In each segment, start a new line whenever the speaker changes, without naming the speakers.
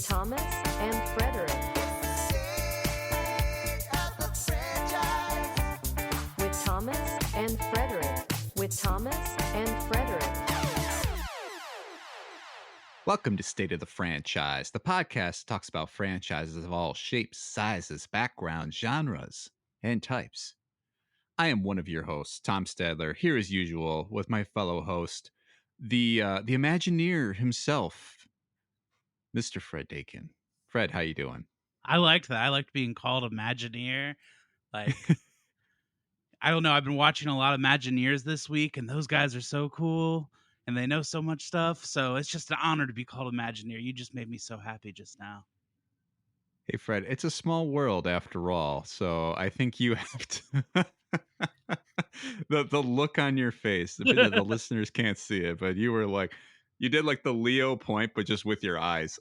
Thomas and Frederick. With Thomas and Frederick. With Thomas and Frederick.
Welcome to State of the Franchise, the podcast that talks about franchises of all shapes, sizes, backgrounds, genres, and types. I am one of your hosts, Tom Stadler, here as usual with my fellow host, the Imagineer himself, Mr. Fred Dakin. Fred, how you doing?
I liked that. I liked being called Imagineer. Like, I don't know. I've been watching a lot of Imagineers this week, and those guys are so cool, and they know so much stuff. So it's just an honor to be called Imagineer. You just made me so happy just now.
Hey, Fred, it's a small world after all, so I think you have to... the look on your face, the listeners can't see it, but you were like, you did like the Leo point, but just with your eyes.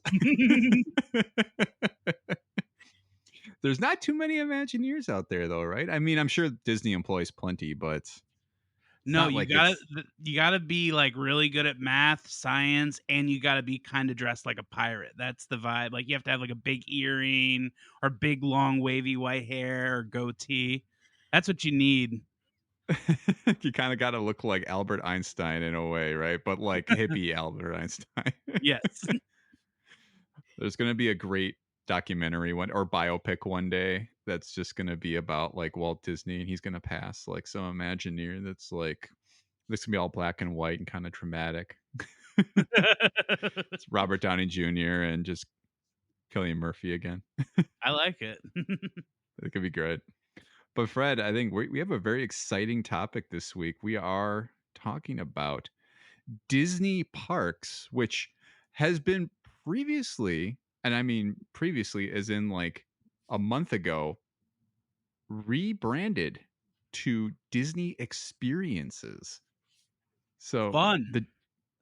There's not too many Imagineers out there, though, right? I mean, I'm sure Disney employs plenty, but
no, you gotta be like really good at math, science, and you gotta be kind of dressed like a pirate. That's the vibe. Like, you have to have like a big earring or big long wavy white hair or goatee. That's what you need.
You kind of got to look like Albert Einstein in a way, right? But like hippie Albert Einstein.
Yes.
There's going to be a great documentary or biopic one day that's just going to be about like Walt Disney, and he's going to pass like some Imagineer that's like, this can be all black and white and kind of dramatic. It's Robert Downey Jr. and just Cillian Murphy again.
I like it.
It could be great. But Fred, I think we have a very exciting topic this week. We are talking about Disney parks, which has been previously, and I mean previously as in like a month ago, rebranded to Disney Experiences. So
Fun.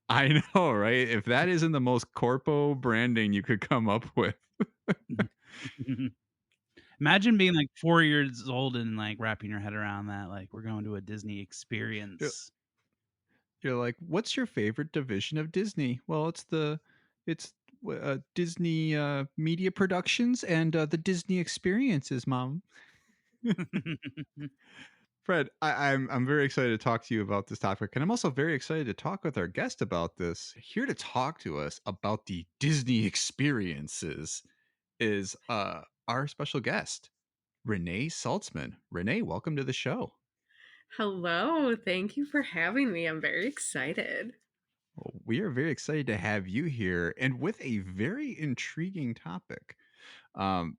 I know, right? If that isn't the most corpo branding you could come up with.
Imagine being like 4 years old and like wrapping your head around that. Like, we're going to a Disney experience.
You're like, what's your favorite division of Disney? Well, it's Disney Media Productions and the Disney Experiences, Mom. Fred, I'm very excited to talk to you about this topic, and I'm also very excited to talk with our guest about this. Here to talk to us about the Disney Experiences is our special guest, Renee Saltzman. Renee, welcome to the show.
Hello, thank you for having me. I'm very excited.
Well, we are very excited to have you here, and with a very intriguing topic. I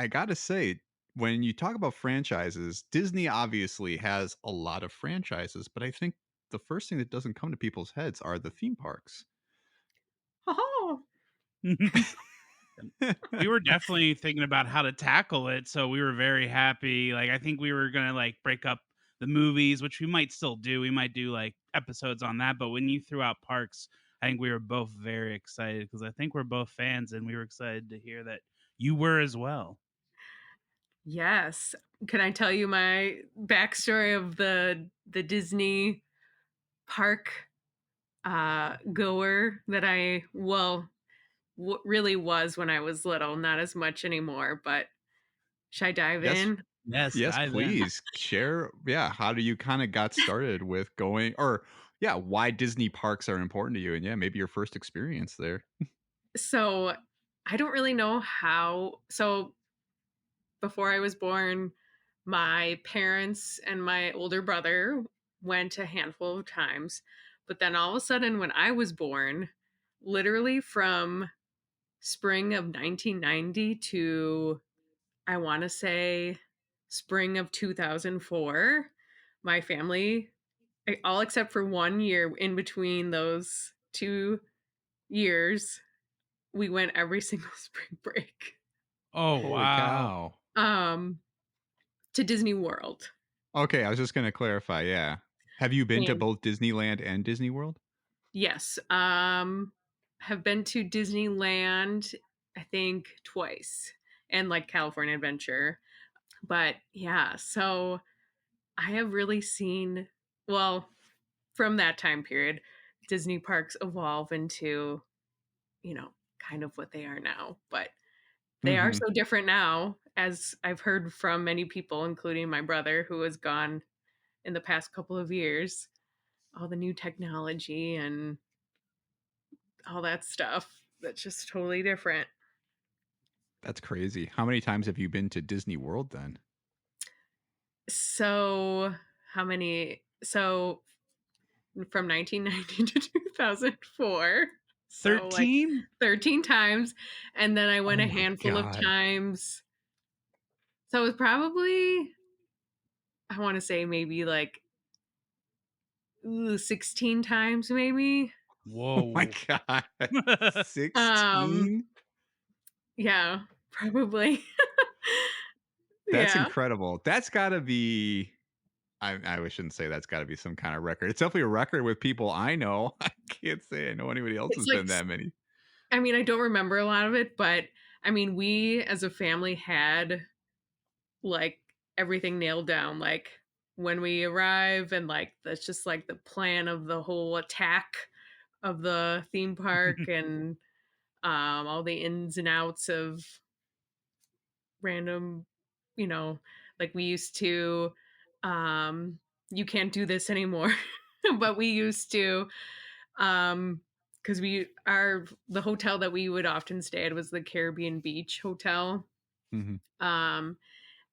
gotta say, when you talk about franchises, Disney obviously has a lot of franchises, but I think the first thing that doesn't come to people's heads are the theme parks.
Oh,
We were definitely thinking about how to tackle it, so we were very happy. Like, I think we were gonna like break up the movies, which we might still do. We might do like episodes on that, but when you threw out parks, I think we were both very excited because I think we're both fans, and we were excited to hear that you were as well.
yes. Can I tell you my backstory of the Disney park goer that I really was when I was little? Not as much anymore, but should I dive in?
Yes,
Please share. Yeah, how do you kind of got started with going, or why Disney parks are important to you, and maybe your first experience there.
So I don't really know how. So before I was born, my parents and my older brother went a handful of times. But then all of a sudden, when I was born, literally from spring of 1990 to, I want to say, spring of 2004, my family, all except for 1 year in between those 2 years, we went every single spring break.
Oh,
Holy
wow.
cow.
To Disney World.
Okay, I was just going to clarify. Yeah. Have you been to both Disneyland and Disney World?
Yes. Have been to Disneyland, I think, twice, and like California Adventure. But yeah, so I have really seen, well, from that time period, Disney parks evolve into, kind of what they are now. But they are so different now, as I've heard from many people, including my brother, who has gone in the past couple of years. All the new technology and all that stuff. That's just totally different.
That's crazy. How many times have you been to Disney World then?
So, how many? So, from 1990 to 2004. So, like
13?
13 times. And then I went
Oh
a
my
handful of
God.
times. So, it was probably, I want to say maybe like 16 times, maybe.
Oh my
Whoa.
God. 16?
Yeah, probably.
That's
Yeah.
incredible. That's got to be. I shouldn't say that's got to be some kind of record. It's definitely a record with people I know. I can't say I know anybody else
It's
has
like,
been that many.
I mean, I don't remember a lot of it, but I mean, we as a family had like everything nailed down. Like when we arrive, and like that's just like the plan of the whole attack of the theme park, and all the ins and outs of random, you know, like we used to, you can't do this anymore, but we used to, because the hotel that we would often stay at was the Caribbean Beach Hotel.
Mhm.
Um,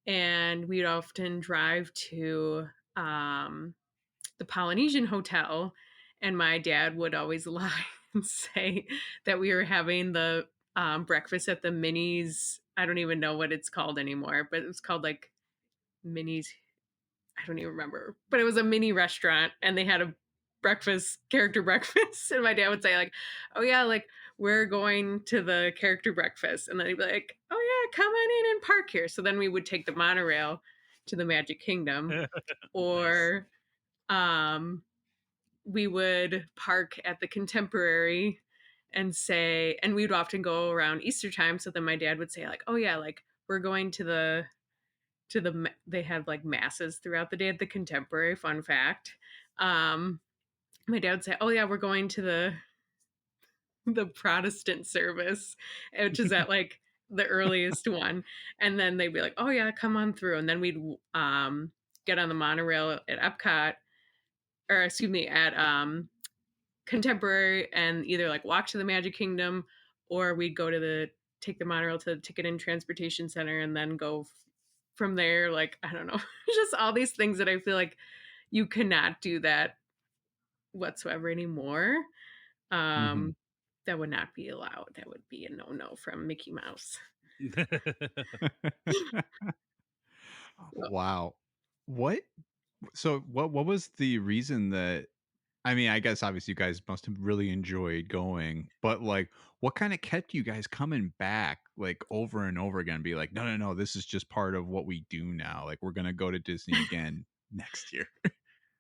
and we'd often drive to the Polynesian Hotel, and my dad would always lie and say that we were having the breakfast at the Minis. I don't even know what it's called anymore, but it was called like Minis. I don't even remember, but it was a mini restaurant, and they had a character breakfast. And my dad would say like, "Oh yeah, like we're going to the character breakfast," and then he'd be like, "Oh yeah, come on in and park here." So then we would take the monorail to the Magic Kingdom,
Nice.
or um, we would park at the Contemporary and say, and we'd often go around Easter time. So then my dad would say like, "Oh yeah, like we're going to they had like masses throughout the day at the Contemporary. Fun fact. My dad would say, "Oh yeah, we're going to the Protestant service," which is at like the earliest one. And then they'd be like, "Oh yeah, come on through." And then we'd get on the monorail at Epcot, or excuse me, at Contemporary, and either like walk to the Magic Kingdom, or we'd go to take the monorail to the Ticket and Transportation Center, and then go from there. Like, I don't know, just all these things that I feel like you cannot do that whatsoever anymore.
Mhm.
That would not be allowed. That would be a no from Mickey Mouse.
Wow. What so what was the reason that I mean, I guess obviously you guys must have really enjoyed going, but like what kind of kept you guys coming back like over and over again? Be like, no, this is just part of what we do now. Like we're gonna go to Disney again next year.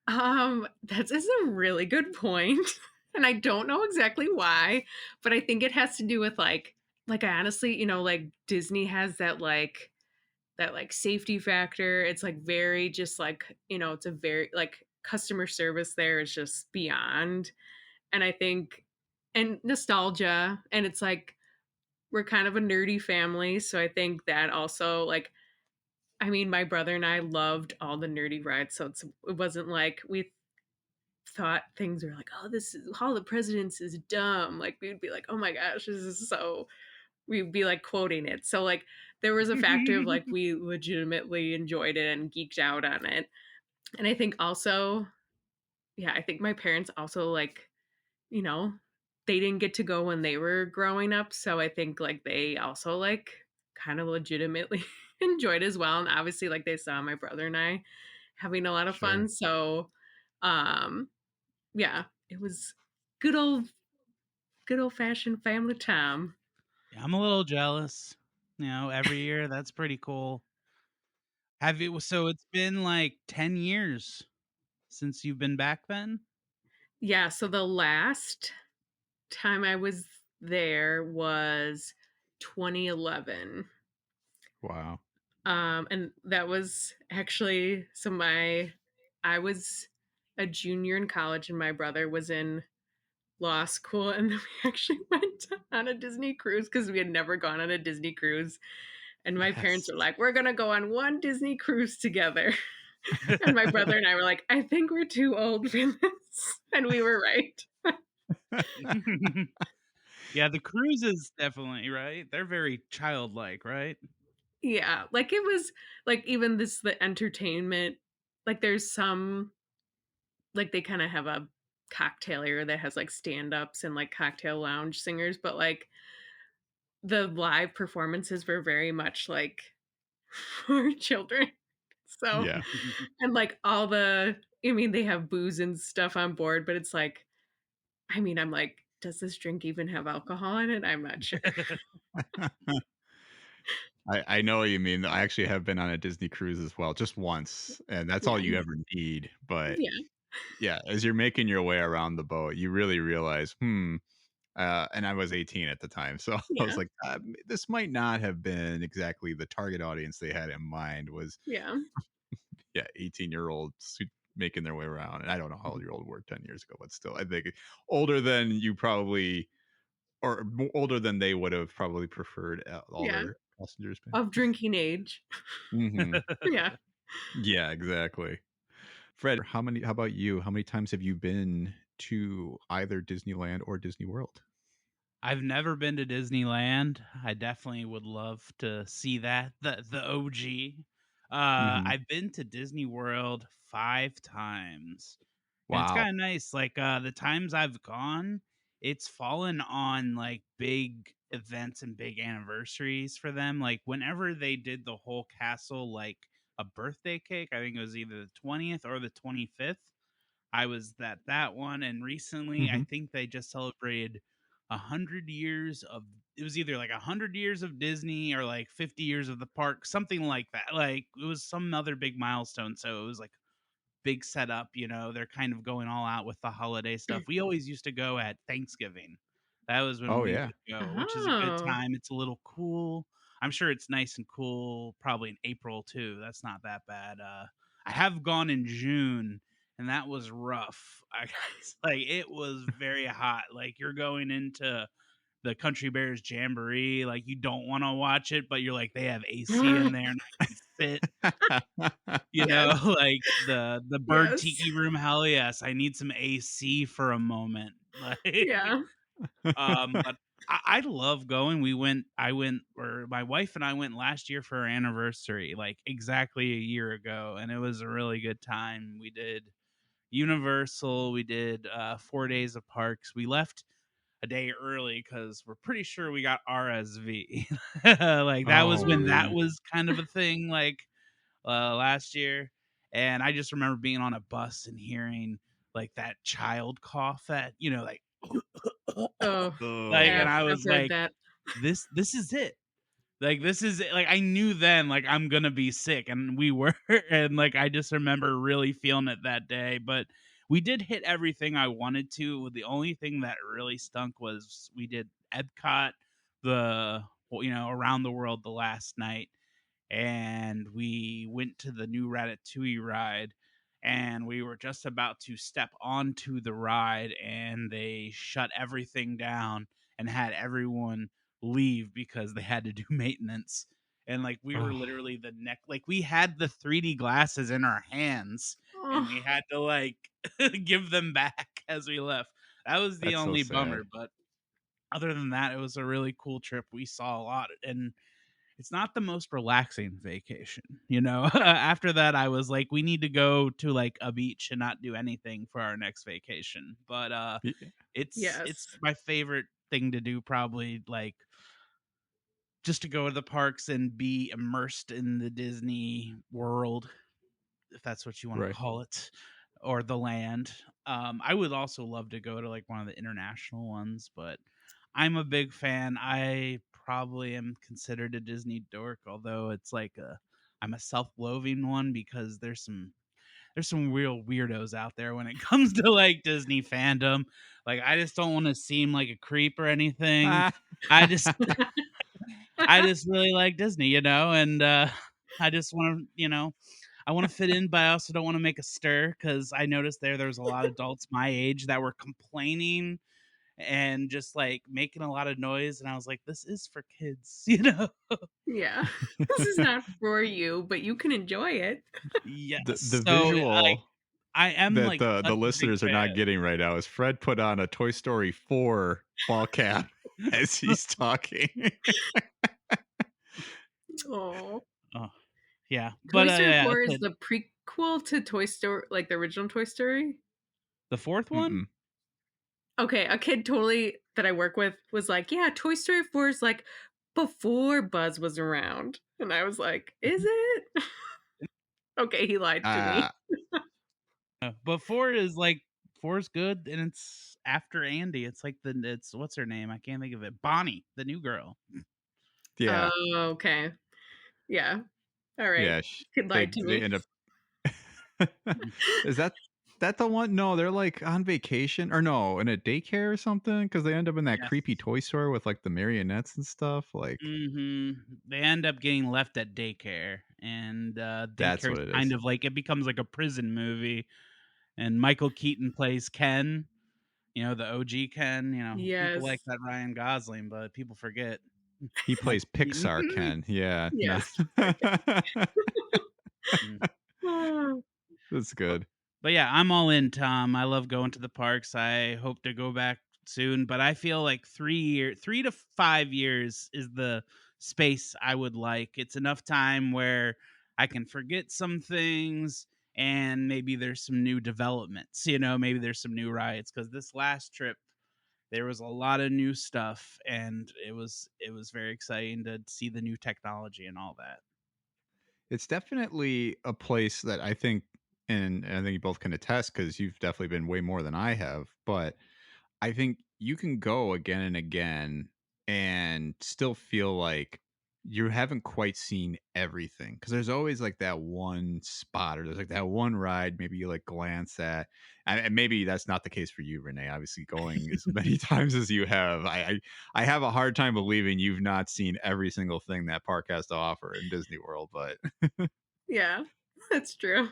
That is a really good point. And I don't know exactly why, but I think it has to do with like I honestly, like Disney has that safety factor. It's like very just like, it's a very like customer service there is just beyond. And I think, and nostalgia, and it's like we're kind of a nerdy family, so I think that also like, I mean, my brother and I loved all the nerdy rides, so it wasn't like we thought things were like, "Oh, this is Hall of the Presidents is dumb." Like we'd be like, "Oh my gosh, this is so," we'd be like quoting it. So like there was a factor of like we legitimately enjoyed it and geeked out on it. And I think also, yeah, I think my parents also like, you know, they didn't get to go when they were growing up, so I think like they also like kind of legitimately enjoyed as well. And obviously like they saw my brother and I having a lot of
Sure.
fun. So um yeah, it was good old fashioned family time.
Yeah, I'm a little jealous. Every year that's pretty cool. So it's been like 10 years since you've been back then?
Yeah, so the last time I was there was 2011.
Wow.
And that was actually, I was a junior in college, and my brother was in law school, and then we actually went on a Disney cruise because we had never gone on a Disney cruise. And my parents
Yes.
were like, "We're gonna go on one Disney cruise together." And my brother and I were like, "I think we're too old for this." And we were right.
Yeah, the cruises definitely, right? They're very childlike, right?
Yeah, like, it was like, even this the entertainment, like, there's some like, they kinda have a cocktail area that has, like, stand-ups and, like, cocktail lounge singers, but, like, the live performances were very much, like, for children. So
Yeah.
and, like, all the I mean, they have booze and stuff on board, but it's like I mean, I'm like, "Does this drink even have alcohol in it?" I'm not sure.
I know what you mean. I actually have been on a Disney cruise as well, just once, and that's all
Yeah.
you ever need. But
Yeah.
yeah, as you're making your way around the boat, you really realize, and I was 18 at the time, so I was
Yeah.
like, this might not have been exactly the target audience they had in mind. Was
Yeah.
yeah, 18-year-olds making their way around, and I don't know how old you were 10 years ago, but still, I think older than you probably, or older than they would have probably preferred all
Yeah.
their passengers been.
Of drinking age.
Hmm.
Yeah.
Yeah, exactly. Fred, how about you? How many times have you been to either Disneyland or Disney World?
I've never been to Disneyland. I definitely would love to see that. The OG.
Hmm.
I've been to Disney World 5 times. And it's
Wow.
kind of nice. Like the times I've gone, it's fallen on like big events and big anniversaries for them. Like whenever they did the whole castle like a birthday cake, I think it was either the 20th or the 25th. I was that one, and recently I
Hmm.
think they just celebrated 100 years of. It was either like 100 years of Disney or like 50 years of the park, something like that. Like it was some other big milestone, so it was like big setup. They're kind of going all out with the holiday stuff. We always used to go at Thanksgiving. That was when
Oh
we
yeah.
would go, which is a good
Oh.
time. It's a little cool. I'm sure it's nice and cool, probably in April too. That's not that bad. I have gone in June, and that was rough. I guess like it was very hot. Like you're going into the Country Bears Jamboree, like you don't want to watch it, but you're like they have AC in there and I can sit.
Yes.
Like the bird
Yes.
tiki room. Hell yes, I need some AC for a moment. Like,
Yeah.
but I love going. I went, or my wife and I went last year for our anniversary, like exactly a year ago, and it was a really good time. We did Universal. We did 4 days of parks. We left a day early because we're pretty sure we got RSV. Like that was
Oh
when that
man.
was kind of a thing. Like last year, and I just remember being on a bus and hearing like that child cough that like
Oh,
like,
Oh.
and
yeah,
I
I've
was
heard
like,
that.
this is it. Like this is it. Like I knew then like I'm gonna be sick, and we were, and like I just remember really feeling it that day. But we did hit everything I wanted to. The only thing that really stunk was we did Epcot, the around the world the last night, and we went to the new Ratatouille ride, and we were just about to step onto the ride, and they shut everything down and had everyone leave because they had to do maintenance. And like we were
Oh,
literally the neck, like we had the 3D glasses in our hands, and
Oh,
we had to like give them back as we left. That was the
that's so
only
sad.
bummer, but other than that, it was a really cool trip. We saw a lot, and it's not the most relaxing vacation, After that, I was like, we need to go to like a beach and not do anything for our next vacation. But
Y-
it's
yes.
my favorite thing to do, probably like just to go to the parks and be immersed in the Disney world, if that's what you want to
Right.
call it, or the land. I would also love to go to like one of the international ones, but I'm a big fan. I probably am considered a Disney dork, although it's like I'm a self-loathing one because there's some real weirdos out there when it comes to like Disney fandom. Like I just don't want to seem like a creep or anything. I just I just really like Disney, and I just want to, I want to fit in, but I also don't want to make a stir because I noticed there was a lot of adults my age that were complaining and just like making a lot of noise. And I was like, this is for kids, you know?
Yeah. This is not for you, but you can enjoy it.
The
Yes. So like
visual
I am
that
like
the
such a big
listeners are not getting right now is Fred put on a Toy Story 4 ball cap as
fan.
he's talking.
Oh.
Oh, yeah. But
Toy Story
yeah,
4
it's
is the prequel to Toy Story, like the original Toy Story.
the fourth one.
Mm-mm.
Okay, a kid totally that I work with was like, "Yeah, Toy Story 4 is like before Buzz was around." And I was like, "Is it?" Okay, he lied to
Uh,
me.
But four is like four's good, and it's after Andy. It's like it's what's her name? I can't think of it. Bonnie, the new girl.
yeah.
Oh, okay. Yeah. All right.
Yeah,
Kid
they
lied to
they
me.
end up Is that the one? No, they're like on vacation or no, in a daycare or something because they end up in that creepy
Yes.
toy store with like the marionettes and stuff. Like
They end up getting left at daycare, and
that's
daycare
what
is
it
kind
is.
of like it becomes like a prison movie. And Michael Keaton plays Ken. You know, the OG Ken. You know, people
Yes.
like that Ryan Gosling, but people forget
He plays
Michael Keaton.
Pixar Ken. Yeah, no.
Yes.
Mm.
Oh.
That's good.
But yeah, I'm all in, Tom. I love going to the parks. I hope to go back soon, but I feel like 3 to 5 years is the space I would like. It's enough time where I can forget some things and maybe there's some new developments, maybe there's some new rides because this last trip there was a lot of new stuff and it was very exciting to see the new technology and all that.
It's definitely a place that I think, and I think you both can attest because you've definitely been way more than I have, but I think you can go again and again and still feel like you haven't quite seen everything because there's always like that one spot or there's like that one ride maybe you like glance at, and maybe that's not the case for you, Renee. Obviously, going as many times as you have, I have a hard time believing you've not seen every single thing that park has to offer in Disney World. But
Yeah. That's true.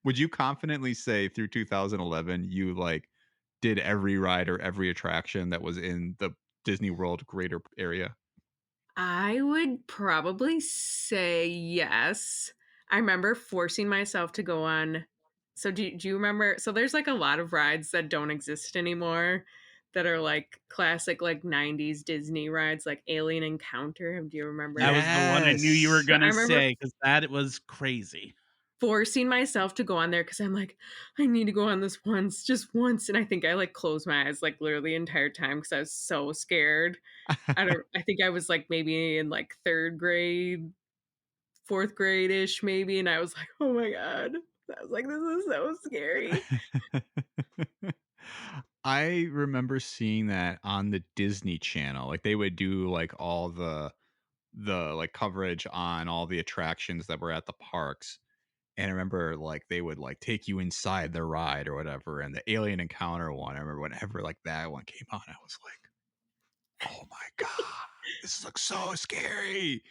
would you confidently say through 2011 you like did every ride or every attraction that was in the Disney World greater area?
I would probably say yes. I remember forcing myself to go on. So do you remember? So there's like a lot of rides that don't exist anymore that are like classic like 90s Disney rides like Alien Encounter. Do you
That
remember?
was the one I knew you were
Yes.
So I
gonna
remember
say because that it was crazy.
forcing myself to go on there because I'm like, I need to go on this once, just once. And I think I like closed my eyes like literally the entire time because I was so scared. I think I was like maybe in like third grade, fourth grade ish, maybe. And I was like, oh my God. I was like, this is so scary.
I remember seeing that on the Disney Channel. Like they would do like all the like coverage on all the attractions that were at the parks. And I remember like they would like take you inside the ride or whatever. And the Alien Encounter one, I remember whenever like that one came on, I was like, oh my God, this looks so scary.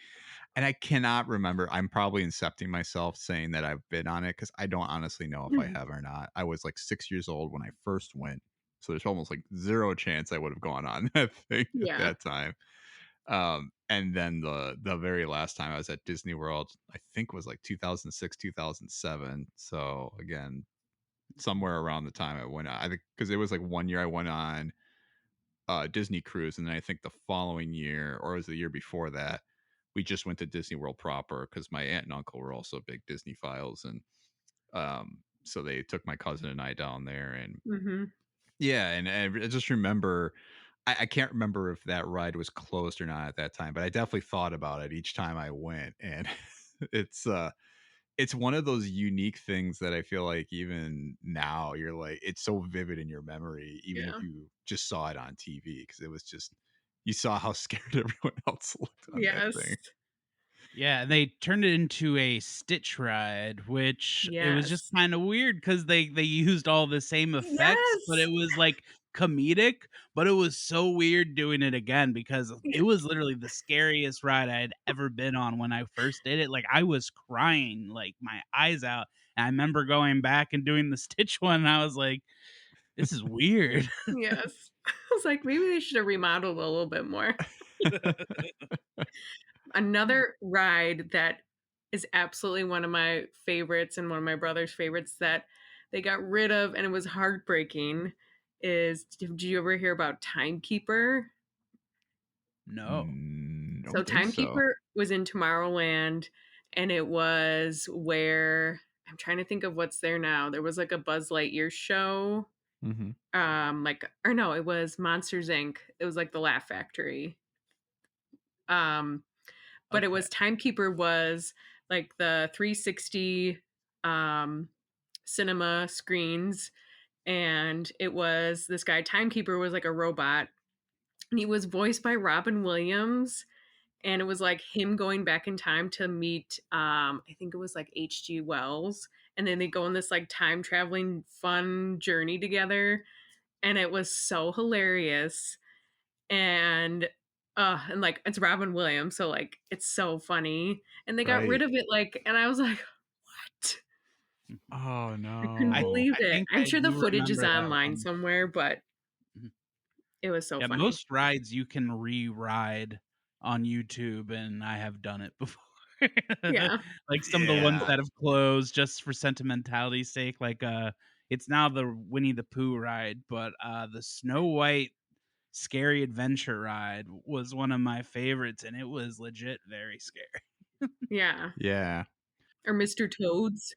And I cannot remember. I'm probably incepting myself saying that I've been on it because I don't honestly know if I have or not. I was like 6 years old when I first went. So there's almost like zero chance I would have gone on that thing at
Yeah.
that time. And then the very last time I was at Disney World, I think was like 2006, 2007. So again, somewhere around the time I went, I think because it was like one year I went on Disney cruise, and then I think the following year, or it was the year before that, we just went to Disney World proper because my aunt and uncle were also big Disney files, and so they took my cousin and I down there, and
Hmm.
yeah, and I just remember. I can't remember if that ride was closed or not at that time, but I definitely thought about it each time I went, and it's it's one of those unique things that I feel like even now you're like it's so vivid in your memory, even if
Yeah.
you just saw it on TV, because it was just you saw how scared everyone else looked on that
Yes.
thing.
Yeah, they turned it into a Stitch ride, which it was just
Yes.
kind of weird because they used all the same effects, but
Yes.
it was like comedic. But it was so weird doing it again because it was literally the scariest ride I had ever been on when I first did it. Like I was crying like my eyes out. And I remember going back and doing the Stitch one, and I was like, This is weird.
Yes. I was like, maybe they should have remodeled a little bit more. Another ride that is absolutely one of my favorites and one of my brother's favorites that they got rid of and it was heartbreaking is, did you ever hear about Timekeeper?
No.
So
Don't think so.
Timekeeper was in Tomorrowland, and it was where I'm trying to think of what's there now. There was like a Buzz Lightyear show.
Mm-hmm.
Or no, it was Monsters Inc. It was like the Laugh Factory. But it was Timekeeper was like the 360 cinema screens, and it was this guy. Timekeeper was like a robot, and he was voiced by Robin Williams, and it was like him going back in time to meet I think it was like H.G. Wells, and then they go on this like time traveling fun journey together, and it was so hilarious. And like it's Robin Williams, so like it's so funny, and they got
Right.
rid of it, like, and I was like, what?
Oh
I
no.
couldn't believe
I
it.
think
I'm
I
sure the
do
footage is
remember that
online
one.
somewhere, but
Mhm.
it was so
Yeah,
funny.
most rides you can re-ride on YouTube, and I have done it before.
Yeah.
Like some of the ones
Yeah.
that have closed just for sentimentality's sake. Like it's now the Winnie the Pooh ride, but the Snow White Scary Adventure ride was one of my favorites, and it was legit very scary.
Yeah.
Yeah.
Or Mr. Toad's.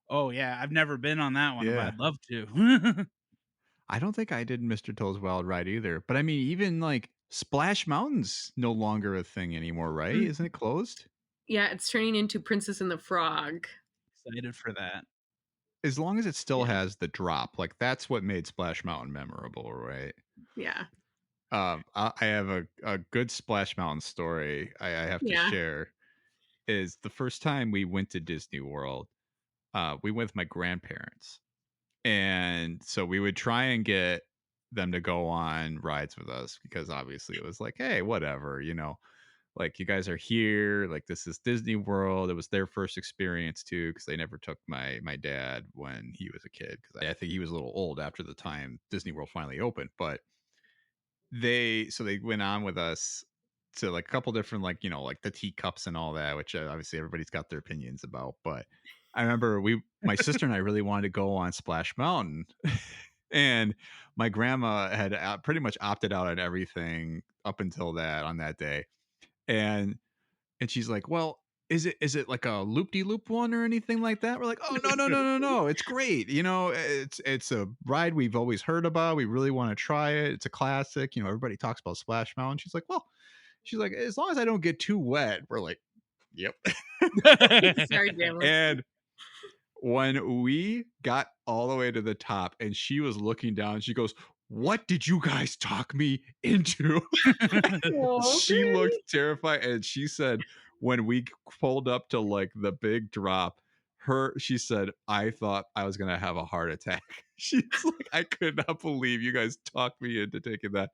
Oh yeah, I've never been on that one, but
Yeah.
I'd love to.
I don't think I did Mr. Toad's Wild Ride either. But I mean, even like Splash Mountain's no longer a thing anymore, right?
Mm.
Isn't it closed?
Yeah, it's turning into Princess and the Frog.
Excited for that.
As long as it still
Yeah.
has the drop, like that's what made Splash Mountain memorable, right?
Yeah.
I have a good Splash Mountain story I have to
Yeah.
share. Is the first time we went to Disney World, we went with my grandparents. And so we would try and get them to go on rides with us because obviously it was like, hey, whatever, like you guys are here, like this is Disney World. It was their first experience too because they never took my dad when he was a kid because I think he was a little old after the time Disney World finally opened. But they went on with us to like a couple different like like the teacups and all that, which obviously everybody's got their opinions about. But I remember my sister and I really wanted to go on Splash Mountain, and my grandma had pretty much opted out on everything up until that on that day, and she's like, well. Is it like a loop-de-loop one or anything like that? We're like, oh no, it's great. It's a ride we've always heard about. We really want to try it. It's a classic. Everybody talks about Splash Mountain. She's like, as long as I don't get too wet. We're like, yep.
Sorry, Grandma.
And when we got all the way to the top and she was looking down, she goes, what did you guys talk me into?
Oh,
She looked terrified, and she said when we pulled up to like the big drop, she said, I thought I was gonna have a heart attack. She's like, I could not believe you guys talked me into taking that.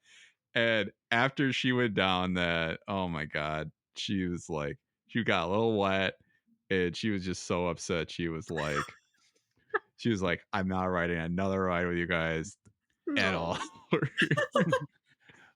And after she went down that, oh my god, she was like, she got a little wet, and she was just so upset. She was like, I'm not riding another ride with you guys at all.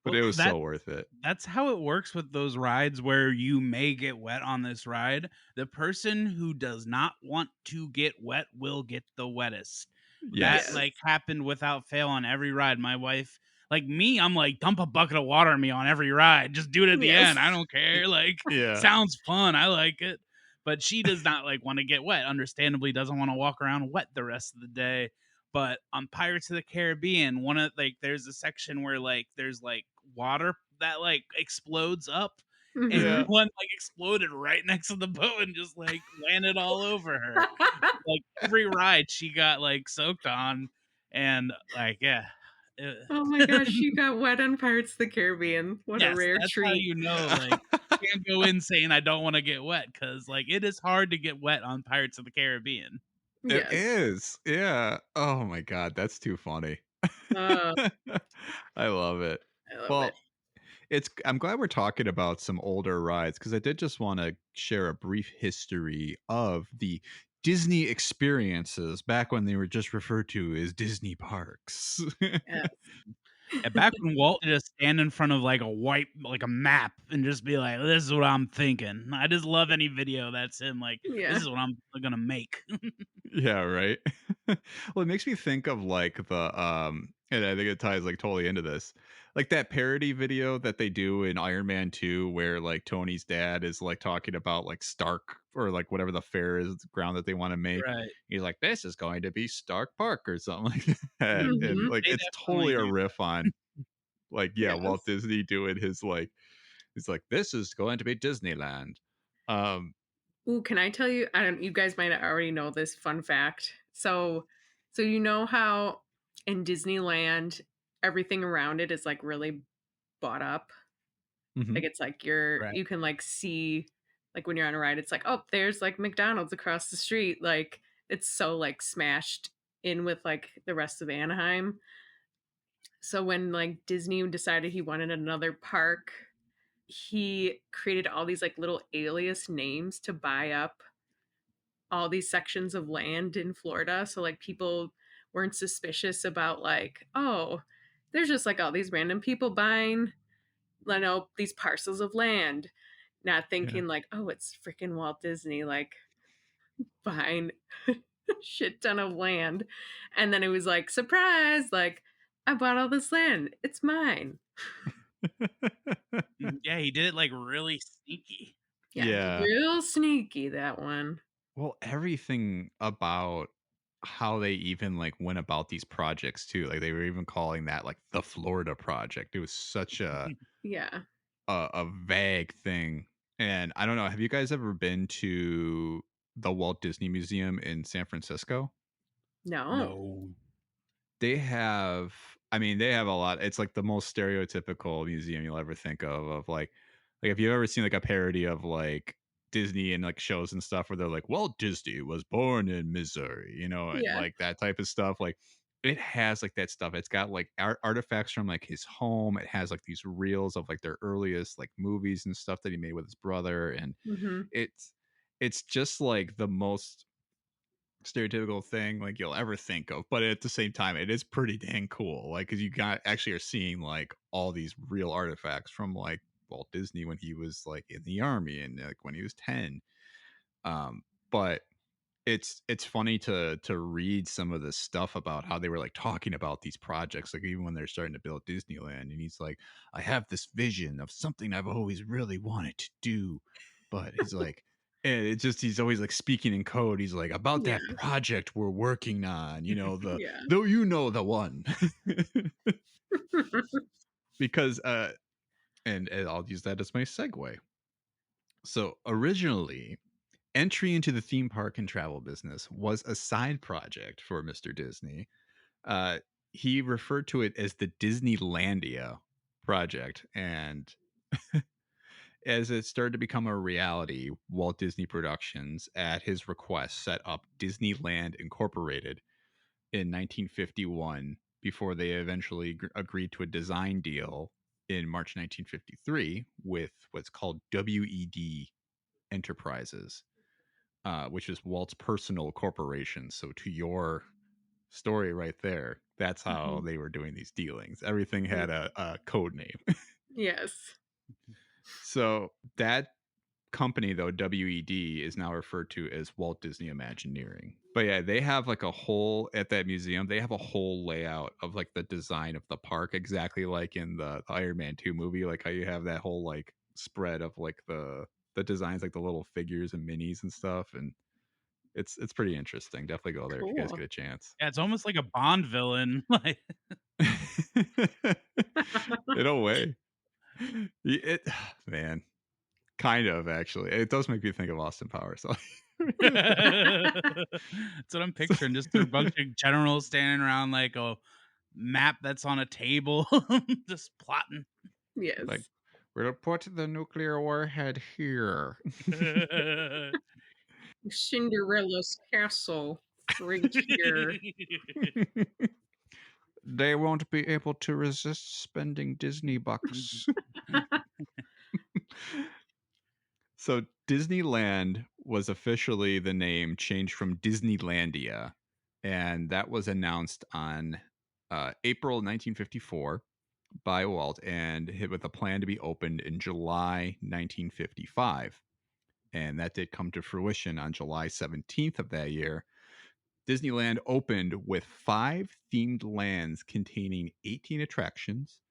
But
Well,
it was so worth it.
That's how it works with those rides where you may get wet on this ride. The person who does not want to get wet will get the wettest.
Yes.
That like happened without fail on every ride. My wife, like me, I'm like, dump a bucket of water on me on every ride. Just do it at the
Yes.
end. I don't care. Like,
Yeah.
sounds fun. I like it. But she does not like want to get wet. Understandably, doesn't want to walk around wet the rest of the day. But on Pirates of the Caribbean, there's a section where like there's like water that like explodes up, and
Yeah.
one like exploded right next to the boat and just like landed all over her. Like every ride she got like soaked on, and like
Oh my gosh, you got wet on Pirates of the Caribbean. What a
yes,
rare
that's how
treat.
you know like you can't go in saying I don't want to get wet, because like it is hard to get wet on Pirates of the Caribbean.
It
Yes.
is. Yeah. Oh my god, that's too funny.
Uh,
I love it.
I love it.
I'm glad we're talking about some older rides because I did just want to share a brief history of the Disney experiences back when they were just referred to as Disney parks.
Yes.
Yeah, back when Walt would just stand in front of like a map and just be like, "This is what I'm thinking." I just love any video that's him like, "This
Yeah.
is what I'm gonna make."
Yeah, right. Well, it makes me think of like and I think it ties like totally into this. Like that parody video that they do in Iron Man 2 where like Tony's dad is like talking about like Stark or like whatever the fair is ground that they want to make.
Right.
He's like, this is going to be Stark Park or something like that. And
Mhm.
like
They
it's
definitely
totally a
do.
riff on like, yeah, Walt
Yes.
Disney doing his like he's like, this is going to be Disneyland. Um
Ooh, can I tell you? I don't. You guys might already know this fun fact. So you know how in Disneyland everything around it is like really bought up.
mhm.
Like it's like
Right.
you can like see like when you're on a ride, it's like oh there's like McDonald's across the street. Like it's so like smashed in with like the rest of Anaheim. So when like Disney decided he wanted another park, he created all these like little alias names to buy up all these sections of land in Florida. So like people weren't suspicious about like, oh, there's just like all these random people buying, you know, these parcels of land, not
Yeah.
thinking like, oh, it's freaking Walt Disney, like buying a shit ton of land. And then it was like, surprise, like, I bought all this land. It's mine.
Yeah, he did it like really sneaky.
Yeah,
Yeah.
real sneaky that one.
Well, everything about how they even like went about these projects too. Like they were even calling that like the Florida project. It was such
Yeah.
a vague thing. And I don't know, have you guys ever been to the Walt Disney Museum in San Francisco?
No.
No.
They have they have a lot. It's like the most stereotypical museum you'll ever think of like if you've ever seen like a parody of like Disney and like shows and stuff where they're like Walt Disney was born in Missouri, and
Yeah.
like that type of stuff. Like it has like that stuff. It's got like artifacts from like his home. It has like these reels of like their earliest like movies and stuff that he made with his brother, and
Hmm.
it's it's just like the most stereotypical thing like you'll ever think of, but at the same time it is pretty dang cool, like because you got actually are seeing like all these real artifacts from like Walt Disney when he was like in the army and like when he was 10. But it's funny to read some of the stuff about how they were like talking about these projects, like even when they're starting to build Disneyland, and he's like, I have this vision of something I've always really wanted to do, but he's like, and it's just he's always like speaking in code. He's like about
Yeah.
that project we're working on, the
Yeah.
though the one. Because and I'll use that as my segue. So originally, entry into the theme park and travel business was a side project for Mr. Disney. Uh, he referred to it as the Disneylandia project. And as it started to become a reality, Walt Disney Productions, at his request, set up Disneyland Incorporated in 1951 before they eventually agreed to a design deal in March 1953 with what's called WED Enterprises, which is Walt's personal corporation. So to your story right there, that's how
Mhm.
they were doing these dealings. Everything had a code name.
Yes.
So that company, though, WED, is now referred to as Walt Disney Imagineering. But yeah, they have like a whole, at that museum, they have a whole layout of like the design of the park, exactly like in the Iron Man 2 movie, like how you have that whole like spread of like the designs, like the little figures and minis and stuff. And it's pretty interesting. Definitely go there if you guys
Cool.
get a chance.
Yeah, it's almost like a Bond villain. Like
In a way. It man, kind of actually. It does make me think of Austin Powers. So.
that's what I'm picturing. Just a bunch of generals standing around like a map that's on a table, just plotting.
Like,
Yes.
we're gonna put the nuclear warhead here.
Cinderella's castle right here.
They won't be able to resist spending Disney bucks. So Disneyland was officially the name changed from Disneylandia, and that was announced on April 1954 by Walt, and hit with a plan to be opened in July 1955. And that did come to fruition on July 17th of that year. Disneyland opened with 5 themed lands containing 18 attractions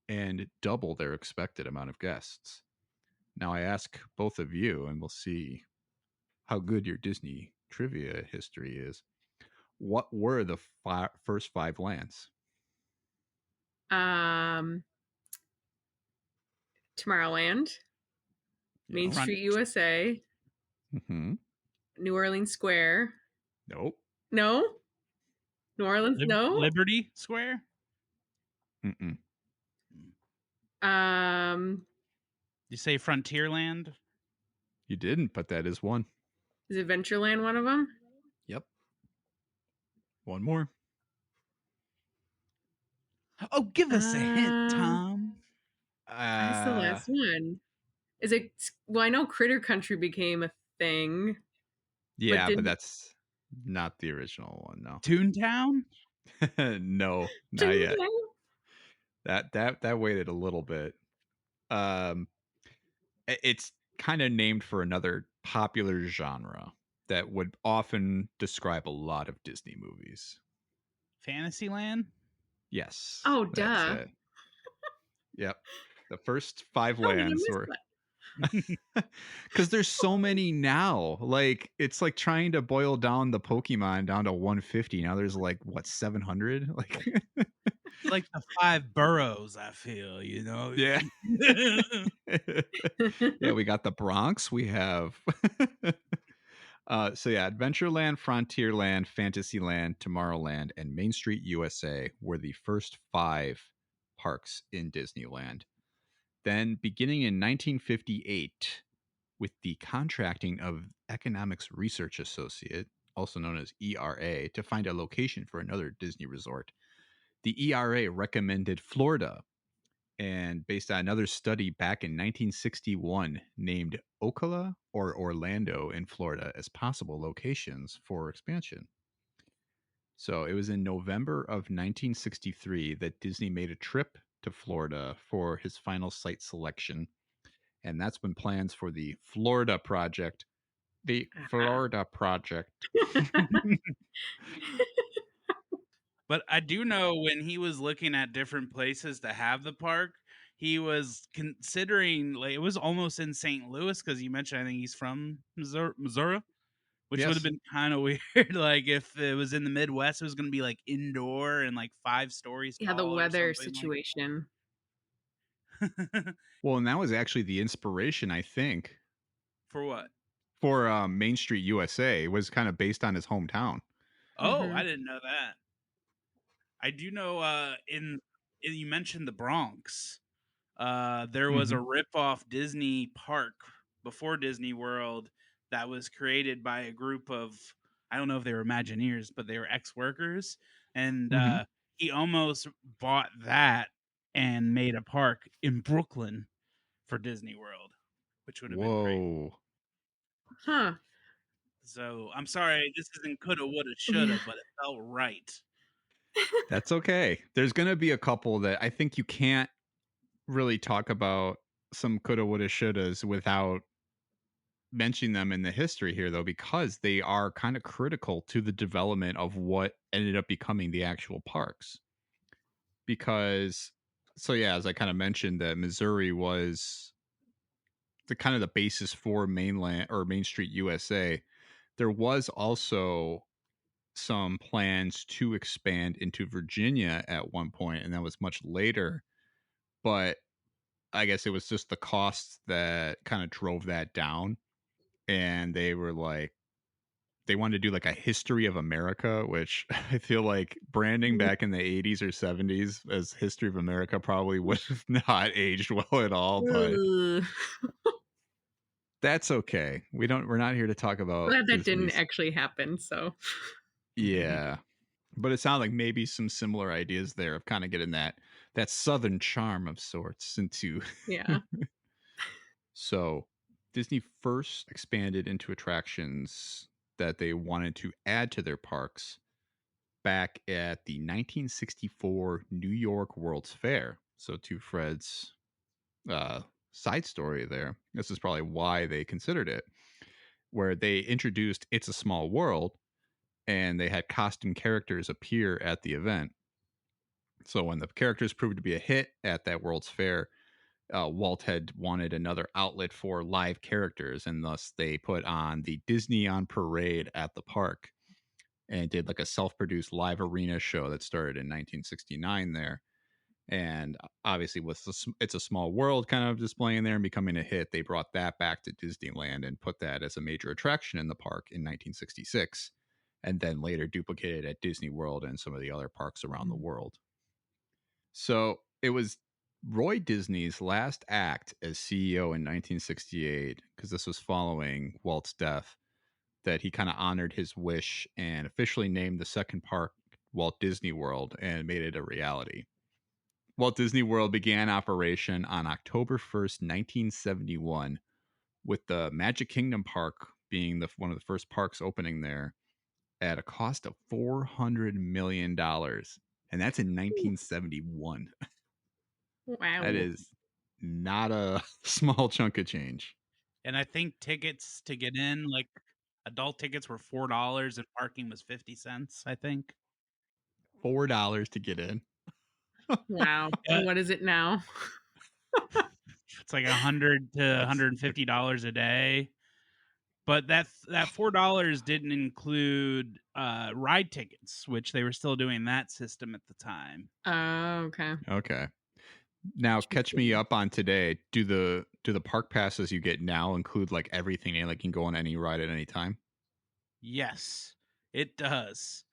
and double their expected amount of guests. Now, I ask both of you, and we'll see how good your Disney trivia history is. What were the first 5 lands?
Tomorrowland, Main
Yep.
Street USA,
Mm-hmm.
New Orleans Square.
Nope.
No? New Orleans, no?
Liberty Square?
Mm-mm.
You say Frontierland?
You didn't, but that is one.
Is Adventureland one of them?
Yep. One more.
Oh, give us a hint, Tom.
That's the last one. Is it? Well, I know Critter Country became a thing.
Yeah, but that's not the original one. No.
Toontown?
No, not yet. That waited a little bit. It's kind of named for another popular genre that would often describe a lot of Disney movies.
Fantasyland?
Yes.
Oh,
that's
duh.
it. Yep. The first 5 lands were because there's so many now. Like, it's like trying to boil down the Pokemon down to 150. Now there's like, what, 700? Like,
Like the 5 boroughs, I feel, you know?
yeah. Yeah, we got the Bronx. We have so yeah, Adventureland, Frontierland, Fantasyland, Tomorrowland, and Main Street USA were the first 5 parks in Disneyland. Then, beginning in 1958, with the contracting of Economics Research Associate, also known as ERA, to find a location for another Disney resort, the ERA recommended Florida, and based on another study back in 1961, named Ocala or Orlando in Florida as possible locations for expansion. So it was in November of 1963 that Disney made a trip to Florida for his final site selection. And that's when plans for the Florida project,
But I do know when he was looking at different places to have the park, he was considering, like, it was almost in St. Louis because you mentioned I think he's from Missouri, which would have been kind of weird. Like if it was in the Midwest, it was going to be like indoor and like 5 stories
Yeah, the
tall or
weather
something
situation.
Well, and that was actually the inspiration, I think,
For what?
for Main Street USA. It was kind of based on his hometown.
Oh, I didn't know that. I do know in you mentioned the Bronx. There was a rip-off Disney park before Disney World that was created by a group of, I don't know if they were Imagineers, but they were ex-workers, and he almost bought that and made a park in Brooklyn for Disney World, which would have been great.
Whoa.
Huh.
So I'm sorry, this isn't coulda, woulda, shoulda, but it felt right.
That's okay. There's going to be a couple that I think you can't really talk about some coulda, woulda, shouldas without mentioning them in the history here, though, because they are kind of critical to the development of what ended up becoming the actual parks. Because, so yeah, as I kind of mentioned, that Missouri was the kind of the basis for mainland or Main Street USA. There was also some plans to expand into Virginia at one point, and that was much later. But I guess it was just the costs that kind of drove that down. And they were like, they wanted to do like a history of America, which I feel like branding back in the 80s or 70s as history of America probably would have not aged well at all. But that's okay. We're not here to talk about
Glad that
Disney's.
didn't actually happen. So
Yeah. But it sounded like maybe some similar ideas there of kind of getting that southern charm of sorts into.
yeah.
So Disney first expanded into attractions that they wanted to add to their parks back at the 1964 New York World's Fair. So, to Fred's uh, side story there, this is probably why they considered it, where they introduced It's a Small World and they had costume characters appear at the event. So, when the characters proved to be a hit at that World's Fair, Walt had wanted another outlet for live characters, and thus they put on the Disney on Parade at the park and did like a self-produced live arena show that started in 1969 there. And obviously, with It's a Small World kind of displaying there and becoming a hit, they brought that back to Disneyland and put that as a major attraction in the park in 1966, and then later duplicated at Disney World and some of the other parks around the world. So it was Roy Disney's last act as CEO in 1968, because this was following Walt's death, that he kind of honored his wish and officially named the second park Walt Disney World and made it a reality. Walt Disney World began operation on October 1st, 1971, with the Magic Kingdom Park being one of the first parks opening there at a cost of $400 million. And that's in 1971.
Wow.
That is not a small chunk of change.
And I think tickets to get in, like adult tickets were $4 and parking was 50 cents, I think.
$4 to get in.
Wow. And what is it now?
It's like $100 to $150 a day. But that $4 didn't include ride tickets, which they were still doing that system at the time.
Oh, okay.
Okay. Now catch me up on today. Do the park passes you get now include like everything in? Like you can go on any ride at any time?
Yes, it does.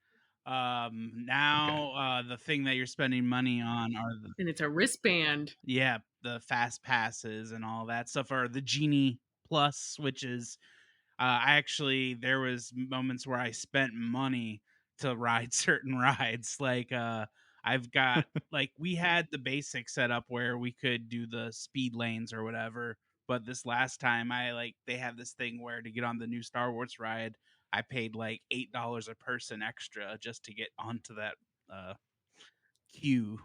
Now the thing that you're spending money on are
And it's a wristband.
the fast passes and all that stuff, are the Genie Plus, which is there was moments where I spent money to ride certain rides. Like I've got like we had the basic setup where we could do the speed lanes or whatever, but this last time they have this thing where to get on the new Star Wars ride, I paid like $8 a person extra just to get onto that queue.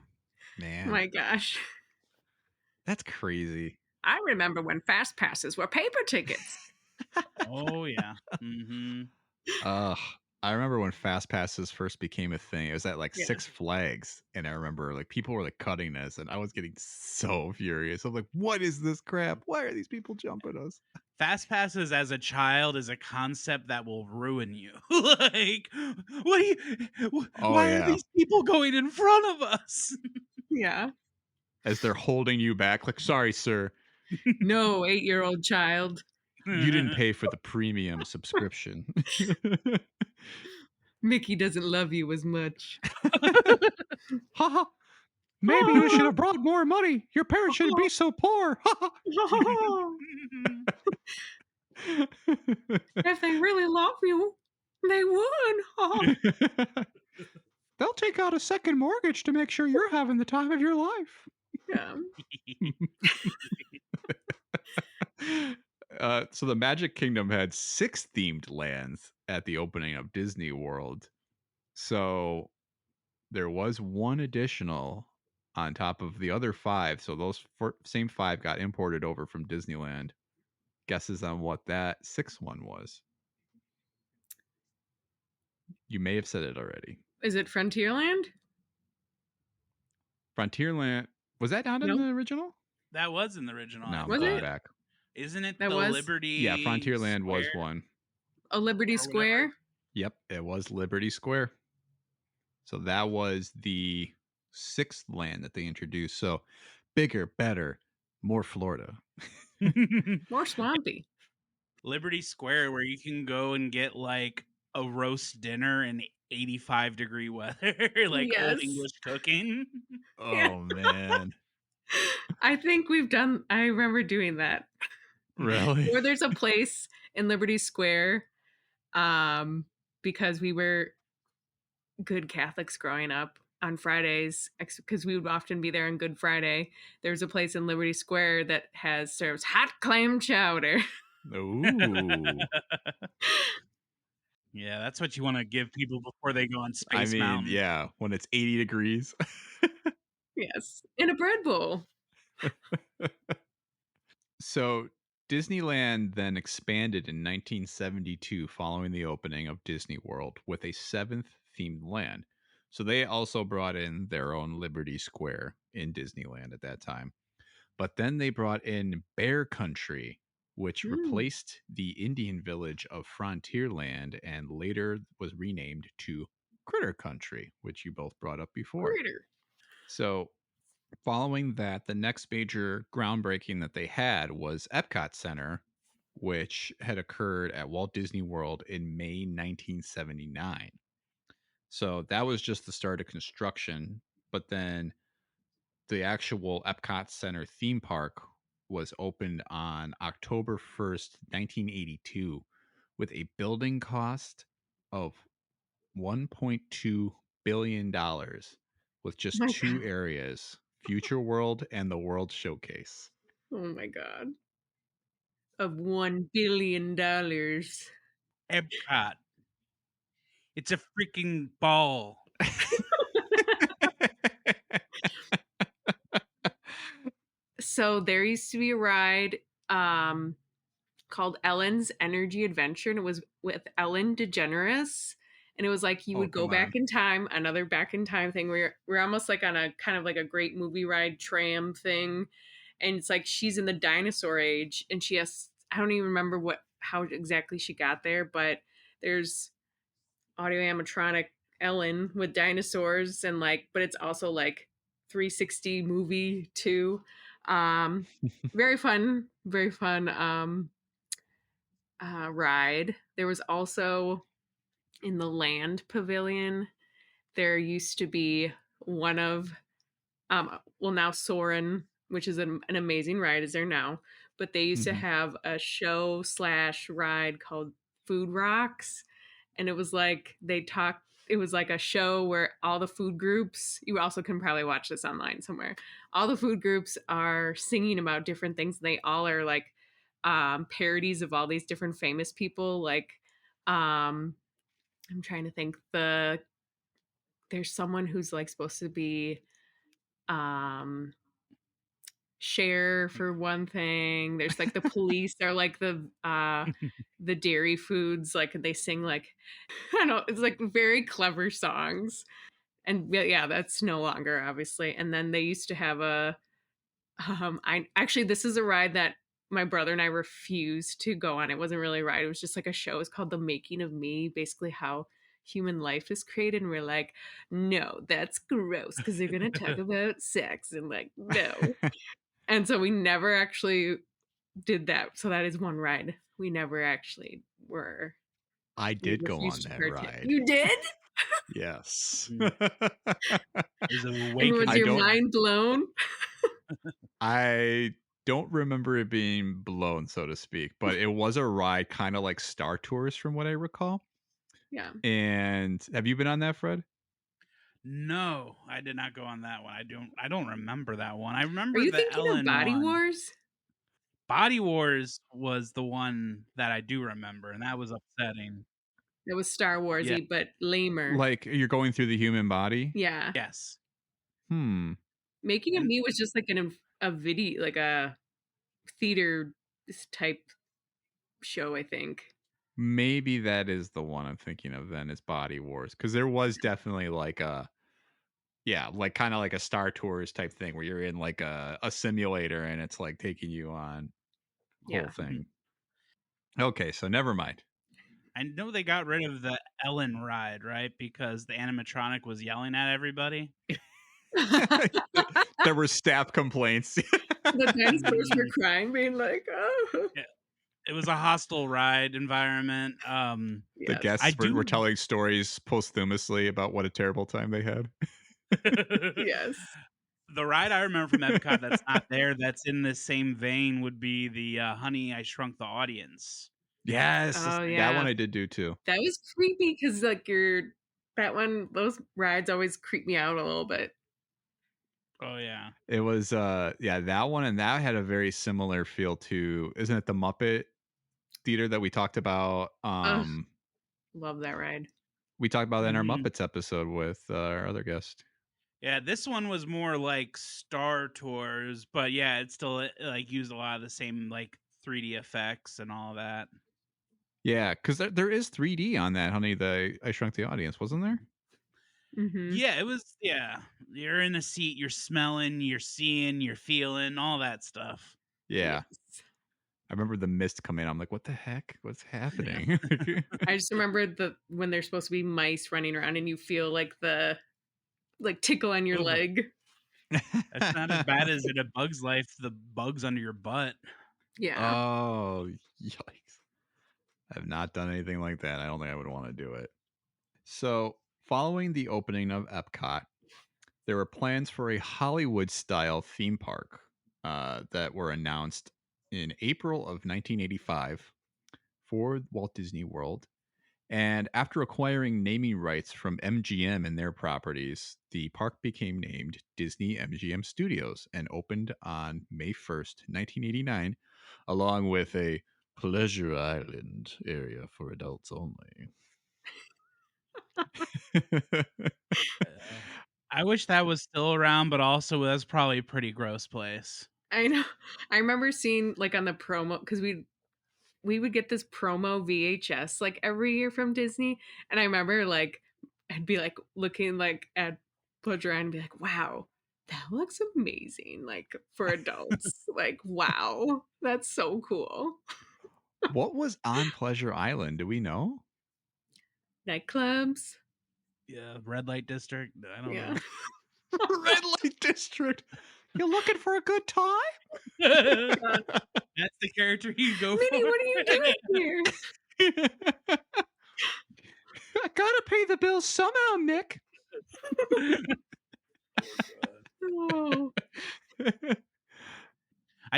Man,
Oh my gosh.
that's crazy.
I remember when fast passes were paper tickets.
Oh yeah. Mm-hmm.
I remember when fast passes first became a thing. It was at like
Yeah.
Six Flags, and I remember like people were like cutting this, and I was getting so furious. I'm like, "What is this crap? Why are these people jumping us?"
Fast passes as a child is a concept that will ruin you. Like, what do you? Why are these people going in front of us?
Yeah.
As they're holding you back, like, "Sorry, sir,
No, 8-year-old child.
you didn't pay for the premium subscription."
Mickey doesn't love you as much.
Haha. Maybe you should have brought more money. Your parents shouldn't be so poor.
If they really love you, they would.
They'll take out a second mortgage to make sure you're having the time of your life.
Yeah.
So the Magic Kingdom had 6 themed lands at the opening of Disney World. So there was one additional on top of the other 5. So those same 5 got imported over from Disneyland. Guesses on what that 6th one was? You may have said it already.
Is it Frontierland?
Frontierland, was that not in the original?
That was in the original.
No,
Was
going
it?
back.
Isn't it
That
the
was?
Liberty?
Yeah, Frontierland was
Square?
one.
A Liberty
Or
Square?
whatever?
Yep, it was Liberty Square. So that was the 6th land that they introduced. So bigger, better, more Florida.
More swampy.
Liberty Square, where you can go and get like a roast dinner in 85-degree weather, like
Yes.
old English cooking.
Oh,
Yeah.
man.
I think I remember doing that.
Really?
Or there's a place in Liberty Square, because we were good Catholics growing up. on Fridays because we would often be there on Good Friday. There's a place in Liberty Square that serves hot clam chowder.
Ooh.
Yeah, that's what you want to give people before they go on
I
Space
mean,
Mountain.
yeah, when it's 80 degrees.
Yes, in a bread bowl.
So Disneyland then expanded in 1972 following the opening of Disney World with a seventh themed land. So they also brought in their own Liberty Square in Disneyland at that time. But then they brought in Bear Country, which replaced the Indian village of Frontierland and later was renamed to Critter Country, which you both brought up before.
Critter.
So following that, the next major groundbreaking that they had was Epcot Center, which had occurred at Walt Disney World in May 1979. So that was just the start of construction. But then the actual Epcot Center theme park was opened on October 1st, 1982, with a building cost of $1.2 billion with just
My
two
God.
areas, Future World and the World Showcase.
Oh my God. Of $1 billion.
Epcot. It's a freaking ball.
So there used to be a ride called Ellen's Energy Adventure, and it was with Ellen DeGeneres. And it was like you would go back in time, another back in time thing where we're almost like on a kind of like a great movie ride tram thing. And it's like she's in the dinosaur age and she has, I don't even remember how exactly she got there, but there's audio animatronic Ellen with dinosaurs and like, but it's also like 360 movie too. Very fun ride. There was also in the land pavilion, there used to be one of now Soarin', which is an amazing ride, is there now, but they used to have a show / ride called Food Rocks, and it was like it was like a show where all the food groups, you also can probably watch this online somewhere, all the food groups are singing about different things. They all are like parodies of all these different famous people. Like I'm trying to think, there's someone who's like supposed to be Cher for one thing. There's like the police are like the dairy foods, like they sing like I don't know, it's like very clever songs. And yeah, that's no longer obviously. And then they used to have I actually, this is a ride that my brother and I refused to go on. It wasn't really a ride, it was just like a show. It's called The Making of Me, basically how human life is created. And we're like, no, that's gross because they're gonna talk about sex, and like, no. And so we never actually did that. So that is one ride we never actually were.
I did go on that ride.
You did?
Yes.
Is
And was your mind blown?
I don't remember it being blown, so to speak, but it was a ride kind of like Star Tours from what I recall.
Yeah.
And have you been on that, Fred?
No, I did not go on that one. I don't remember that one. I remember
Are you
the
thinking
Ellen
of Body
one.
Wars?
Body Wars was the one that I do remember, and that was upsetting.
It was Star Warsy, but lamer.
Like you're going through the human body?
Yeah.
Yes.
Making of Me was just like a video, like a theater type show, I think.
Maybe that is the one I'm thinking of then, is Body Wars, because there was definitely like like kind of like a Star Tours type thing where you're in like a simulator and it's like taking you on whole thing. Okay, so never mind.
I know they got rid of the Ellen ride, right? Because the animatronic was yelling at everybody.
There were staff complaints.
The dinosaurs were crying, being like, oh.
Yeah. It was a hostile ride environment.
The guests were telling stories posthumously about what a terrible time they had.
Yes.
The ride I remember from Epcot that's not there, that's in the same vein, would be the Honey, I Shrunk the Audience.
Yes.
Oh, yeah.
That one I did do too.
That was creepy because like you're That one, those rides always creep me out a little bit.
Oh yeah.
It was that one, and that had a very similar feel to, isn't it the Muppet Theater that we talked about?
Ugh, love that ride.
We talked about that in our
Mhm.
Muppets episode with our other guest.
Yeah, this one was more like Star Tours, but yeah, it still like used a lot of the same like 3D effects and all that.
Yeah, because there is 3D on that, honey. The I Shrunk the Audience, wasn't there?
Mm-hmm.
Yeah, it was. Yeah, you're in a seat, you're smelling, you're seeing, you're feeling, all that stuff.
Yeah.
Yes.
I remember the mist coming. I'm like, what the heck? What's
Yeah.
happening?
I just remember when there's supposed to be mice running around and you feel like the tickle on your
Ooh,
leg.
that's not as bad as in A Bug's Life. The bugs under your butt.
Yeah.
Oh, yikes. I've not done anything like that. I don't think I would want to do it. So, following the opening of Epcot, there were plans for a Hollywood-style theme park that were announced in April of 1985 for Walt Disney World. And after acquiring naming rights from MGM and their properties, the park became named Disney MGM Studios and opened on May 1st, 1989, along with a Pleasure Island area for adults only.
I wish that was still around, but also that's probably a pretty gross place.
I know. I remember seeing like on the promo because we would get this promo VHS like every year from Disney, and I remember like I'd be like looking like at Pleasure Island and be like, wow, that looks amazing, like for adults. Like, wow, that's so cool.
What was on Pleasure Island? Do we know?
Nightclubs,
Yeah, red light district. I don't
yeah.
Red Light District. You looking for a good time?
know. That's the character you go for.
Minnie, what are you doing here?
I gotta pay the bills somehow, Nick.
Oh,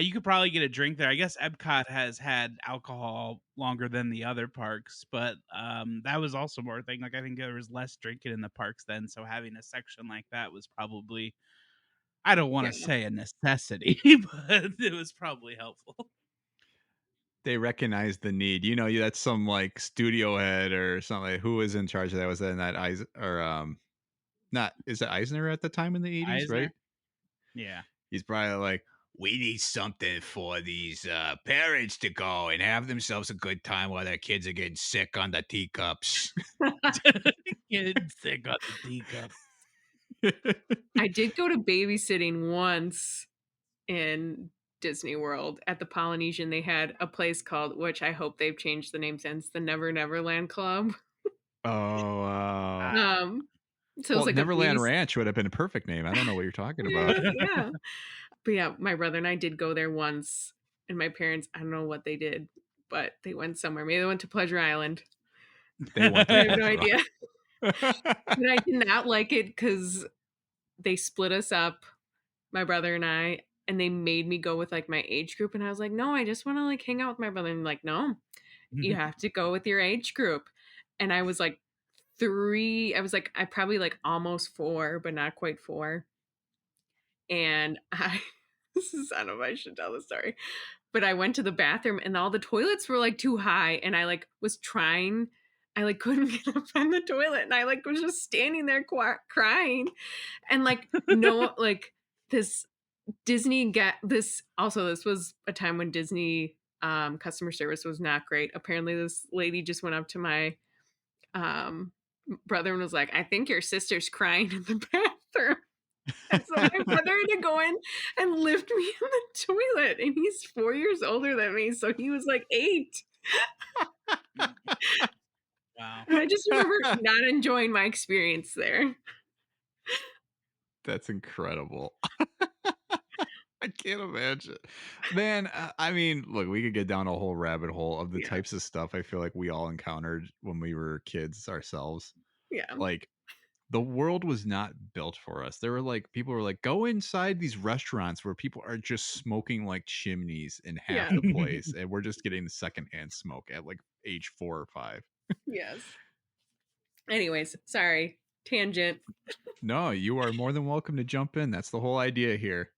You could probably get a drink there. I guess Epcot has had alcohol longer than the other parks, but that was also more a thing. Like I think there was less drinking in the parks then, so having a section like that was probably, I don't want to
yeah.
say a necessity, but it was probably helpful.
They recognize the need. You know, that's some like studio head or something. Who was in charge of that? Was that in that not is it Eisner at the time in the 80s, right?
Eisner? Yeah.
He's probably like, we need something for these parents to go and have themselves a good time while their kids are getting sick on the teacups.
Getting sick on the teacup.
I did go to babysitting once in Disney World at the Polynesian. They had a place called, which I hope they've changed the name since, the Never Neverland Club.
Oh, wow.
So it
Well,
was like
Neverland
a
Ranch would have been a perfect name. I don't know what you're talking about.
yeah. But yeah, my brother and I did go there once, and my parents, I don't know what they did, but they went somewhere. Maybe they went to Pleasure Island.
They went to
I have no
Pleasure
idea.
Island.
But I did not like it because they split us up, my brother and I, and they made me go with like my age group. And I was like, no, I just want to like hang out with my brother. And like, no, you have to go with your age group. And I was like I probably like almost 4, but not quite 4. And I I don't know if I should tell the story, but I went to the bathroom and all the toilets were like too high, and I like was trying, I like couldn't get up on the toilet, and I like was just standing there crying, and like no, like this this was a time when Disney customer service was not great. Apparently, this lady just went up to my brother and was like, "I think your sister's crying in the bathroom." And so my brother had to go in and lift me in the toilet, and he's 4 years older than me, so he was like 8.
Wow.
And I just remember not enjoying my experience there.
That's incredible. I can't imagine. Man, I mean, look, we could get down a whole rabbit hole of the
Yeah.
types of stuff I feel like we all encountered when we were kids ourselves.
Yeah.
Like, the world was not built for us. There were like, people were like, go inside these restaurants where people are just smoking like chimneys in half
Yeah.
the place. And we're just getting the secondhand smoke at like age 4 or 5.
Yes. Anyways, sorry, tangent.
No, you are more than welcome to jump in. That's the whole idea here.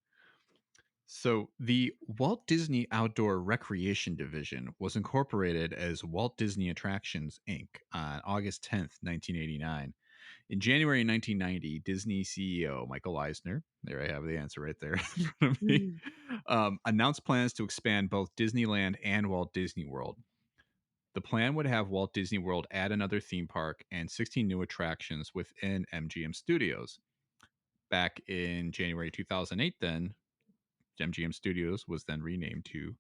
So, the Walt Disney Outdoor Recreation Division was incorporated as Walt Disney Attractions, Inc. on August 10th, 1989. In January 1990, Disney CEO Michael Eisner, there I have the answer right there in front of me, announced plans to expand both Disneyland and Walt Disney World. The plan would have Walt Disney World add another theme park and 16 new attractions within MGM Studios. Back in January 2008, then, MGM Studios was then renamed to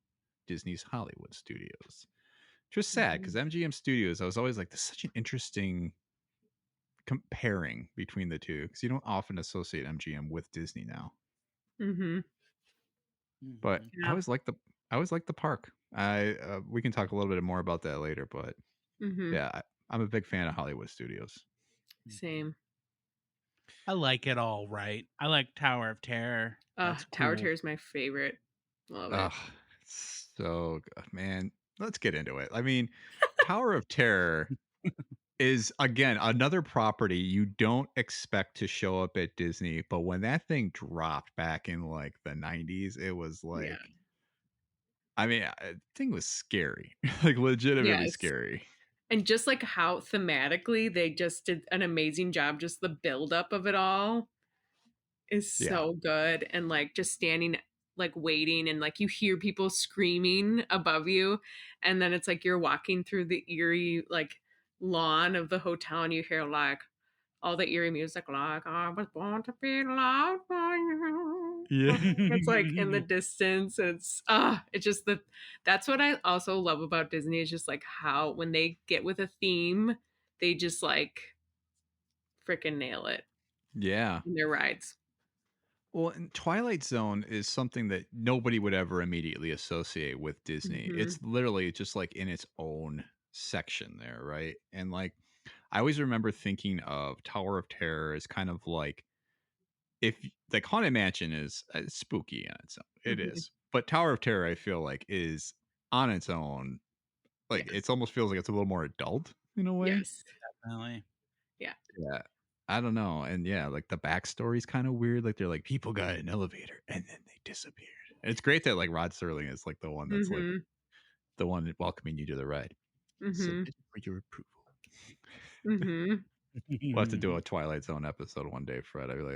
Disney's Hollywood Studios. Which was sad because MGM Studios, I was always like, this is such an interesting comparing between the two because you don't often associate MGM with Disney now.
Mm-hmm.
But
Yeah.
I always like the park. We can talk a little bit more about that later, but yeah, I'm a big fan of Hollywood Studios.
Same.
I like it all right. I like Tower of Terror. That's
Tower
cool.
Terror is my favorite. Love it.
It's so good, man. Let's get into it. I mean, Tower of Terror is again another property you don't expect to show up at Disney, but when that thing dropped back in like the 90s, it was like,
Yeah.
I mean, the thing was scary, like legitimately
Yes.
scary.
And just like how thematically they just did an amazing job, just the buildup of it all is so good. And like just standing, like waiting, and like you hear people screaming above you. And then it's like you're walking through the eerie, like lawn of the hotel, and you hear like all the eerie music, like I was born to be loved by you.
Yeah.
It's like in the distance. It's just that's what I also love about Disney is just like how when they get with a theme, they just like freaking nail it
Yeah.
in their rides.
Well, and Twilight Zone is something that nobody would ever immediately associate with Disney. It's literally just like in its own section there, right? And like I always remember thinking of Tower of Terror as kind of like if like Haunted Mansion is spooky on its own. It is. But Tower of Terror I feel like is on its own. Like
Yes.
it almost feels like it's a little more adult in a way.
Yes.
Definitely.
Yeah.
Yeah. I don't know. And yeah, like the backstory's kind of weird. Like they're like, people got an elevator and then they disappeared. And it's great that like Rod Serling is like the one that's like the one welcoming you to the ride. Submit for your approval. We'll have to do a Twilight Zone episode one day, Fred. I feel like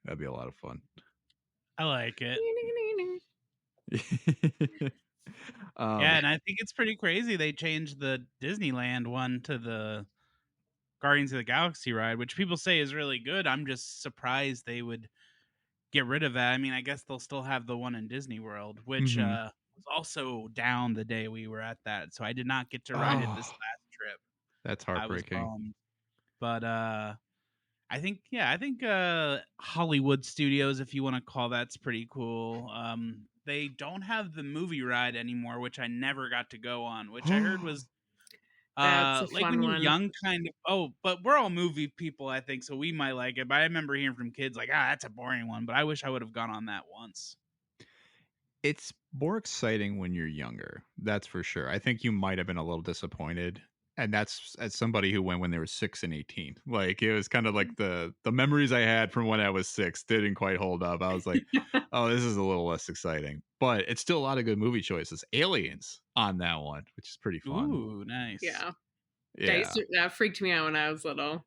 that'd be a lot of fun.
I like it.
Yeah,
and I think it's pretty crazy they changed the Disneyland one to the Guardians of the Galaxy ride, which people say is really good. I'm just surprised they would get rid of that. I mean, I guess they'll still have the one in Disney World, which was also down the day we were at that. So I did not get to ride it this last trip.
That's
I was
heartbreaking.
bummed. But I think Hollywood Studios, if you want to call that's pretty cool. They don't have the movie ride anymore, which I never got to go on, which I heard was
That's a
like
fun
when you're
one.
young, kind of. But we're all movie people, I think, so we might like it. But I remember hearing from kids like, that's a boring one. But I wish I would have gone on that once.
It's more exciting when you're younger. That's for sure. I think you might have been a little disappointed. And that's as somebody who went when they were 6 and 18. Like it was kind of like the memories I had from when I was 6 didn't quite hold up. I was like, oh, this is a little less exciting. But it's still a lot of good movie choices. Aliens on that one, which is pretty fun.
Ooh, nice.
Yeah.
Yeah.
That freaked me out when I was little.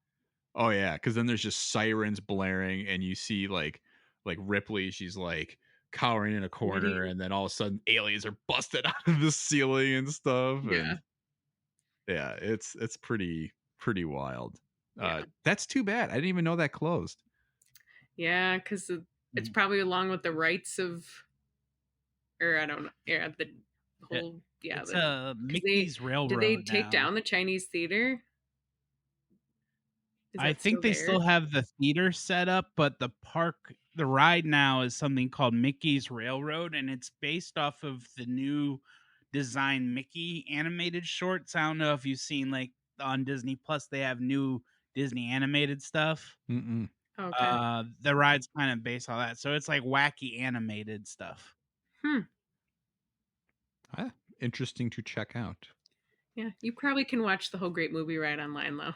Oh yeah, because then there's just sirens blaring, and you see like Ripley, she's like cowering in a corner, and then all of a sudden aliens are busted out of the ceiling and stuff.
Yeah.
And yeah, it's pretty wild.
Yeah.
That's too bad. I didn't even know that closed.
Yeah, because it's probably along with the rights of, or I don't know. Yeah, the whole
It's Mickey's Railroad.
Did they take down the Chinese theater?
I think they still have the theater set up, but the ride now is something called Mickey's Railroad, and it's based off of the new design Mickey animated shorts. I don't know if you've seen like on Disney Plus, they have new Disney animated stuff.
Okay.
The ride's kind of based on that, so it's like wacky animated stuff.
Interesting to check out.
Yeah, you probably can watch the whole Great Movie ride online though.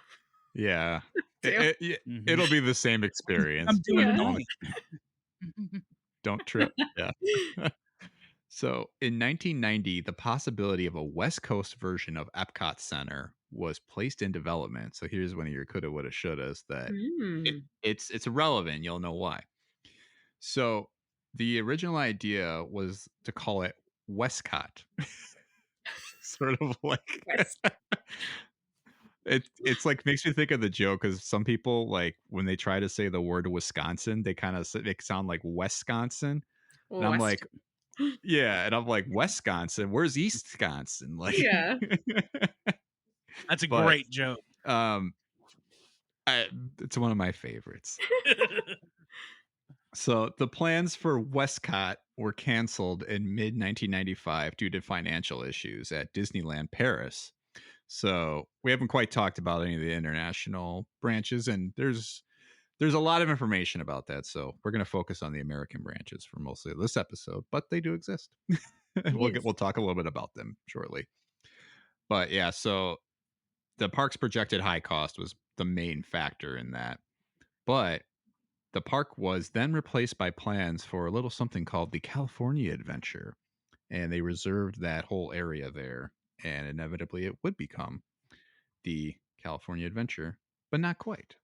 Yeah.
Too.
Mhm.
It'll be the same
I'm
experience.
doing
Yeah.
Don't
night.
don't trip. Yeah. So in 1990, the possibility of a West Coast version of Epcot Center was placed in development. So here's one of your coulda, woulda, shouldas that
Mm.
it's irrelevant. You'll know why. So the original idea was to call it Westcott. Sort of like
Yes.
it's like makes me think of the joke because some people like when they try to say the word Wisconsin, they kind of they sound like Wisconsin, and I'm
West.
like, yeah, and I'm like Wisconsin, where's East Wisconsin? Like,
Yeah.
That's a
but
great joke.
um, it's one of my favorites. So the plans for Westcott were canceled in mid 1995 due to financial issues at Disneyland Paris. So we haven't quite talked about any of the international branches, and there's a lot of information about that. So we're going to focus on the American branches for mostly this episode, but they do exist.
Yes.
We'll talk a little bit about them shortly. But yeah, so the park's projected high cost was the main factor in that. But the park was then replaced by plans for a little something called the California Adventure, and they reserved that whole area there, and inevitably it would become the California Adventure, but not quite.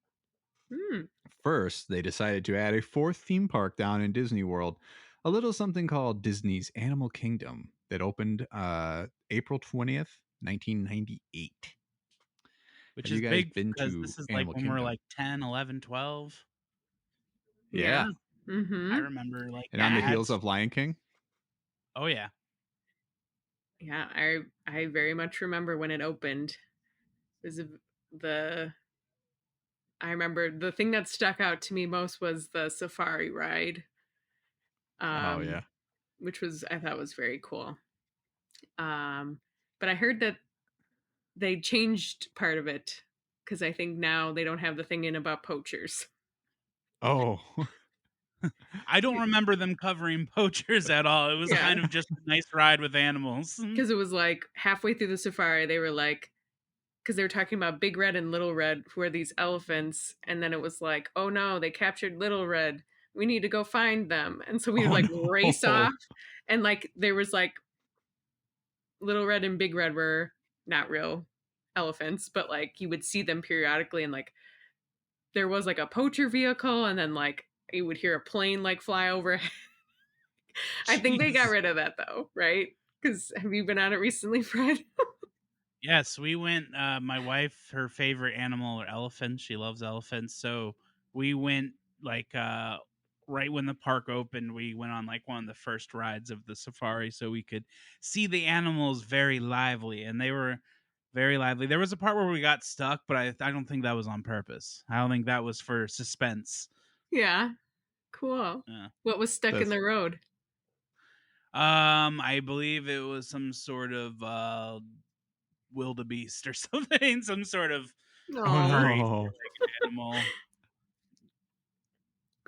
Mm.
First, they decided to add a fourth theme park down in Disney World, a little something called Disney's Animal Kingdom that opened April 20th, 1998.
Which
Have you
is
guys
big
been
because
to
this is like
Animal
when we're
Kingdom?
like 10, 11, 12.
Yeah.
Yeah. Mm-hmm.
I remember like
And on the heels
ads.
of Lion King?
Oh yeah.
Yeah. I very much remember when it opened. It was the I remember the thing that stuck out to me most was the safari ride.
Oh, yeah.
Which was I thought was very cool. But I heard that they changed part of it because I think now they don't have the thing in about poachers.
Oh.
I don't remember them covering poachers at all. It was
Yeah.
kind of just a nice ride with animals.
Because it was like halfway through the safari, they were like, because they were talking about Big Red and Little Red, who are these elephants, and then it was like, oh no, they captured Little Red. We need to go find them, and so we would
Oh,
like
no.
race off, and like there was like Little Red and Big Red were not real elephants, but like you would see them periodically, and like there was like a poacher vehicle, and then like you would hear a plane like fly over. I think they got
Jeez.
rid of that though, right? Because have you been on it recently, Fred?
Yes, we went. My wife, her favorite animal are elephants. She loves elephants, so we went like right when the park opened. We went on like one of the first rides of the safari, so we could see the animals very lively, and they were very lively. There was a part where we got stuck, but I don't think that was on purpose. I don't think that was for suspense.
Yeah, cool.
Yeah.
What was stuck in
That's
the road?
I believe it was some sort of wildebeest or something, some sort of
Oh,
Oh,
furry
no.
animal.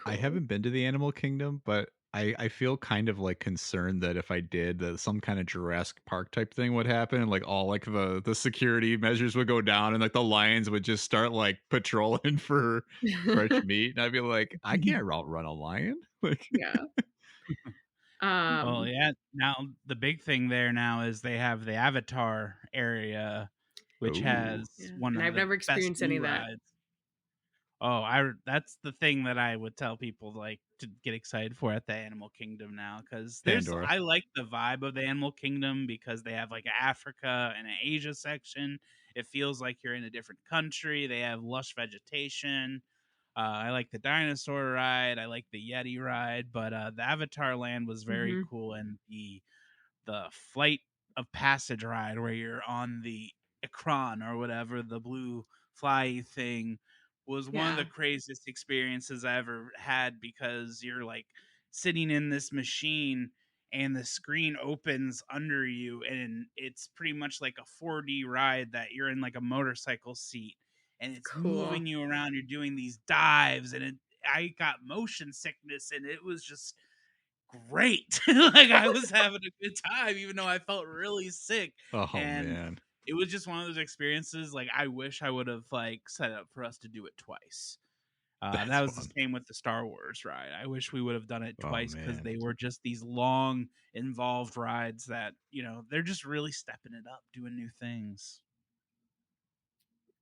I
cool.
haven't been to the Animal Kingdom, but I feel kind of like concerned that if I did, that some kind of Jurassic Park type thing would happen, and like all like the security measures would go down, and like the lions would just start like patrolling for fresh meat, and I'd be like, I can't outrun a lion. Like,
Yeah.
Well, yeah. Now the big thing there now is they have the Avatar area, which
oh,
has
Yeah.
one
And
of
I've
the
never
best
experienced any
new
of that.
rides. Oh, that's the thing that I would tell people like to get excited for at the Animal Kingdom now, because
Pandora.
I like the vibe of the Animal Kingdom because they have like an Africa and an Asia section. It feels like you're in a different country. They have lush vegetation. I like the dinosaur ride. I like the Yeti ride, but the Avatar land was very
hmm
cool, and the flight of passage ride where you're on the Ikran or whatever, the blue fly thing, was one of
Yeah.
the craziest experiences I ever had, because you're like sitting in this machine and the screen opens under you, and it's pretty much like a 4D ride that you're in like a motorcycle seat, and it's
Cool.
moving you around. You're doing these dives, and I got motion sickness, and it was just great. Like I was having a good time, even though I felt really sick.
Oh
And
man.
it was just one of those experiences. Like, I wish I would have like set up for us to do it twice.
That's
That was the
fun.
same with the Star Wars ride. I wish we would have done it
Oh
twice because
man,
they were just these long, involved rides that, they're just really stepping it up, doing new things.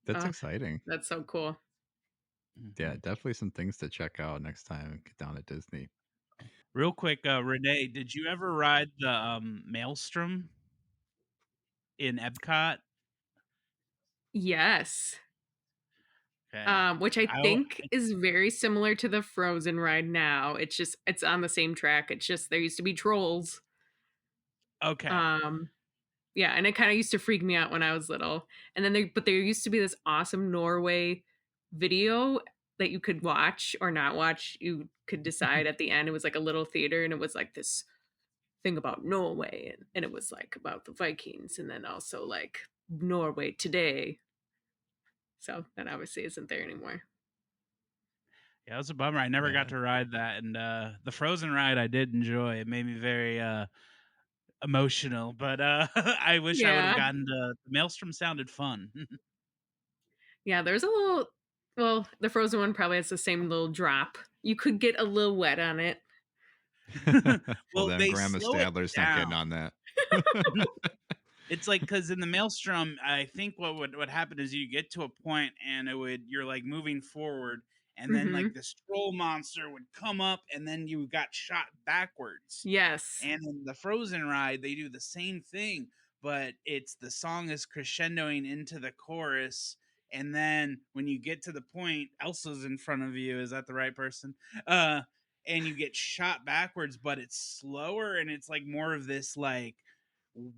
that's
Oh,
exciting.
that's so cool.
Yeah,
Mhm.
definitely some things to check out next time and get down at Disney.
Real quick, Renee, did you ever ride the Maelstrom in Epcot?
Yes.
Okay.
Which I
I
think is very similar to the Frozen ride now. It's on the same track. It's just there used to be trolls.
okay.
Um, yeah, and it kind of used to freak me out when I was little. And then there used to be this awesome Norway video that you could watch or not watch. You could decide at the end. It was like a little theater, and it was like this thing about Norway, and it was like about the Vikings, and then also like Norway today. So that obviously isn't there anymore.
Yeah, it was a bummer. I never got
Yeah.
to ride that, and the Frozen ride I did enjoy. It made me very emotional, but I wish I would have
Yeah.
gotten the Maelstrom. Sounded fun.
Yeah, there's a little. Well, the Frozen one probably has the same little drop. You could get a little wet on it.
Well,
Well,
then
they
Grandma
slow it
Stadler's not getting
down.
on that.
It's like because in the Maelstrom, I think what happen is you get to a point and you're like moving forward, and then
Hmm.
like the troll monster would come up, and then you got shot backwards.
Yes.
And in the Frozen ride, they do the same thing, but it's the song is crescendoing into the chorus. And then when you get to the point, Elsa's in front of you. Is that the right person? Uh, and you get shot backwards, but it's slower and it's like more of this like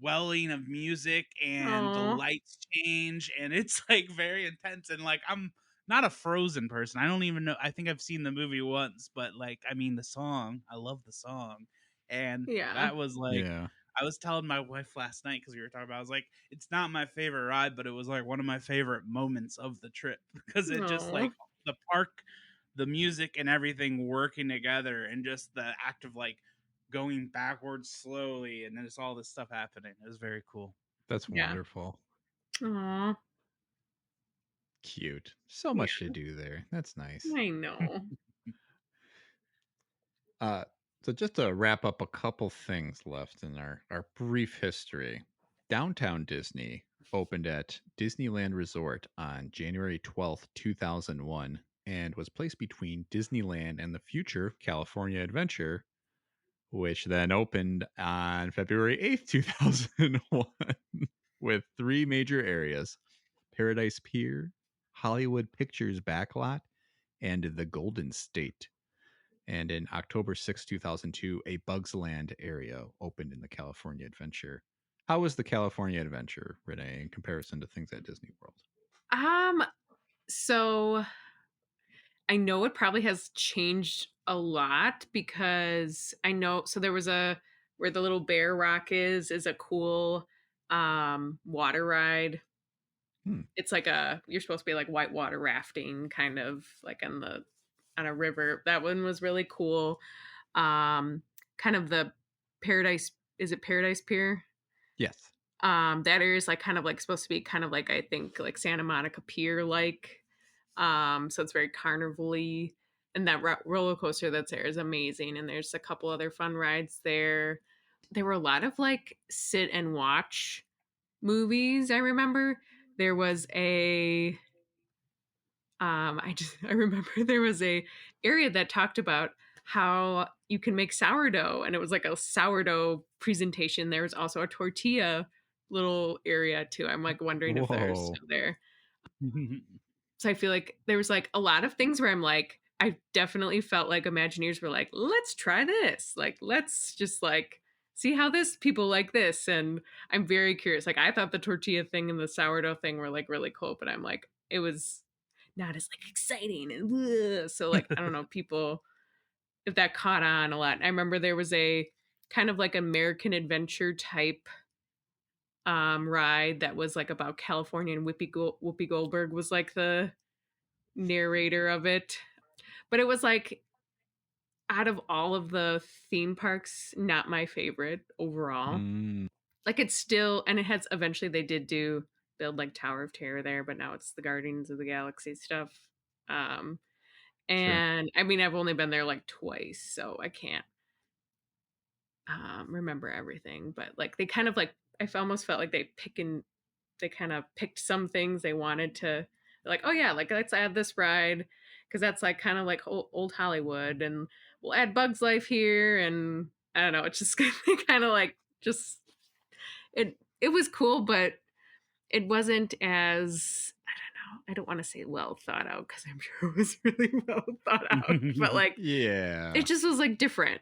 welling of music and the
Oh.
lights change and it's like very intense and like I'm not a Frozen person. I don't even know. I think I've seen the movie once, but like I mean the song, I love the song. And
Yeah.
that was like
Yeah.
I was telling my wife last night because we were talking about I was like it's not my favorite ride, but it was like one of my favorite moments of the trip because it just
Oh.
like the park, the music and everything working together and just the act of like going backwards slowly and then it's all this stuff happening. It was very cool.
That's
Yeah.
wonderful.
Aw.
Cute. So
Yeah.
much to do there. That's nice.
I know.
Uh, so just to wrap up a couple things left in our brief history. Downtown Disney opened at Disneyland Resort on January 12th, 2001, and was placed between Disneyland and the future California Adventure, which then opened on February 8th, 2001, with three major areas: Paradise Pier, Hollywood Pictures Backlot, and the Golden State. And in October 6, 2002, a Bugs Land area opened in the California Adventure. How was the California Adventure, Renee, in comparison to things at Disney World?
Um, so I know it probably has changed a lot because I know so there was a where the little bear rock is a cool water ride.
Hmm.
It's like you're supposed to be like whitewater rafting kind of like on a river. That one was really cool. Um kind of the Paradise is it Paradise Pier?
Yes.
That area is like kind of like supposed to be kind of like I think like Santa Monica Pier like. So it's very carnival-y. And that roller coaster that's there is amazing. And there's a couple other fun rides there. There were a lot of like sit and watch movies. I remember there was a I remember there was a area that talked about how you can make sourdough, and it was like a sourdough presentation. There was also a tortilla little area too. I'm like wondering if they're
Whoa.
still there. So I feel like there was like a lot of things where I'm like, I definitely felt like Imagineers were like, let's try this. Like, let's just like see how this people like this. And I'm very curious. Like, I thought the tortilla thing and the sourdough thing were like really cool, but I'm like, it was not as like exciting and so like I don't know people if that caught on a lot. I remember there was a kind of like American Adventure type ride that was like about California and Whoopi Goldberg was like the narrator of it. But it was like out of all of the theme parks, not my favorite overall.
Mm.
Like it's still and it has eventually they did do build like Tower of Terror there, but now it's the Guardians of the Galaxy stuff. And I mean, I've only been there like twice, so I can't remember everything. But like they kind of like I almost felt like they kind of picked some things they wanted to like. Oh yeah, like let's add this ride because that's like kind of like old Hollywood, and we'll add Bugs Life here, and I don't know. It's just kind of like just it was cool, but it wasn't as I don't want to say well thought out because I'm sure it was really well thought out, but like
Yeah.
it just was like different.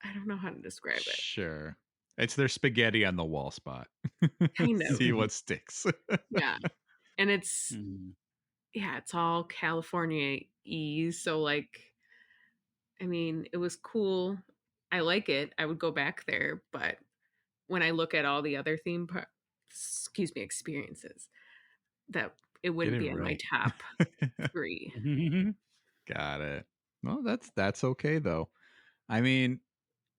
I don't know how to describe it.
Sure. It's their spaghetti on the wall spot.
Kind of.
See what sticks.
Yeah. And it's it's all California-y, so like I mean, it was cool. I like it. I would go back there, but when I look at all the other experiences, that it wouldn't be in my top 3.
Got it. Well, that's okay though. I mean,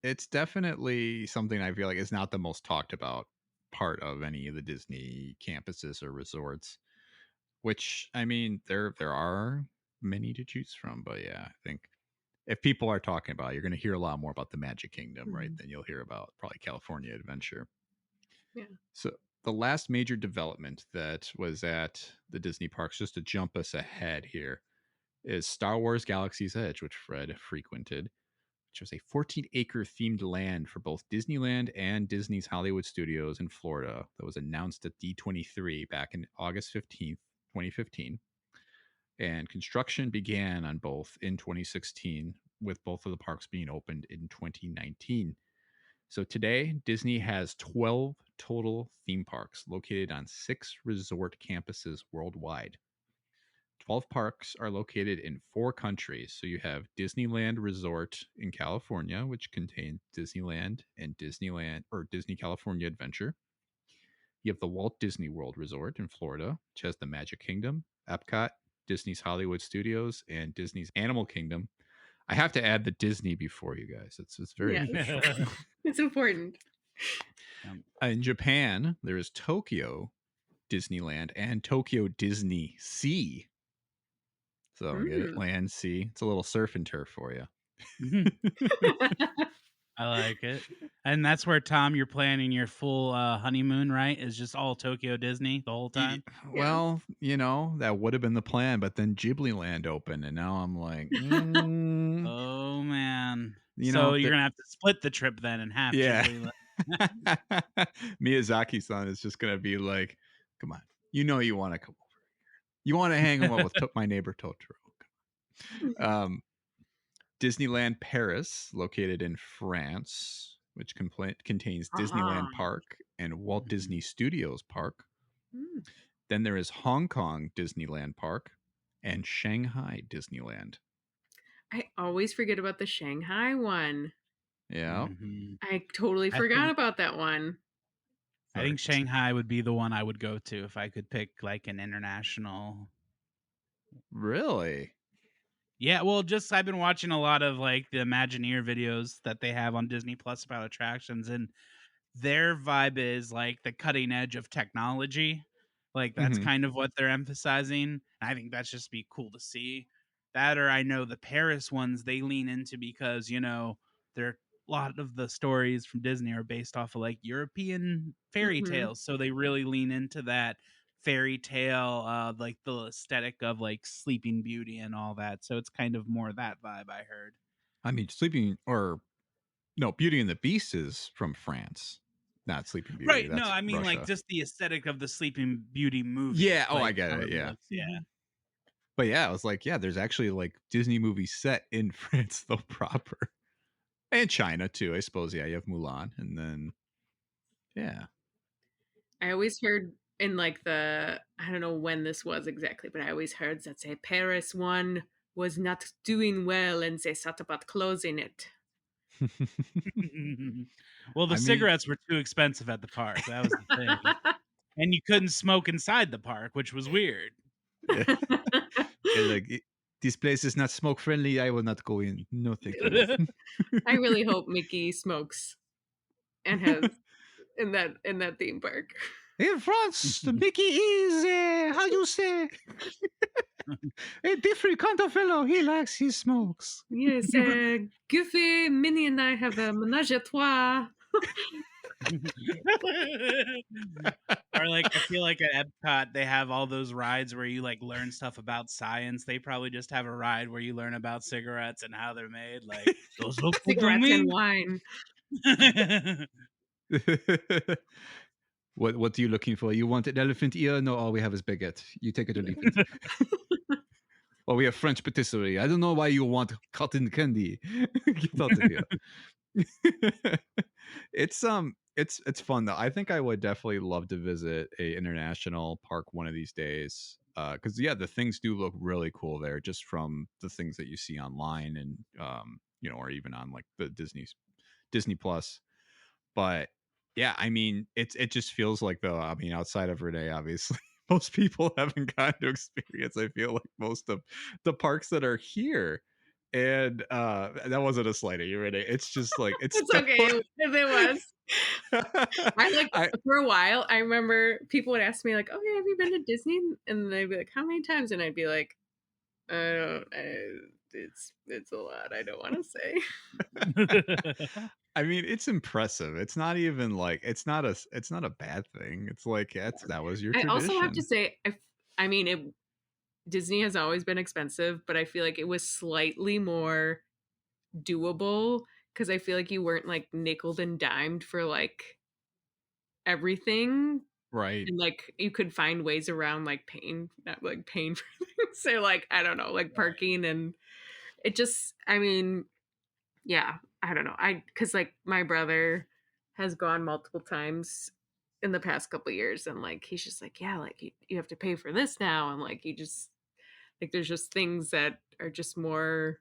it's definitely something I feel like is not the most talked about part of any of the Disney campuses or resorts. Which I mean, there are many to choose from, but yeah, I think if people are talking about it, you're going to hear a lot more about the Magic Kingdom, right? Than you'll hear about probably California Adventure.
Yeah.
So the last major development that was at the Disney parks, just to jump us ahead here, is Star Wars Galaxy's Edge, which Fred frequented, which was a 14-acre themed land for both Disneyland and Disney's Hollywood Studios in Florida that was announced at D23 back in August 15th, 2015. And construction began on both in 2016, with both of the parks being opened in 2019. So today, Disney has 12 total theme parks located on 6 resort campuses worldwide. 12 parks are located in 4 countries. So you have Disneyland Resort in California, which contains Disneyland and Disney California Adventure. You have the Walt Disney World Resort in Florida, which has the Magic Kingdom, Epcot, Disney's Hollywood Studios, and Disney's Animal Kingdom. I have to add the Disney before you guys. It's very important.
It's important.
In Japan, there is Tokyo Disneyland and Tokyo Disney Sea. So get it, land, sea. It's a little surf and turf for you.
I like it. And that's where, Tom, you're planning your full honeymoon, right? Is just all Tokyo Disney the whole time?
Well, that would have been the plan, but then Ghibli Land opened, and now I'm like,
oh, man. You're going to have to split the trip then in half.
Yeah. Miyazaki-san is just going to be like, come on, you want to come over here. You want to hang out with my neighbor Totoro. Disneyland Paris, located in France, which contains Disneyland Park and Walt Disney Studios Park. Then there is Hong Kong Disneyland Park and Shanghai Disneyland.
I always forget about the Shanghai one.
Yeah.
I totally forgot about that one.
I think Shanghai would be the one I would go to if I could pick like an international.
Really?
Yeah, well, I've been watching a lot of like the Imagineer videos that they have on Disney Plus about attractions, and their vibe is like the cutting edge of technology. Like that's kind of what they're emphasizing. I think that's just be cool to see. That, or I know the Paris ones they lean into because, they're a lot of the stories from Disney are based off of like European fairy tales. So they really lean into that fairy tale, like the aesthetic of like Sleeping Beauty and all that. So it's kind of more that vibe I heard.
I mean, Beauty and the Beast is from France, not Sleeping Beauty.
Right. No, I mean Russia. Like just the aesthetic of the Sleeping Beauty movie.
Yeah. Like, I get it. Yeah.
Yeah.
But yeah, I was like, yeah, there's actually like Disney movies set in France though proper. And China too, I suppose. Yeah, you have Mulan, and then yeah.
I always heard in like I don't know when this was exactly, but I always heard that say Paris one was not doing well and they thought about closing it.
Well, the cigarettes were too expensive at the park. That was the thing. And you couldn't smoke inside the park, which was weird.
Yeah, like, this place is not smoke friendly. I will not go in. No, thank you.
I really hope Mickey smokes and has in that theme park.
In France, Mickey is how you say a different kind of fellow. He likes his smokes.
Yes, Goofy, Minnie, and I have a menage a trois.
Or like I feel like at Epcot they have all those rides where you like learn stuff about science. They probably just have a ride where you learn about cigarettes and how they're made. Like those look good to
Cigarettes and
me.
wine.
What are you looking for? You want an elephant ear? No, all we have is baguette. You take it or leave it. Well, we have French patisserie. I don't know why you want cotton candy. Get out of here. It's fun though. I think I would definitely love to visit a international park one of these days. Because yeah, the things do look really cool there, just from the things that you see online and or even on like the Disney Plus. But yeah, I mean, it just feels like though. I mean, outside of Renee, obviously, most people haven't gotten to experience. I feel like most of the parks that are here, and that wasn't a slight at you, Renee. It's just like it's
It's okay if it was. I like
I
for a while. I remember people would ask me like, "Okay, have you been to Disney?" And they'd be like, "How many times?" And I'd be like, "I don't. It's a lot. I don't want to say."
I mean, it's impressive. It's not even like it's not a bad thing. It's like that was your
I
tradition.
also have to say, I mean, Disney has always been expensive, but I feel like it was slightly more doable because I feel like you weren't like nickel and dimed for like everything,
Right.
and like you could find ways around like not like paying for things. So like I don't know, like parking, and it just, I mean, yeah, I don't know. Because like my brother has gone multiple times in the past couple years, and like he's just like, yeah, like you have to pay for this now, and like you just like there's just things that are just more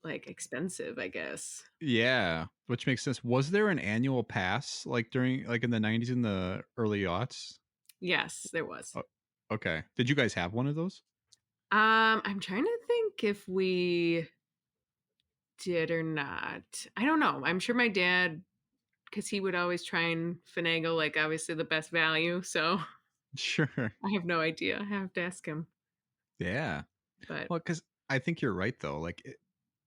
like expensive, I guess.
Yeah, which makes sense. Was there an annual pass like during like in the 90s and the early aughts?
Yes, there was.
Oh, okay. Did you guys have one of those?
I'm trying to think if we did or not. I don't know. I'm sure my dad, because he would always try and finagle like obviously the best value. So
Sure.
I have no idea. I have to ask him.
Yeah.
But
Well, because I think you're right though. Like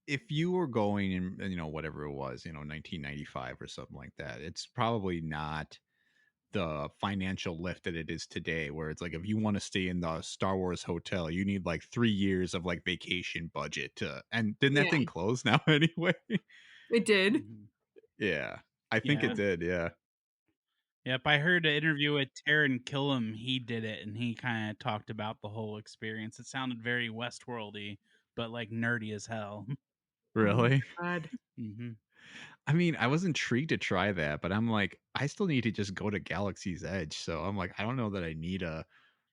if you were going in, whatever it was, 1995 or something like that, it's probably not the financial lift that it is today, where it's like if you want to stay in the Star Wars hotel, you need like 3 years of like vacation budget to, and didn't that
yeah,
thing close now anyway?
it did.
Yeah, I think
Yeah.
it did. Yeah.
Yep, I heard an interview with Taron Killam. He did it, and he kind of talked about the whole experience. It sounded very Westworldy, but like nerdy as hell.
Oh
Really?
God.
hmm
I mean, I was intrigued to try that, but I'm like, I still need to just go to Galaxy's Edge. So I'm like, I don't know that I need a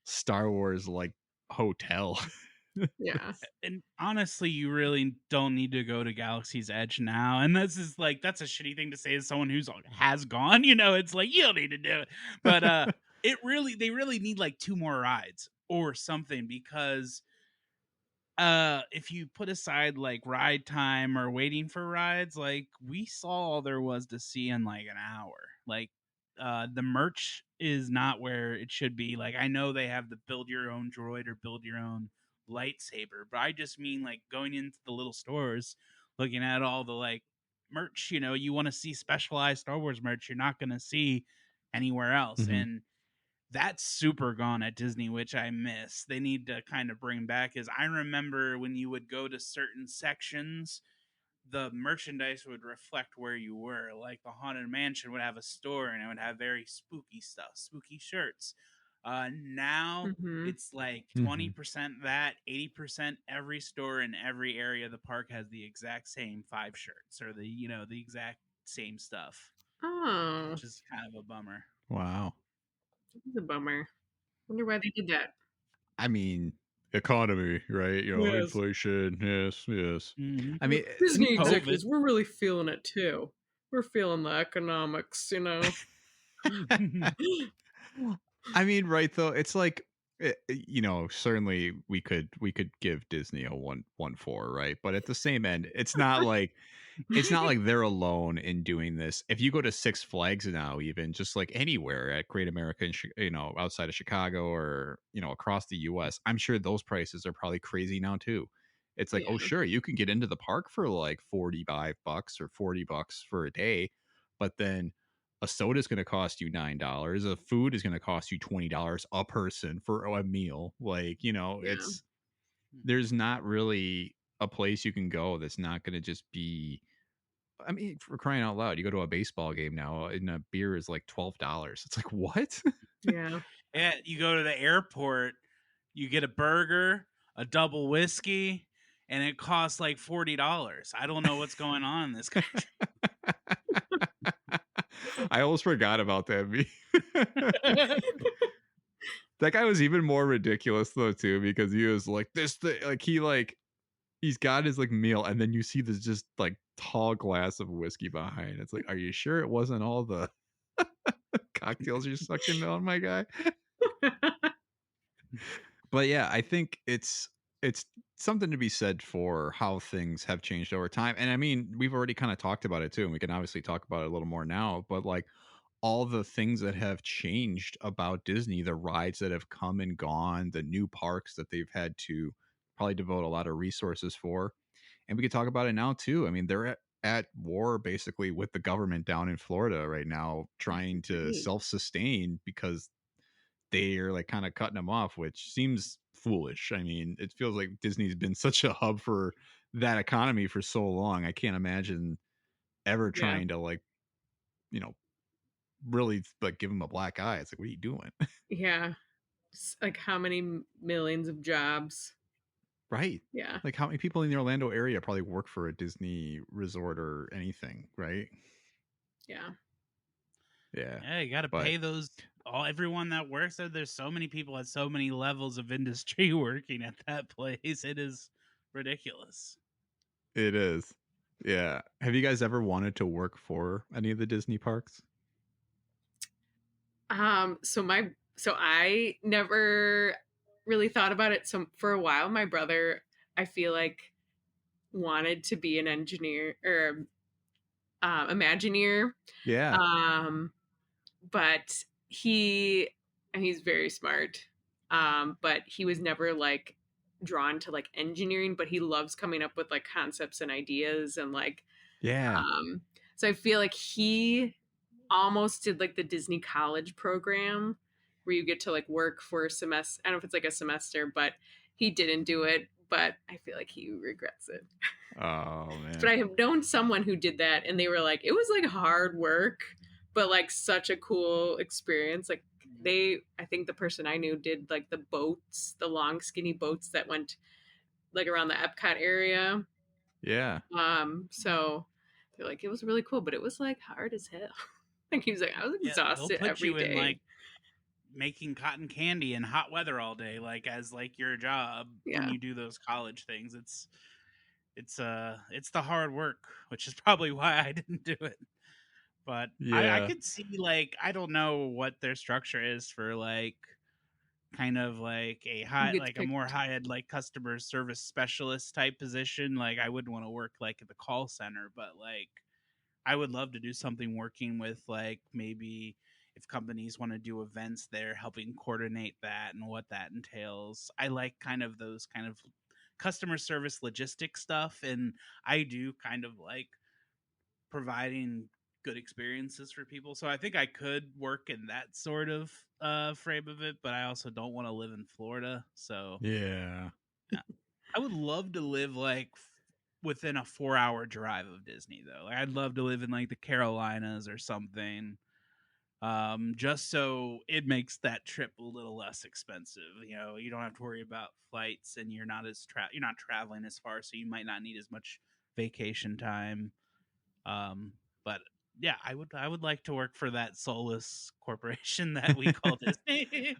Star Wars like hotel.
Yeah.
And honestly, you really don't need to go to Galaxy's Edge now. And this is like that's a shitty thing to say as someone who's has gone. It's like you don't need to do it, but they really need like 2 more rides or something because if you put aside like ride time or waiting for rides, like we saw all there was to see in like an hour. Like the merch is not where it should be. Like I know they have the build your own droid or build your own lightsaber, but I just mean like going into the little stores, looking at all the like merch, you want to see specialized Star Wars merch you're not going to see anywhere else.
Mhm.
And that's super gone at Disney, which I miss. They need to kind of bring back. Is I remember when you would go to certain sections, the merchandise would reflect where you were. Like the Haunted Mansion would have a store and it would have very spooky stuff, spooky shirts. Now
Mm-hmm.
it's like
Mhm.
20% that, 80% every store in every area of the park has the exact same 5 shirts or the exact same stuff,
Oh,
which is kind of a bummer.
Wow.
it's a bummer. Wonder why they did that.
I mean, economy, right?
Yes.
Inflation. Yes, yes.
Mhm.
I mean,
Disney
COVID.
executives, we're really feeling it too. We're feeling the economics,
I mean, right though, it's like certainly we could give Disney a 1-4, right? But at the same end, it's not like they're alone in doing this. If you go to Six Flags now, even just like anywhere at Great America, outside of Chicago or across the U.S., I'm sure those prices are probably crazy now too. It's like, oh,
Yeah.
sure, you can get into the park for like $45 or $40 for a day, but then a soda is going to cost you $9. A food is going to cost you $20 a person for a meal.
Yeah.
There's not really a place you can go that's not going to just be. I mean, for crying out loud, you go to a baseball game now, and a beer is like $12. It's like, what?
Yeah.
Yeah, you go to the airport, you get a burger, a double whiskey, and it costs like $40. I don't know what's going on in this country.
I almost forgot about that. That guy was even more ridiculous though too, because he was like this thing, he's got his like meal, and then you see this just like tall glass of whiskey behind. It's like, are you sure it wasn't all the cocktails you're sucking on, my guy? But yeah, I think it's something to be said for how things have changed over time. And I mean, we've already kind of talked about it too, and we can obviously talk about it a little more now, but like all the things that have changed about Disney, the rides that have come and gone, the new parks that they've had to probably devote a lot of resources for. And we could talk about it now too. I mean, they're at war basically with the government down in Florida right now, trying to
Right.
self-sustain because they're like kind of cutting them off, which seems foolish. I mean, it feels like Disney's been such a hub for that economy for so long. I can't imagine ever
Yeah.
trying to you know, really like give them a black eye. It's like, what are you doing?
Yeah. Like how many millions of jobs?
Right.
Yeah.
Like how many people in the Orlando area probably work for a Disney resort or anything, right?
Yeah.
Yeah.
Yeah, you got to
But
pay everyone that works there. There's so many people at so many levels of industry working at that place. It is ridiculous.
it is. Yeah. Have you guys ever wanted to work for any of the Disney parks?
So I never really thought about it. So for a while, my brother, I feel like, wanted to be an engineer or Imagineer.
Yeah.
Um, but and he's very smart. But he was never like drawn to like engineering, but he loves coming up with like concepts and ideas and like
Yeah.
so I feel like he almost did like the Disney college program where you get to like work for a semester. I don't know if it's like a semester, but he didn't do it, but I feel like he regrets it.
Oh
But
man.
I have known someone who did that and they were like, it was like hard work, but like such a cool experience. Like I think the person I knew did like the boats, the long skinny boats that went like around the Epcot area.
Yeah.
So they're like, it was really cool, but it was like hard as hell. Like he was like, I was
Yeah, they'll
exhausted
put
every
you in
day.
like making cotton candy in hot weather all day, like as like your job when
Yeah.
you do those college things. It's the hard work, which is probably why I didn't do it. But I
Yeah.
could see like I don't know what their structure is for like kind of like
Who gets
a more
picked?
high end like customer service specialist type position. Like I wouldn't want to work like at the call center, but like I would love to do something working with like maybe if companies want to do events there, helping coordinate that and what that entails. I like kind of those kind of customer service logistic stuff, and I do kind of like providing good experiences for people. So I think I could work in that sort of frame of it, but I also don't want to live in Florida. So
Yeah.
yeah. I would love to live like within a 4-hour drive of Disney though. Like I'd love to live in like the Carolinas or something. Just so it makes that trip a little less expensive. You know, you don't have to worry about flights and you're not traveling as far, so you might not need as much vacation time. But yeah, I would like to work for that soulless corporation that we call Disney.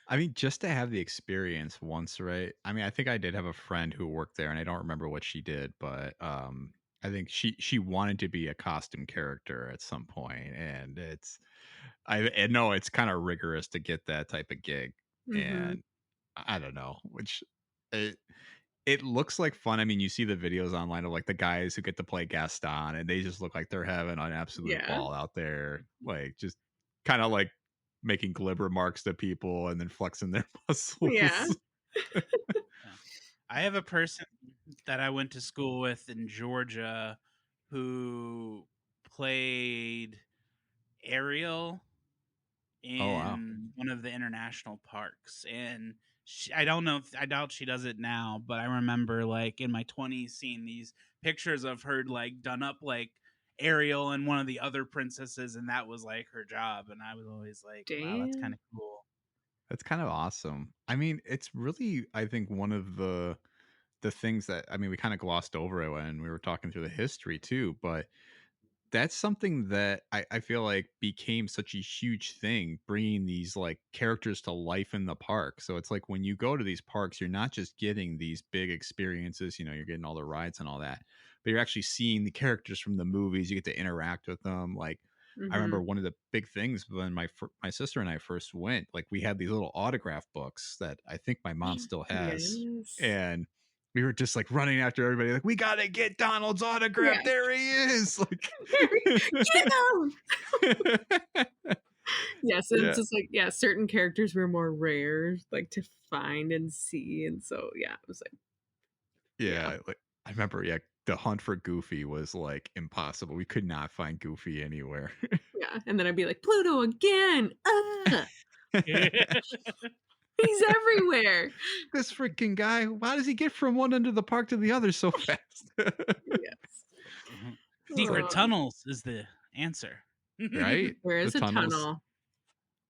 I mean, just to have the experience once, right? I mean, I think I did have a friend who worked there, and I don't remember what she did, but I think she wanted to be a costume character at some point, and I know it's kind of rigorous to get that type of gig,
Mm-hmm.
and I don't know, which it looks like fun. I mean, you see the videos online of like the guys who get to play Gaston, and they just look like they're having an absolute
Yeah.
ball out there, like just kind of like making glib remarks to people and then flexing their
Yeah.
muscles.
Yeah. I have a person that I went to school with in Georgia who played Ariel
Oh wow.
in one of the international parks, and I don't know if I doubt she does it now, but I remember like in my 20s seeing these pictures of her like done up like Ariel and one of the other princesses, and that was like her job, and I was always like, wow, that's kind
Damn.
of cool.
That's kind of awesome. I mean, it's really, I think, one of the things that, I mean, we kind of glossed over it when we were talking through the history too, but that's something that I feel like became such a huge thing, bringing these like characters to life in the park. So it's like when you go to these parks, you're not just getting these big experiences, you know, you're getting all the rides and all that, but you're actually seeing the characters from the movies. You get to interact with them. Like I
Mm-hmm.
remember one of the big things when my sister and I first went, like we had these little autograph books that I think my mom still has,
Yes.
and we were just like running after everybody, like we gotta get Donald's autograph.
Yeah.
There he is. Like,
Get him! Yes, and
yeah,
it's just like, yeah, certain characters were more rare, like to find and see, and so yeah, it was like, yeah,
yeah. Like I remember, yeah, the hunt for Goofy was like impossible. We could not find Goofy anywhere.
yeah, and then I'd be like, Pluto again, he's everywhere.
This freaking guy, how does he get from one end of the park to the other so fast?
Yes.
Secret tunnels is the answer.
Right?
There is
The
a
tunnels
tunnel.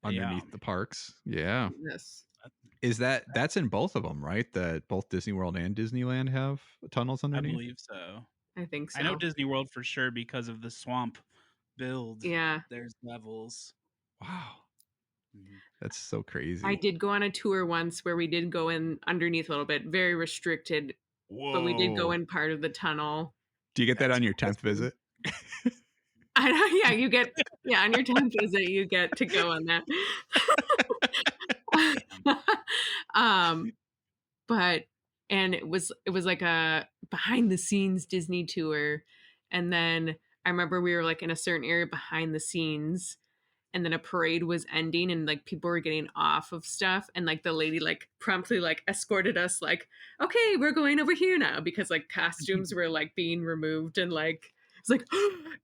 underneath the parks. Yeah.
Yes.
Is that's in both of them, right? That both Disney World and Disneyland have tunnels
I
underneath?
believe so.
I think so.
I know Disney World for sure because of the swamp build.
Yeah.
There's levels.
Wow.
Mhm.
That's so crazy.
I did go on a tour once where we did go in underneath a little bit, very restricted, but we did go
Whoa.
in part of the tunnel.
Do you get that
That's
on your 10th
awesome.
visit?
I know, yeah, you get, yeah, on your 10th visit, you get to go on that. But and it was like a behind the scenes Disney tour, and then I remember we were like in a certain area behind the scenes, and then a parade was ending and like people were getting off of stuff, and like the lady like promptly like escorted us like, okay, we're going over here now, because like costumes were like being removed, and like it's like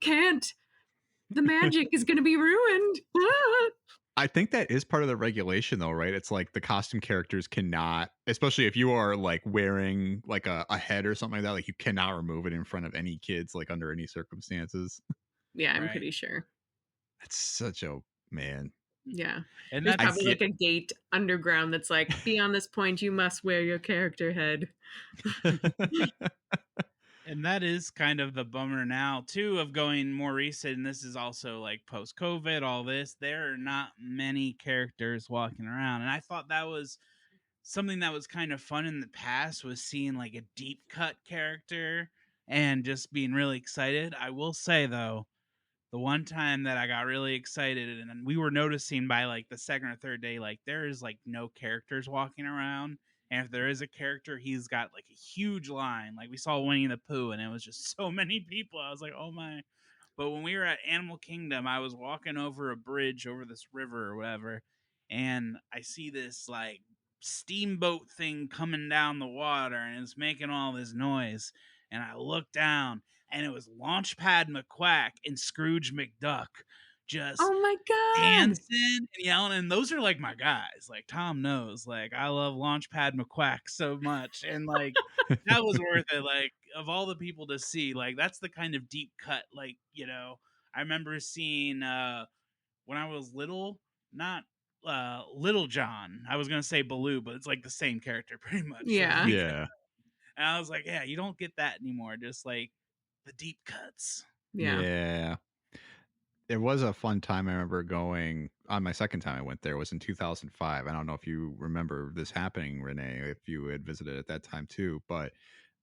can't, the magic is gonna be ruined.
I think that is part of the regulation though, right? It's like the costume characters cannot, especially if you are like wearing like a head or something like that, like you cannot remove it in front of any kids, like under any circumstances.
Yeah, I'm
Right.
pretty sure.
That's such a man.
Yeah.
And
There's
that's
probably like a gate underground that's like, beyond this point, you must wear your character head.
and that is kind of the bummer now too of going more recent. And this is also like post COVID, all this. There are not many characters walking around, and I thought that was something that was kind of fun in the past, was seeing like a deep cut character and just being really excited. I will say though, the one time that I got really excited, and then we were noticing by like the second or third day, like there is like no characters walking around. And if there is a character, he's got like a huge line. Like we saw Winnie the Pooh, and it was just so many people. I was like, oh my. But when we were at Animal Kingdom, I was walking over a bridge over this river or whatever, and I see this like steamboat thing coming down the water, and it's making all this noise. And I look down, and it was Launchpad McQuack and Scrooge McDuck just
Oh my god.
dancing and yelling. And those are like my guys. Like Tom knows, like I love Launchpad McQuack so much, and like that was worth it. Like of all the people to see, like that's the kind of deep cut. Like I remember seeing when I was little, not Little John. I was gonna say Baloo, but it's like the same character pretty much. So,
Yeah.
like,
Yeah.
and I was like, yeah, you don't get that anymore. Just like the deep cuts.
Yeah.
Yeah. It was a fun time. I remember going on my second time I went there was in 2005. I don't know if you remember this happening, Renee, if you had visited at that time too, but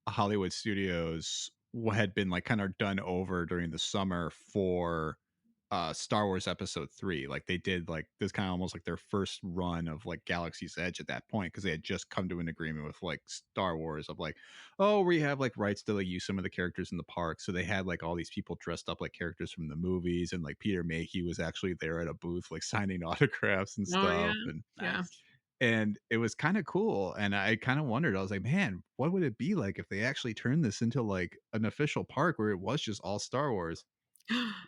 Hollywood Studios had been like kind of done over during the summer for Star Wars Episode 3. Like they did like this kind of almost like their first run of like Galaxy's Edge at that point, because they had just come to an agreement with like Star Wars of like, oh, we have like rights to like use some of the characters in the park. So they had like all these people dressed up like characters from the movies, and like Peter Mayhew was actually there at a booth like signing autographs and
Oh yeah.
stuff.
Yeah.
Nice.
And it was kind of cool. And I kind of wondered, I was like, man, what would it be like if they actually turned this into like an official park where it was just all Star Wars?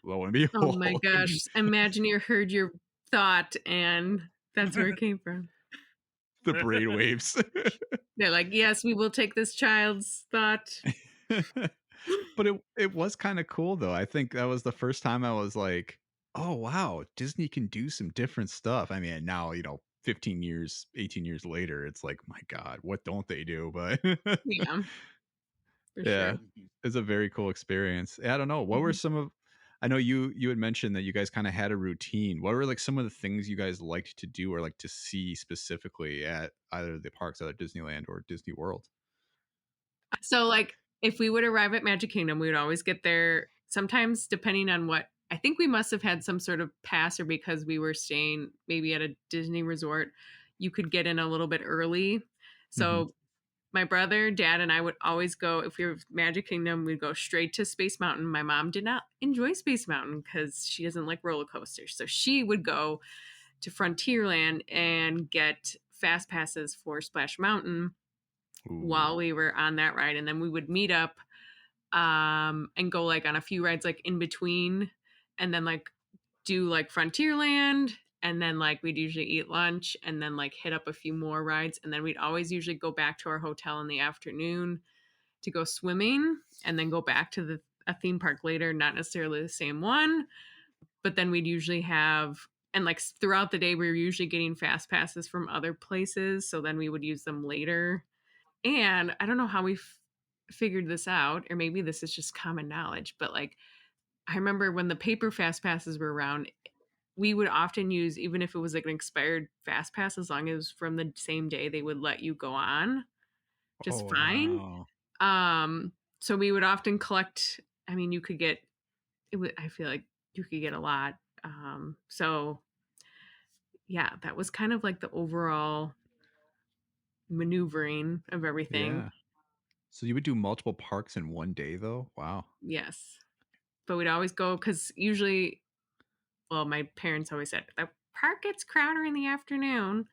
Lo and
Oh my
behold,
gosh. Imagine you heard your thought and that's where it came from.
the brainwaves.
They're like, yes, we will take this child's thought.
But it was kind of cool though. I think that was the first time I was like, oh wow, Disney can do some different stuff. I mean, now, 15 years, 18 years later, it's like, my God, what don't they do? But
Yeah, for
yeah,
sure.
it's a very cool experience. I don't know. What were
Mhm.
some of, I know you had mentioned that you guys kind of had a routine. What were like some of the things you guys liked to do or like to see specifically at either the parks, either Disneyland or Disney World?
So, like, if we would arrive at Magic Kingdom, we would always get there. Sometimes, depending on what, I think we must have had some sort of pass, or because we were staying maybe at a Disney resort, you could get in a little bit early. So, my brother, dad, and I would always go, if we were at Magic Kingdom, we'd go straight to Space Mountain. My mom did not enjoy Space Mountain because she doesn't like roller coasters. So, she would go to Frontierland and get fast passes for Splash Mountain
Ooh.
while we were on that ride, and then we would meet up and go like on a few rides like in between, and then like do like Frontierland, and then like we'd usually eat lunch and then like hit up a few more rides, and then we'd always usually go back to our hotel in the afternoon to go swimming, and then go back to a theme park later, not necessarily the same one, but then we'd usually have, and like throughout the day we were usually getting fast passes from other places, so then we would use them later. And I don't know how we figured this out, or maybe this is just common knowledge, but like I remember when the paper fast passes were around, we would often use, even if it was like an expired fast pass, as long as from the same day, they would let you go on just fine.
Wow.
So we would often collect, I mean, you could get, I feel like you could get a lot. So yeah, that was kind of like the overall maneuvering of everything.
Yeah. So you would do multiple parks in one day though? Wow.
Yes. But we'd always go because usually, well, my parents always said the park gets crowded in the afternoon.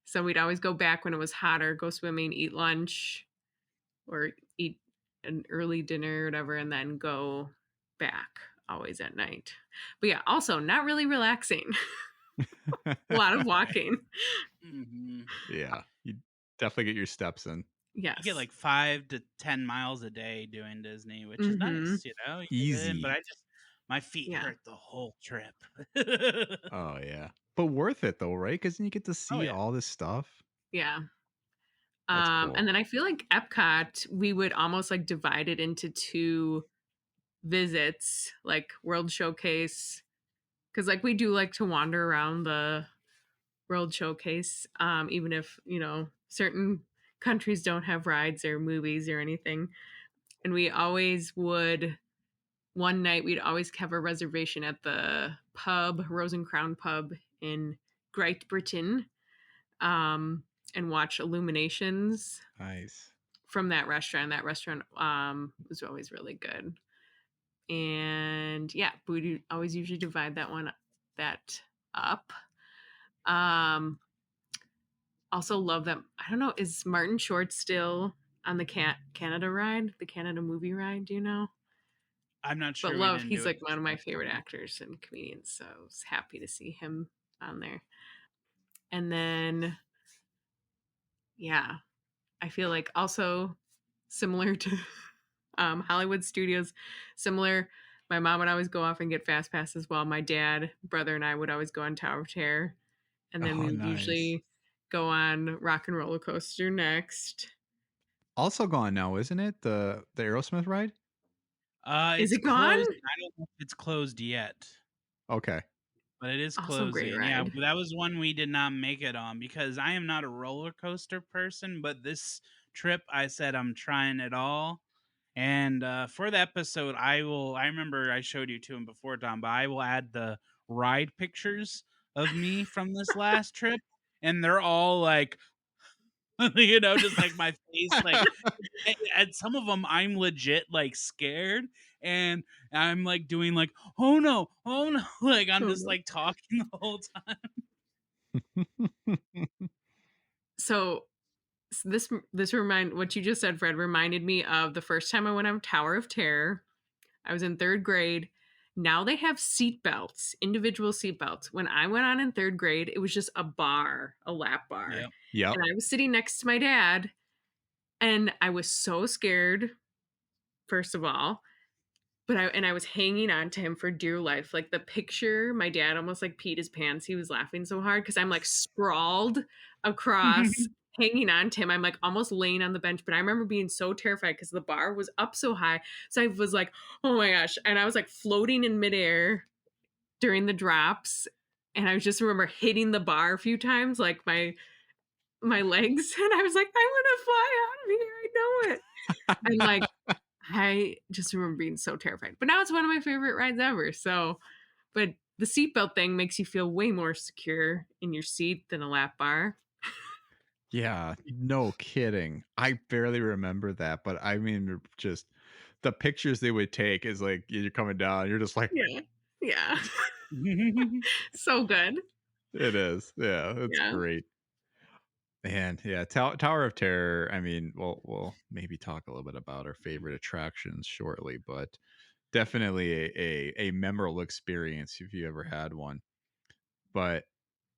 So we'd always go back when it was hotter, go swimming, eat lunch, or eat an early dinner or whatever, and then go back always at night. But yeah, also not really relaxing. A lot of walking.
Mhm.
Yeah. You definitely get your steps in.
Yes.
You get like 5 to 10 miles a day doing Disney, which is
Mhm.
nice, You get in,
Easy.
but my feet
Yeah.
hurt the whole trip.
Oh yeah. But worth it though, right? Because then you get to see
yeah.
all this stuff.
Yeah.
That's cool.
And then I feel like Epcot, we would almost like divide it into two visits, like World Showcase, because like we do like to wander around the World Showcase, even if certain countries don't have rides or movies or anything. And we always would, one night we'd always have a reservation at the pub, Rose and Crown pub in Great Britain, and watch Illuminations
Nice.
from that restaurant. That restaurant was always really good. And yeah, we always usually divide that up. Also love them. I don't know, is Martin Short still on the Canada ride, the Canada movie ride? Do you know?
I'm not sure.
But he's like one of my favorite actors and comedians, so I was happy to see him on there. And then, yeah, I feel like also similar to Hollywood Studios, similar. My mom would always go off and get fast passes, while my dad, brother, and I would always go on Tower of Terror, and then
Oh,
we would
nice.
usually go on Rock and Roller Coaster next.
Also gone now, isn't it? The Aerosmith ride?
Is
It's
it gone?
closed. I don't know if it's closed yet,
Okay.
but it is
Also great
closing. Yeah,
ride.
that was one we did not make it on because I am not a roller coaster person. But this trip, I said I'm trying it all, And for the episode, I remember I showed you to him before, Tom, but I will add the ride pictures of me from this last trip. And they're all like, just like my face, like, and some of them I'm legit like scared, and I'm like doing like, oh no, like I'm
Oh,
just
no.
like talking the whole time.
So this remind what you just said, Fred, reminded me of the first time I went on Tower of Terror. I was in third grade. Now they have seat belts, individual seat belts. When I went on in third grade, it was just a bar, a lap bar.
Yep.
Yep.
And I was sitting next to my dad, and I was so scared, first of all. But I was hanging on to him for dear life. Like the picture, my dad almost like peed his pants. He was laughing so hard because I'm like sprawled across, hanging on to him. I'm like almost laying on the bench. But I remember being so terrified because the bar was up so high. So I was like, oh my gosh. And I was like floating in midair during the drops. And I just remember hitting the bar a few times, like my legs. And I was like, I want to fly out of here. I know it. And like, I just remember being so terrified. But now it's one of my favorite rides ever. So, but the seatbelt thing makes you feel way more secure in your seat than a lap bar.
Yeah, no kidding. I barely remember that, but I mean, just the pictures they would take is like you're coming down, you're just like,
Yeah. Yeah. So good.
it is. Yeah, it's
Yeah.
great. And yeah, Tower of Terror. I mean, we'll maybe talk a little bit about our favorite attractions shortly, but definitely a memorable experience if you ever had one. But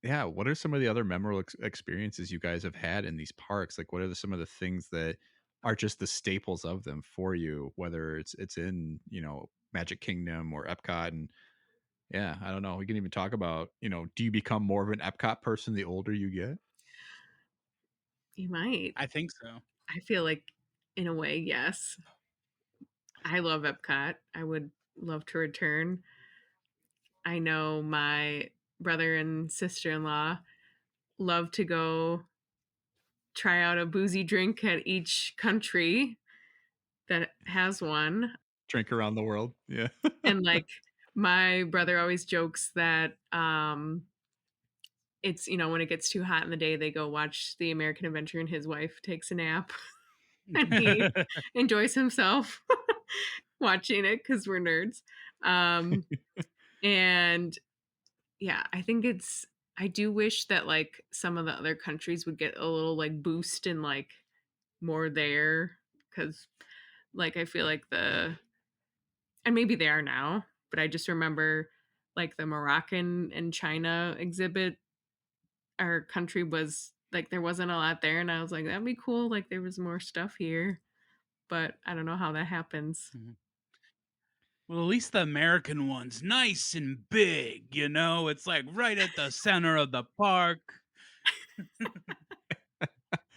yeah, what are some of the other memorable experiences you guys have had in these parks? Like, what are some of the things that are just the staples of them for you? Whether it's in Magic Kingdom or Epcot, and yeah, I don't know. We can even talk about do you become more of an Epcot person the older you get?
You might.
I think so.
I feel like, in a way, yes. I love Epcot. I would love to return. I know my brother and sister in law love to go try out a boozy drink at each country that has one.
Drink around the world, yeah.
And like my brother always jokes that it's when it gets too hot in the day, they go watch the American Adventure and his wife takes a nap and he enjoys himself watching it because we're nerds. And yeah, I do wish that like some of the other countries would get a little like boost and like more there, because like I feel like and maybe they are now, but I just remember like the Moroccan and China exhibit, our country was like there wasn't a lot there, and I was like, that'd be cool, like there was more stuff here. But I don't know how that happens.
Well, at least the American one's nice and big, It's like right at the center of the park.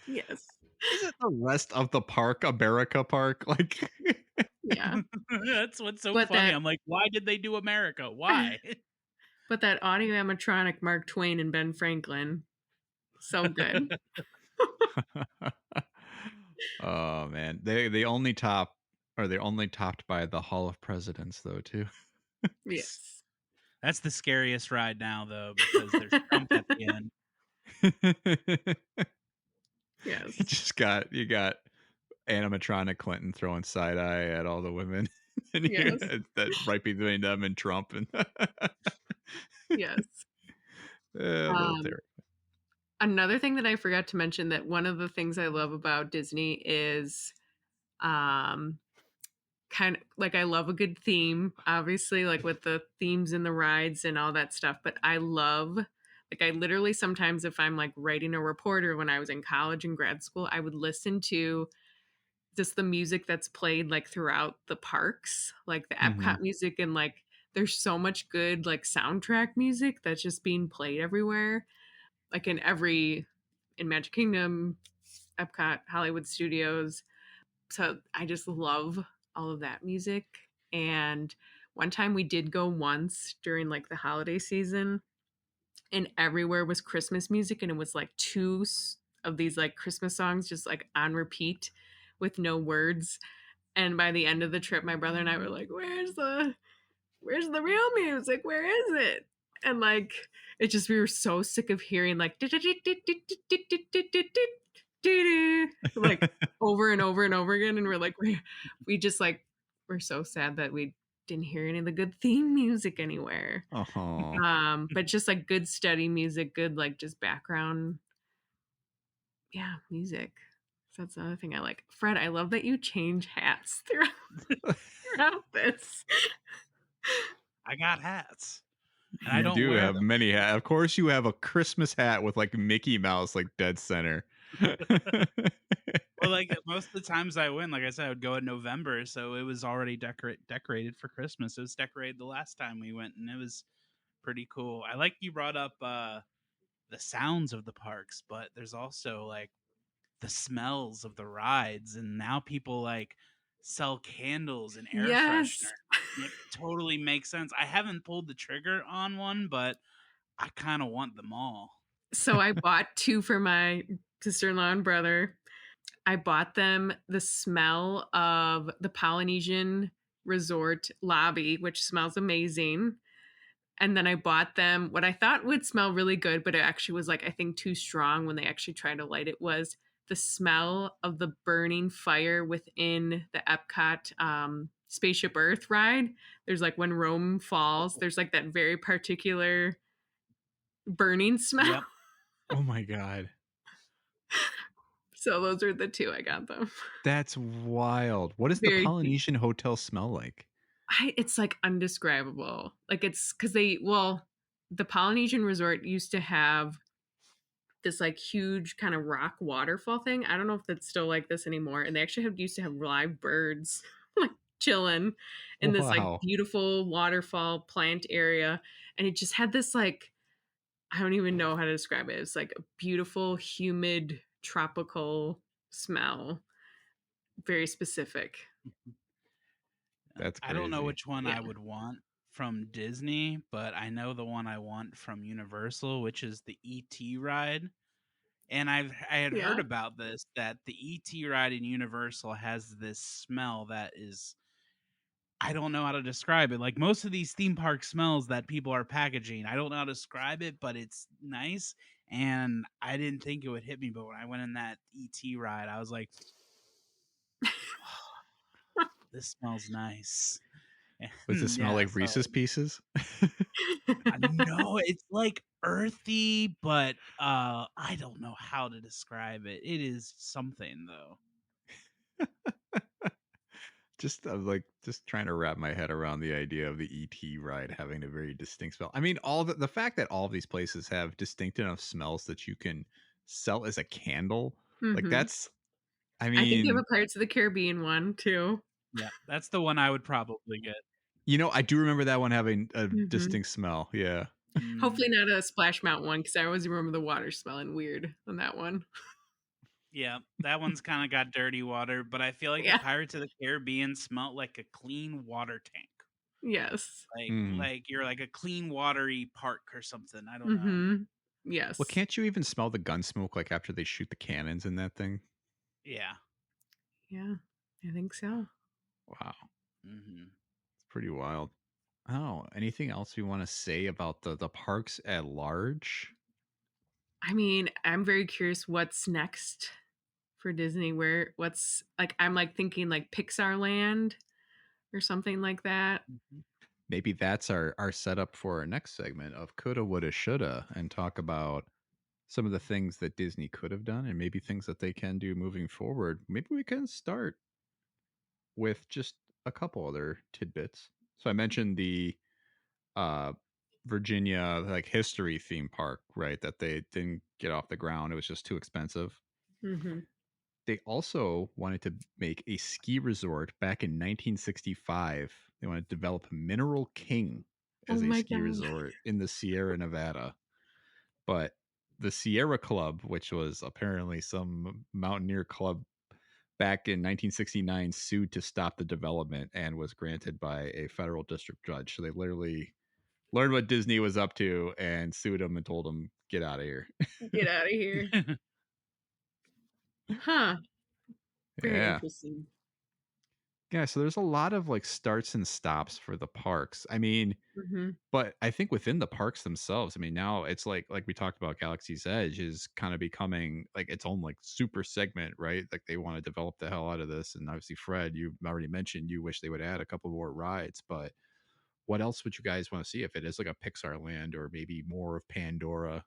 Yes.
Isn't the rest of the park America Park? Like,
Yeah.
That's what's so
But
funny.
that
I'm like, why did they do America? Why?
but that audio animatronic Mark Twain and Ben Franklin, so good.
oh man, they only they're only topped by the Hall of Presidents though too.
Yes.
That's the scariest ride now, though, because there's Trump at the end.
Yes.
you got animatronic Clinton throwing side eye at all the women, and
Yes.
that right between them and Trump, and
Yes. Another thing that I forgot to mention, that one of the things I love about Disney is kind of like I love a good theme, obviously, like with the themes and the rides and all that stuff. But I love, like, I literally sometimes, if I'm like writing a report or when I was in college and grad school, I would listen to just the music that's played like throughout the parks, like the Epcot music. And like there's so much good like soundtrack music that's just being played everywhere, like in Magic Kingdom, Epcot, Hollywood Studios. So I just love all of that music. And one time we did go once during like the holiday season, and everywhere was Christmas music, and it was like two of these like Christmas songs just like on repeat with no words. And by the end of the trip, my brother and I were like, where's the real music? Where is it? And like, it just, we were so sick of hearing like, like over and over and over again. And we're like, we just like, we're so sad that we didn't hear any of the good theme music anywhere.
Oh,
But just like good study music, good like just background, music. So that's another thing I like. Fred, I love that you change hats throughout this.
I got hats. And I
you
don't
do
wear
have
them.
many hats. Of course, you have a Christmas hat with like Mickey Mouse like dead center.
Well, like most of the times I went, like I said, I would go in November, so it was already decorated for Christmas. It was decorated the last time we went, and it was pretty cool. I like you brought up the sounds of the parks, but there's also like the smells of the rides, and now people like sell candles and air
Yes.
freshener. It totally makes sense. I haven't pulled the trigger on one, but I kind of want them all.
So I bought 2 for my sister-in-law and brother. I bought them the smell of the Polynesian resort lobby, which smells amazing. And then I bought them what I thought would smell really good, but it actually was like, I think too strong when they actually tried to light it, was the smell of the burning fire within the Epcot Spaceship Earth ride. There's like when Rome falls, there's like that very particular burning smell.
Yep.
Oh my god.
So those are the 2 I got them.
That's wild. What does the
Very deep.
Polynesian hotel smell like?
It's like undescribable. Like it's because the Polynesian resort used to have this like huge kind of rock waterfall thing. I don't know if that's still like this anymore. And they actually used to have live birds like chilling in this like
Wow.
beautiful waterfall plant area. And it just had this like, I don't even know how to describe it. It's like a beautiful, humid, tropical smell. Very specific.
That's
I don't know
crazy.
which one
Yeah.
I would want from Disney, but I know the one I want from Universal, which is the ET ride. And I had
Yeah.
heard about this, that the ET ride in Universal has this smell that is, I don't know how to describe it. Like most of these theme park smells that people are packaging, I don't know how to describe it, but it's nice. And I didn't think it would hit me, but when I went in that ET ride, I was like, this smells nice.
Does it smell
Yeah,
like
so
Reese's Pieces?
no, it's like earthy, but I don't know how to describe it. It is something though.
I'm like just trying to wrap my head around the idea of the ET ride having a very distinct smell. I mean, all the fact that all of these places have distinct enough smells that you can sell as a candle, like
Mhm.
that's, I
I think they have
mean,
a Pirates of the Caribbean one too.
Yeah, that's the one I would probably get.
I do remember that one having a
Mhm.
distinct smell. Yeah.
Hopefully not a Splash Mountain one, because I always remember the water smelling weird on that one.
Yeah, that one's kind of got dirty water, but I feel like
Yeah.
the Pirates of the Caribbean smelt like a clean water tank.
Yes.
Like you're like a clean watery park or something. I don't know.
Mm-hmm. Yes.
Well, can't you even smell the gun smoke like after they shoot the cannons in that thing?
Yeah.
Yeah, I think so.
Wow.
Mm-hmm.
It's pretty wild. Oh, anything else we want to say about the parks at large?
I mean, I'm very curious what's next for Disney. What's like, I'm like thinking like Pixar Land or something like that.
Mm-hmm.
Maybe that's our setup for our next segment of coulda, woulda, shoulda, and talk about some of the things that Disney could have done and maybe things that they can do moving forward. Maybe we can start with just a couple other tidbits. So I mentioned the uh Virginia like history theme park, right? That they didn't get off the ground. It was just too expensive.
Mm-hmm.
They also wanted to make a ski resort back in 1965. They wanted to develop Mineral King as
Oh
a
my
ski
God.
resort in the Sierra Nevada. But the Sierra Club, which was apparently some mountaineer club back in 1969, sued to stop the development and was granted by a federal district judge. So they literally learned what Disney was up to and sued them and told them, get out of here.
Get out of here. Huh. Very
Yeah.
interesting.
Yeah, so there's a lot of like starts and stops for the parks. I mean,
Hmm.
but I think within the parks themselves, I mean, now it's like we talked about, Galaxy's Edge is kind of becoming like its own like super segment, right? Like they want to develop the hell out of this. And obviously, Fred, you already mentioned you wish they would add a couple more rides, but what else would you guys want to see if it is like a Pixar land or maybe more of Pandora?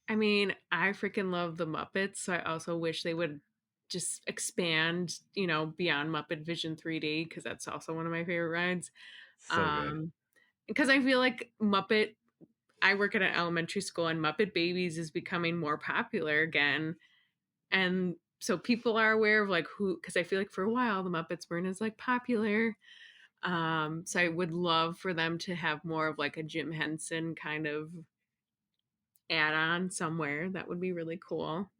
I mean, I freaking love the Muppets, so I also wish they would just expand, beyond Muppet Vision 3D because that's also one of my favorite rides.
So good.
Um, because I feel like Muppet. I work at an elementary school, and Muppet Babies is becoming more popular again, and so people are aware of like who. Because I feel like for a while the Muppets weren't as like popular. So I would love for them to have more of like a Jim Henson kind of add on somewhere. That would be really cool.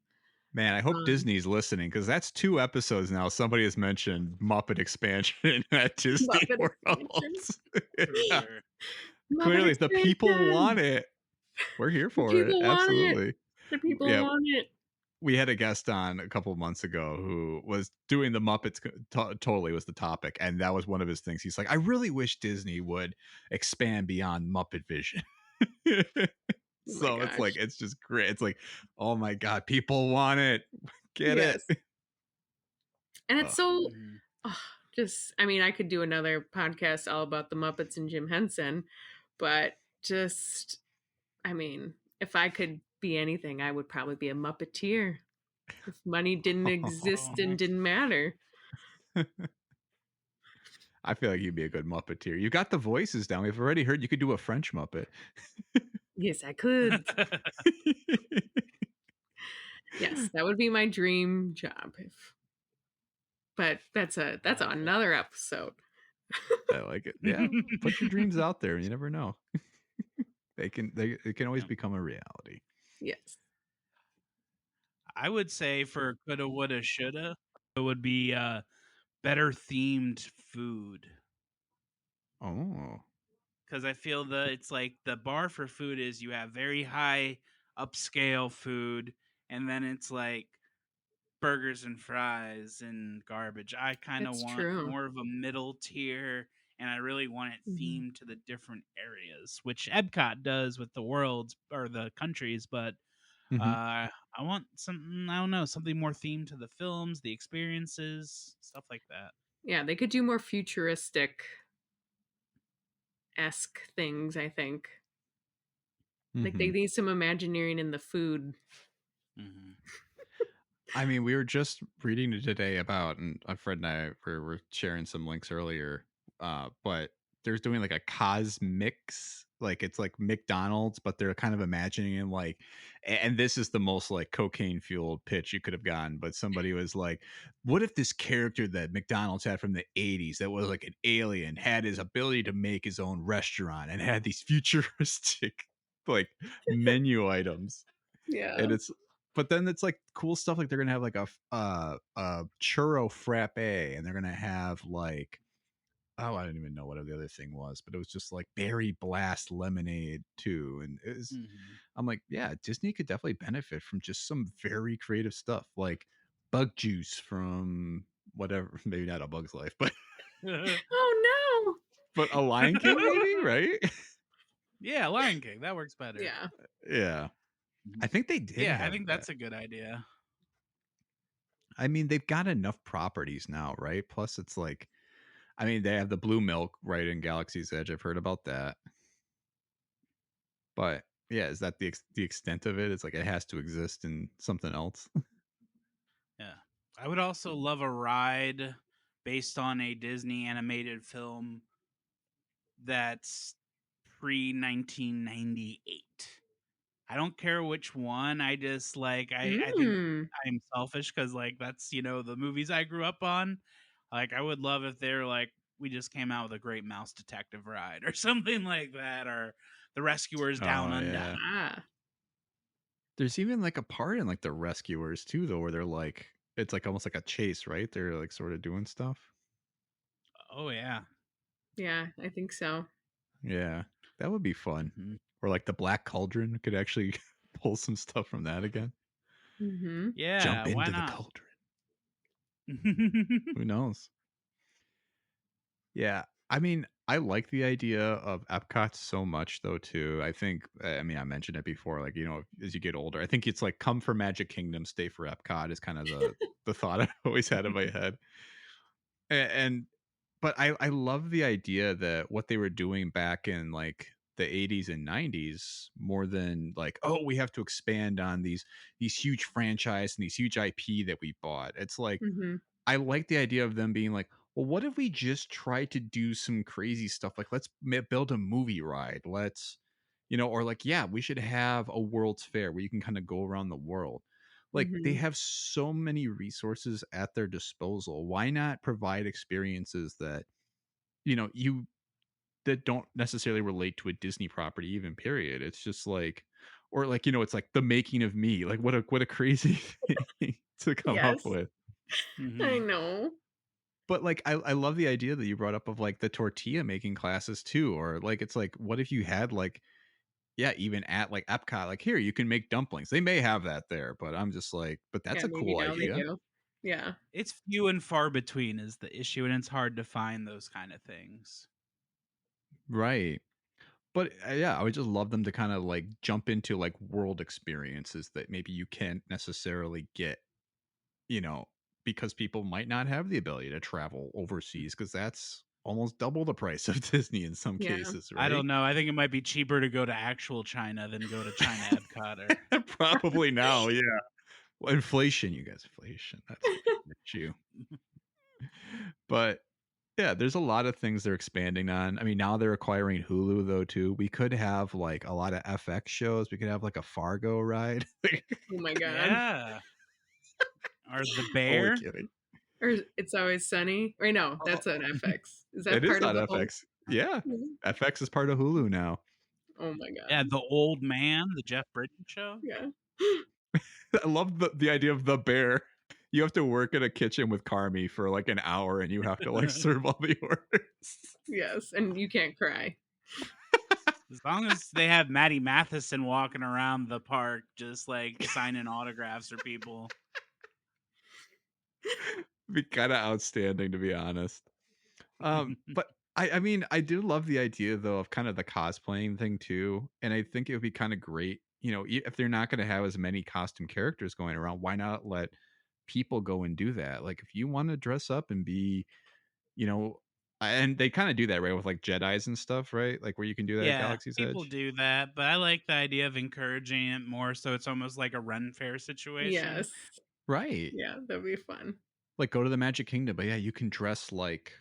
Man, I hope
Um,
Disney's listening because that's 2 episodes now. Somebody has mentioned Muppet expansion at Disney
Muppet
World.
expansion.
For
Yeah,
sure.
Muppet
clearly the people want
expansion.
it. We're here
The
for it.
people want it.
Absolutely.
The people
Yeah,
want it.
we had a guest on a couple of months ago who was doing the Muppets. Totally was the topic, and that was one of his things. He's like, I really wish Disney would expand beyond Muppet Vision.
Oh my
So it's like
gosh.
it's just great. It's like, oh my god, people want it. Get it.
Yes. And it's
Oh,
so
Mhm.
oh, just I mean, I could do another podcast all about the Muppets and Jim Henson, but just I mean, if I could be anything, I would probably be a Muppeteer. If money didn't exist
Oh,
and didn't matter.
I feel like you'd be a good Muppeteer. You got the voices down. We've already heard you could do a French Muppet.
Yes, I could. Yes, that would be my dream job. But that's
love it.
another episode.
I like it. Yeah, put your dreams out there. You never know. They it can always
Yeah.
become a reality.
Yes.
I would say for coulda, woulda, shoulda, it would be better themed food.
Oh.
Because I feel it's like the bar for food is you have very high upscale food, and then it's like burgers and fries and garbage. I kind of
It's
want
true.
more of a middle tier, and I really want it
Mhm.
themed to the different areas, which Epcot does with the worlds or the countries. But
Hmm.
I want something, I don't know, something more themed to the films, the experiences, stuff like that.
Yeah, they could do more futuristic esque things, I think. Like they
Hmm.
need some Imagineering in the food.
Hmm.
I mean, we were just reading today about, and Fred and I were sharing some links earlier, but they're doing like a cosmix, like it's like McDonald's, but they're kind of imagining it like, and this is the most like cocaine fueled pitch you could have gotten, but somebody was like, what if this character that McDonald's had from the 80s that was like an alien had his ability to make his own restaurant and had these futuristic like menu items?
Yeah.
And it's but then it's like cool stuff like they're gonna have like a churro frappe, and they're gonna have like, oh, I don't even know what the other thing was, but it was just like berry blast lemonade too. And it was,
Hmm.
I'm like, yeah, Disney could definitely benefit from just some very creative stuff like bug juice from whatever, maybe not A Bug's Life, but
Oh
but a Lion King maybe, right?
Yeah, Lion King, that works
no.
better.
Yeah.
Yeah, I
Mhm.
think they did
Yeah, I
have
think
that.
that's a good idea.
I mean, they've got enough properties now, right? Plus, it's like, I mean, they have the blue milk right in Galaxy's Edge. I've heard about that, but yeah, is that the extent of it? It's like it has to exist in something else.
Yeah. I would also love a ride based on a Disney animated film that's pre 1998. I don't care which one. I just like I think
Mm.
I'm selfish because like that's the movies I grew up on. Like I would love if they're like we just came out with a great mouse detective ride or something like that, or the Rescuers Down
Oh
Under.
yeah,
Ah.
there's even like a part in like the Rescuers too, though, where they're like, it's like almost like a chase, right? They're like sort of doing stuff.
Oh yeah.
Yeah, I think so.
Yeah, that would be fun.
Mhm.
Or like the Black Cauldron could actually pull some stuff from that again.
Mhm.
Yeah,
Jump
why
into the
not?
cauldron. Who knows? Yeah. I mean, I like the idea of Epcot so much though too. I think I mean I mentioned it before, like, as you get older, I think it's like come for Magic Kingdom, stay for Epcot is kind of the thought I've always had in my head. And but I love the idea that what they were doing back in like the 80s and 90s more than like, oh, we have to expand on these huge franchise and these huge IP that we bought. It's like
Hmm.
I like the idea of them being like, well, what if we just try to do some crazy stuff? Like, let's build a movie ride. Let's, or like, yeah, we should have a World's Fair where you can kind of go around the world. Like, they
Hmm.
have so many resources at their disposal. Why not provide experiences that, you that don't necessarily relate to a Disney property, even period? It's just like, or like, it's like the making of me. Like, what a crazy thing to come up
Yes,
with.
I
Mhm.
know.
But, like, I love the idea that you brought up of, like, the tortilla making classes too, or, like, it's like, what if you had, like yeah, even at, like, Epcot, like, "Here, you can make dumplings." They may have that there, but I'm just like, but that's
Yeah,
a
maybe
cool
now they
idea.
do. Yeah.
It's few and far between is the issue, and it's hard to find those kind of things.
Right. But, yeah, I would just love them to kinda, like, jump into, like, world experiences that maybe you can't necessarily get, you know, because people might not have the ability to travel overseas because that's almost double the price of Disney in some
Yeah.
cases,
I
right?
don't know. I think it might be cheaper to go to actual China than go to China Epcot or
Probably now, yeah. Well, inflation, you guys, inflation. That's the big issue. But yeah, there's a lot of things they're expanding on. I mean, now they're acquiring Hulu though too. We could have like a lot of FX shows. We could have like a Fargo ride.
Oh my god.
yeah, or the
Only
bear.
kidding.
Or It's Always Sunny. Wait, no,
Oh,
that's an FX. Is that
it is
part of
on
the whole?
FX. Yeah,
Mhm.
FX is part of Hulu now.
Oh my
Yeah,
god.
the old man, the Jeff Bridges show.
Yeah.
I love the idea of the bear. You have to work in a kitchen with Carmi for like an hour, and you have to like serve all the orders.
Yes, and you can't cry.
As long as they have Maddie Matheson walking around the park, just like signing autographs for people.
Be kind of outstanding, to be honest. But I mean, I do love the idea though of kind of the cosplaying thing too, and I think it would be kind of great. If they're not going to have as many costume characters going around, why not let people go and do that? Like, if you want to dress up and be, you know, and they kind of do that right with like Jedi's and stuff, right? Like where you can do that at
Yeah,
Galaxy's
people
Edge,
do that, but I like the idea of encouraging it more so it's almost like a run fair situation.
Yes.
right?
Yeah, that'd be fun.
Like go to the Magic Kingdom, but yeah, you can dress like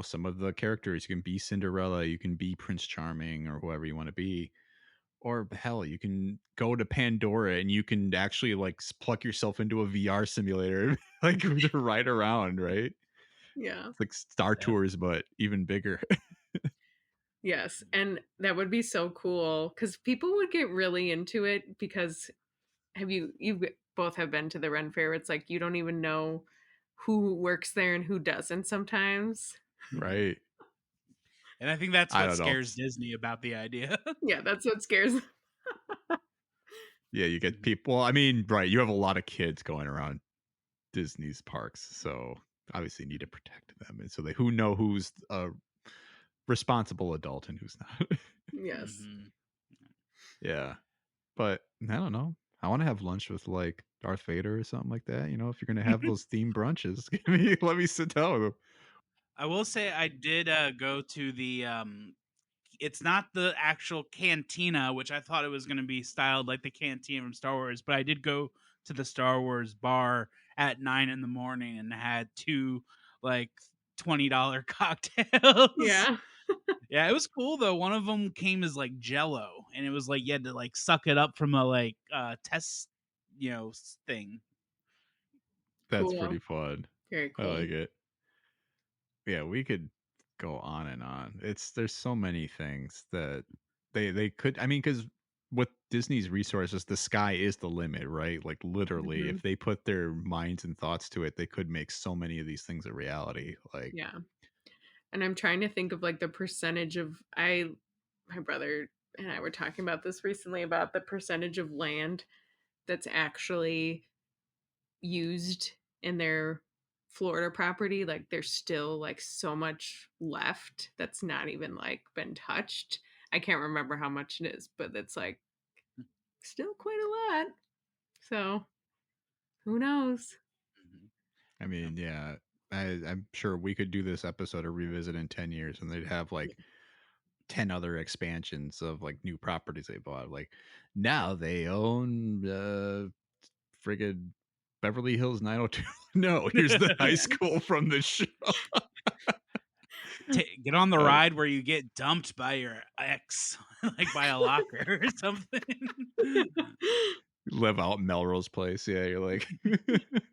some of the characters. You can be Cinderella, you can be Prince Charming, or whoever you want to be. Or hell, you can go to Pandora and you can actually like pluck yourself into a VR simulator, like to ride around, right?
Yeah.
It's like Star
Yeah.
Tours, but even bigger.
Yes, and that would be so cool because people would get really into it because both have been to the Ren Fair. It's like you don't even know who works there and who doesn't sometimes.
Right.
And I think that's
I
what
don't know.
scares Disney about the idea.
Yeah, that's what scares.
Yeah, you get people. Well, I mean, right. You have a lot of kids going around Disney's parks, so obviously you need to protect them. And so who know who's a responsible adult and who's not.
Yes.
Mhm.
Yeah. But I don't know. I want to have lunch with like Darth Vader or something like that. If you're gonna have those themed brunches, let me sit down with him.
I will say I did go to the it's not the actual cantina, which I thought it was going to be styled like the cantina from Star Wars, but I did go to the Star Wars bar at 9 in the morning and had two like $20 cocktails.
Yeah.
Yeah, it was cool though. One of them came as like Jello, and it was like you had to like suck it up from a like test, thing.
That's
Cool.
pretty fun.
Very
I
cool.
like it. Yeah, we could go on and on. There's so many things that they could. I mean, because with Disney's resources, the sky is the limit, right? Like literally,
Mhm.
if they put their minds and thoughts to it, they could make so many of these things a reality. Like,
Yeah. And I'm trying to think of like the percentage of my brother and I were talking about this recently about the percentage of land that's actually used in their Florida property, like there's still like so much left that's not even like been touched. I can't remember how much it is, but it's like still quite a lot. So who knows?
Mhm.
I mean, yeah, I'm sure we could do this episode or revisit in 10 years and they'd have like 10 other expansions of like new properties they bought. Like now they own friggin' Beverly Hills 902. No, here's the high
Yeah.
school from the show.
Get on the
Uh,
ride where you get dumped by your ex, like by a locker or something.
Live out in Melrose Place. Yeah, you're like,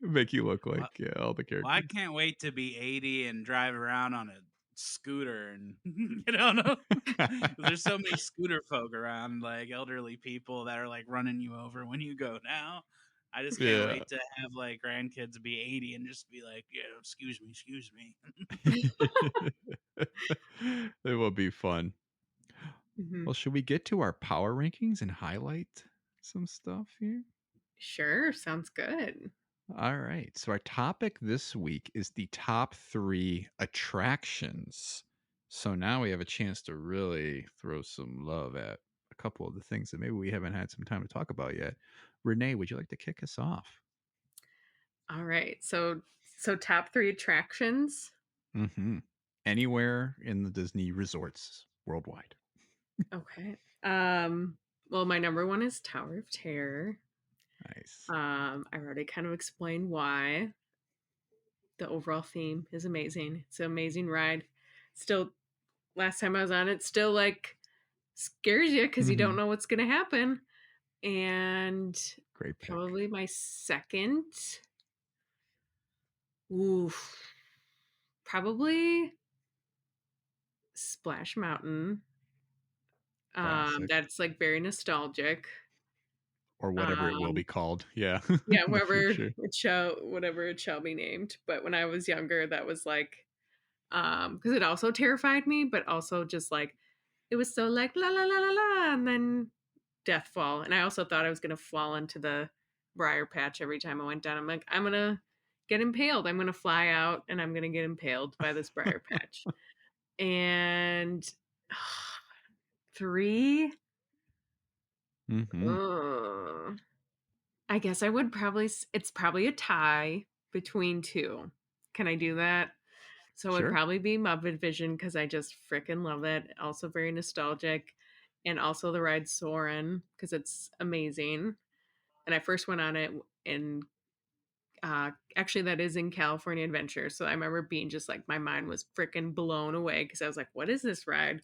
make you look like all the
Well, I
characters.
can't wait to be 80 and drive around on a scooter and you know. There's so many scooter folk around, like elderly people that are like running you over when you go now. I just can't
Yeah.
wait to have like grandkids be 80 and just be like, yeah, excuse me.
It will be fun.
Mhm.
Well, should we get to our power rankings and highlight some stuff here?
Sure, sounds good.
All right. So our topic this week is the top 3 attractions. So now we have a chance to really throw some love at a couple of the things that maybe we haven't had some time to talk about yet. Renee, would you like to kick us off?
All right. So top 3 attractions.
Mm-hmm. Anywhere in the Disney resorts worldwide.
Okay. Well, my number 1 is Tower of Terror.
Nice.
I already kind of explained why. The overall theme is amazing. It's an amazing ride. Still, last time I was on it, still like scares you because you don't
Mhm.
know what's gonna happen. And
Great pick.
probably my second, oof, probably Splash Mountain.
Classic.
That's like very nostalgic.
Or whatever it will
Um,
be called. Yeah.
yeah,
In the future.
whatever it shall be named. But when I was younger, that was like, because it also terrified me, but also just like it was so like la la la la la, and then death fall. And I also thought I was gonna fall into the briar patch every time I went down. I'm like, I'm gonna get impaled. I'm gonna fly out and I'm gonna get impaled by this briar patch. And 3,
Mm-hmm.
ugh. I guess I would probably. It's probably a tie between 2. Can I do that? So it would
Sure.
probably be Muppet Vision because I just freaking love it. Also very nostalgic, and also the ride Soarin' because it's amazing. And I first went on it in actually that is in California Adventure. So I remember being just like my mind was freaking blown away because I was like, what is this ride?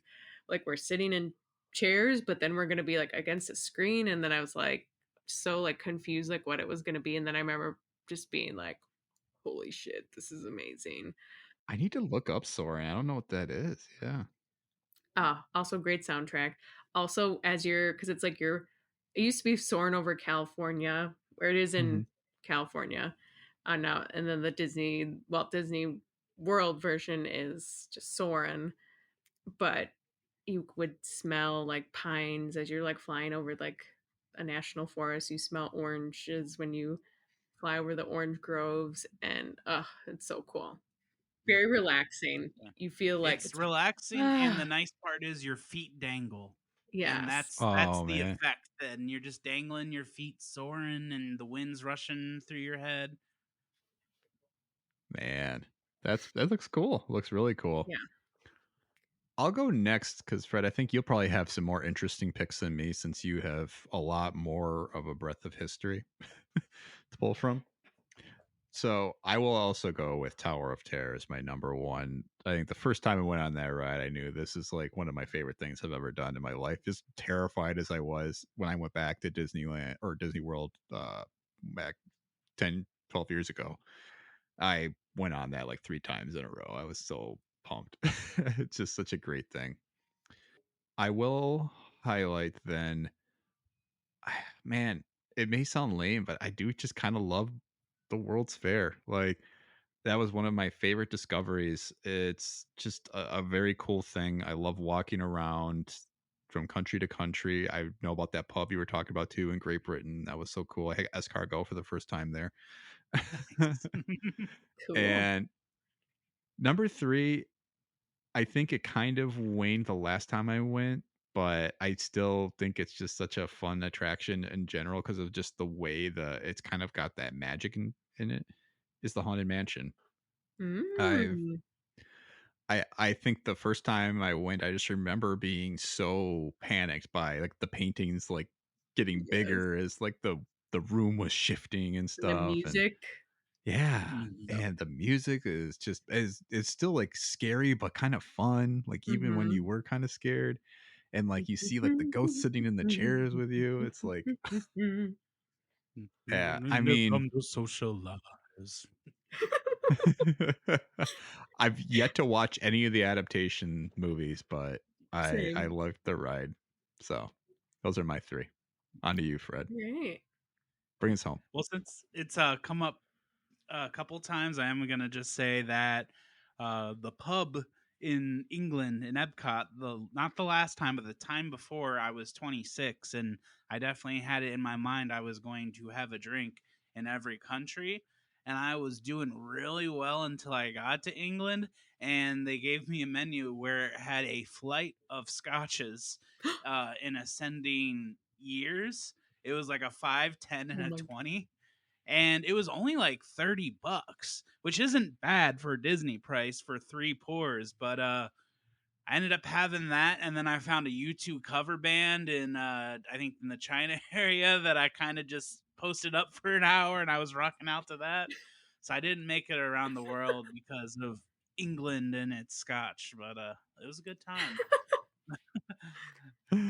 Like we're sitting in chairs, but then we're gonna be like against a screen. And then I was like so like confused like what it was gonna be. And then I remember just being like, holy shit, this is amazing.
I need to look up Soaring. I don't know what that is. Yeah.
Also great soundtrack. Also, as you're, because it's like you're, it used to be Soarin' over California, where it is
Mm-hmm.
in California, now, and then the Walt Disney World version is just Soarin', but you would smell like pines as you're like flying over like a national forest. You smell oranges when you fly over the orange groves, and it's so cool. Very relaxing.
Yeah.
You feel like
It's
it's
relaxing, and the nice part is your feet dangle. And
yes.
that's
Oh,
the
man.
effect. Then you're just dangling, your feet soaring, and the wind's rushing through your head.
Man. That looks cool. Looks really cool.
Yeah.
I'll go next because Fred, I think you'll probably have some more interesting picks than me since you have a lot more of a breadth of history to pull from. So I will also go with Tower of Terror as my number 1. I think the first time I went on that ride, I knew this is like one of my favorite things I've ever done in my life. As terrified as I was when I went back to Disneyland or Disney World back 10, 12 years ago, I went on that like 3 times in a row. I was so pumped. It's just such a great thing. I will highlight then, man, it may sound lame, but I do just kind of love the World's Fair. Like, that was one of my favorite discoveries. It's just a very cool thing. I love walking around from country to country. I know about that pub you were talking about too in Great Britain. That was so cool. I had escargot for the first time there.
Nice.
Cool.
And number 3, I think it kind of waned the last time I went, but I still think it's just such a fun attraction in general because of just the way it's kind of got that magic in it, is the Haunted Mansion. I've
Mm.
I think the first time I went, I just remember being so panicked by like the paintings like getting
Yes.
bigger as like the room was shifting and
And the
stuff. And
music.
yeah,
Mhm.
and the music is just is it's still like scary but kind of fun, like even when
Mhm.
you were kind of scared, and like you see like the ghosts sitting in the chairs with you. It's like yeah, I
They've
mean,
come to socialize.
I've yet to watch any of the adaptation movies, but I
Same.
loved the ride. So those are my 3. On to you, Fred.
Right.
Bring us home.
Well, since it's come up a couple times, I am gonna just say that the pub in England in Epcot, the not the last time, but the time before, I was 26, and I definitely had it in my mind I was going to have a drink in every country, and I was doing really well until I got to England, and they gave me a menu where it had a flight of scotches in ascending years. It was like a 5, 10, and
Oh
a
my.
20, and it was only like $30, which isn't bad for a Disney price for 3 pours, but I ended up having that, and then I found a U2 cover band in I think in the China area that I kind of just posted up for an hour, and I was rocking out to that. So I didn't make it around the world because of England and its scotch, but it was a good time.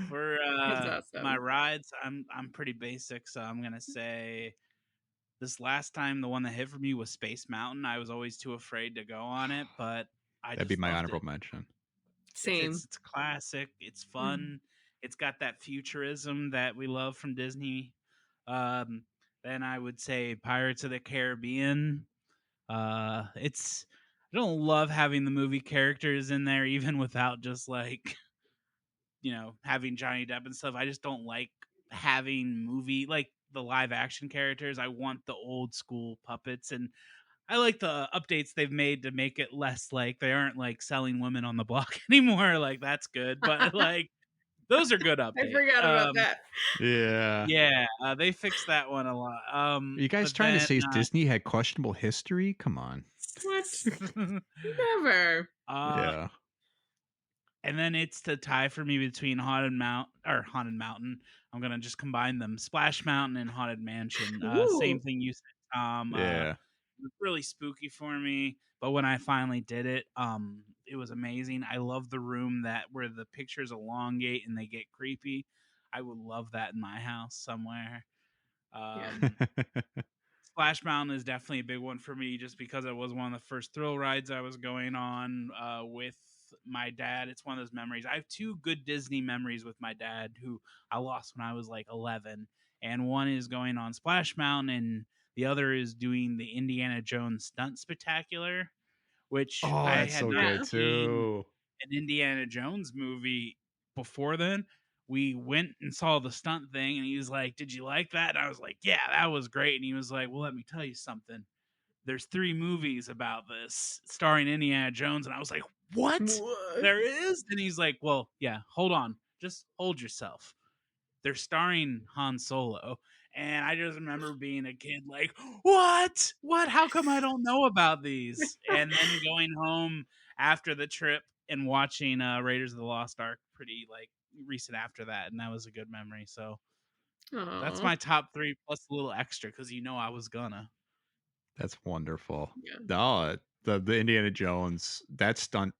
For
That's
my
awesome.
rides, I'm pretty basic, so I'm gonna say this last time, the one that hit for me was Space Mountain. I was always too afraid to go on it, but I
That'd be
just
my
loved
honorable
it.
mention.
Same.
It's classic. It's
Mhm.
fun. It's got that futurism that we love from Disney. Um, then I would say Pirates of the Caribbean. It's I don't love having the movie characters in there, even without just like having Johnny Depp and stuff. I just don't like having movie like the live action characters. I want the old school puppets, and I like the updates they've made to make it less like they aren't like selling women on the block anymore. Like that's good, but like those are good
I
updates.
forgot about that.
Yeah.
Yeah, they fixed that one a lot.
Are you guys
But
trying to
then
say Disney had questionable history? Come on.
What? Never.
uh,
Yeah.
and then it's to tie for me between Haunted Mountain. I'm gonna just combine them: Splash Mountain and Haunted Mansion. Same
Ooh.
thing you said, Tom.
Yeah.
It was really spooky for me, but when I finally did it, it was amazing. I love the room that where the pictures elongate and they get creepy. I would love that in my house somewhere.
Yeah.
Um, Splash Mountain is definitely a big one for me just because it was one of the first thrill rides I was going on with my dad. It's one of those memories. I have 2 good Disney memories with my dad who I lost when I was like 11. And one is going on Splash Mountain, and the other is doing the Indiana Jones Stunt Spectacular, which
Oh,
I
that's
had
so
not
good
Yeah.
seen
too.
an Indiana Jones movie before then. We went and saw the stunt thing, and he was like, "Did you like that?" And I was like, "Yeah, that was great." And he was like, "Well, let me tell you something. There's 3 movies about this starring Indiana Jones." And I was like, "What?
What?
There is?" And he's like, "Well, yeah, hold on. Just hold yourself. They're starring Han Solo." And I just remember being a kid like, "What? What? How come I don't know about these?" And then going home after the trip and watching Raiders of the Lost Ark pretty like recent after that, and that was a good memory. So that's
Oh.
my top 3 plus a little extra because I was gonna.
That's wonderful.
Yeah.
No, the Indiana Jones, that stunt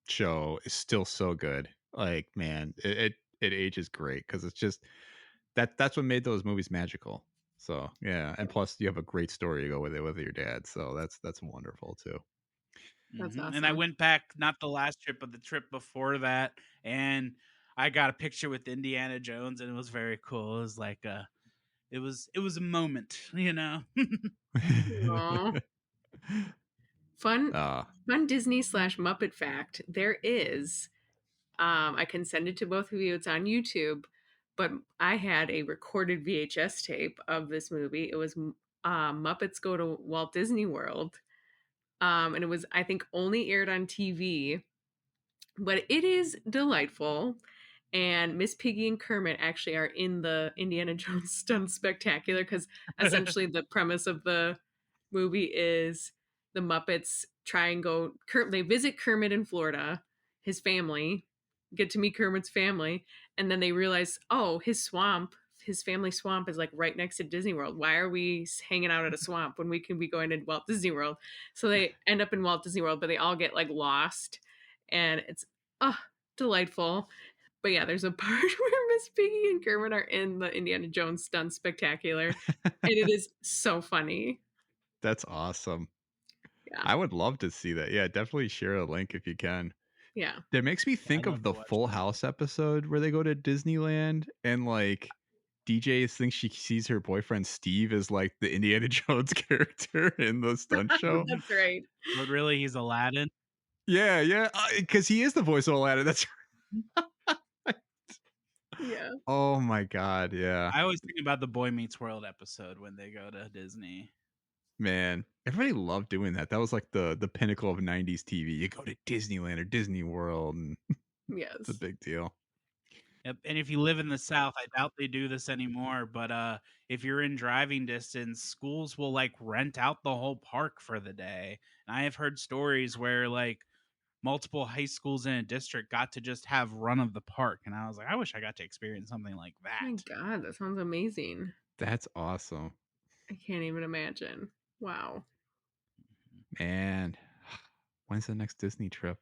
show is still so good. Like, man, it ages great because it's just that's what made those movies magical. So yeah, and plus you have a great story to go with it with your dad. So that's wonderful too.
That's
And I
awesome.
went back not the last trip, but the trip before that, and I got a picture with Indiana Jones, and it was very cool. It was like it was a moment.
Aw. Fun
Ah,
fun Disney slash Muppet fact. There is, I can send it to both of you. It's on YouTube, but I had a recorded VHS tape of this movie. It was Muppets Go to Walt Disney World. And it was, I think, only aired on TV, but it is delightful. And Miss Piggy and Kermit actually are in the Indiana Jones Stunt Spectacular, because essentially the premise of the movie is the Muppets try and they visit Kermit in Florida, his family, get to meet Kermit's family, and then they realize, oh, his family swamp is like right next to Disney World. Why are we hanging out at a swamp when we can be going to Walt Disney World? So they end up in Walt Disney World, but they all get like lost, and it's delightful. But yeah, there's a part where Miss Piggy and Kermit are in the Indiana Jones Stunt Spectacular, and it is so funny.
That's awesome.
Yeah.
I would love to see that. Yeah, definitely share a link if you can.
Yeah.
That makes me think
I'd
of
love
the
to watch
Full
that.
House episode where they go to Disneyland and like DJ thinks she sees her boyfriend Steve as like the Indiana Jones character in the stunt show.
That's right.
But really, he's Aladdin.
Yeah, because he is the voice of Aladdin. That's
Yeah.
oh my god, yeah,
I always think about the Boy Meets World episode when they go to Disney.
man. Everybody loved doing that. That was like the pinnacle of '90s TV. You go to Disneyland or Disney World, and it's a
Yes.
big deal.
Yep. And if you live in the South, I doubt they do this anymore. But if you're in driving distance, schools will like rent out the whole park for the day. And I have heard stories where like multiple high schools in a district got to just have run of the park. And I was like, I wish I got to experience something like
Oh my
that.
God, that sounds amazing.
That's awesome,
I can't even imagine. Wow.
man. When's the next Disney trip?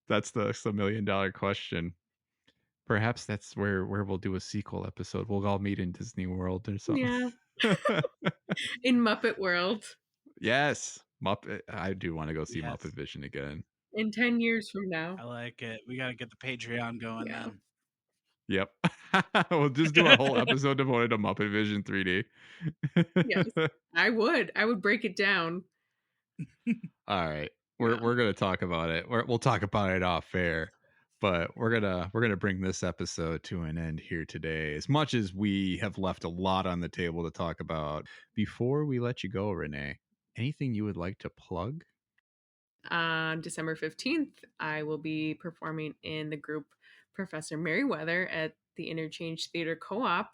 That's the $1 million question. Perhaps that's where we'll do a sequel episode. We'll all meet in Disney World or something.
Yeah. In Muppet World.
Yes, Muppet. I do want to go see
Yes.
Muppet Vision again.
In 10 years from now.
I like it. We got to get the Patreon going
Yeah.
then.
Yep. We'll just do a whole episode devoted to Muppet Vision 3D.
Yes. I would break it down.
All right.
Yeah.
We're gonna talk about it. We'll talk about it off air, but we're gonna bring this episode to an end here today. As much as we have left a lot on the table to talk about, before we let you go, Renee, anything you would like to plug?
On December 15th, I will be performing in the group Professor Merriweather at the Interchange Theater Co-op.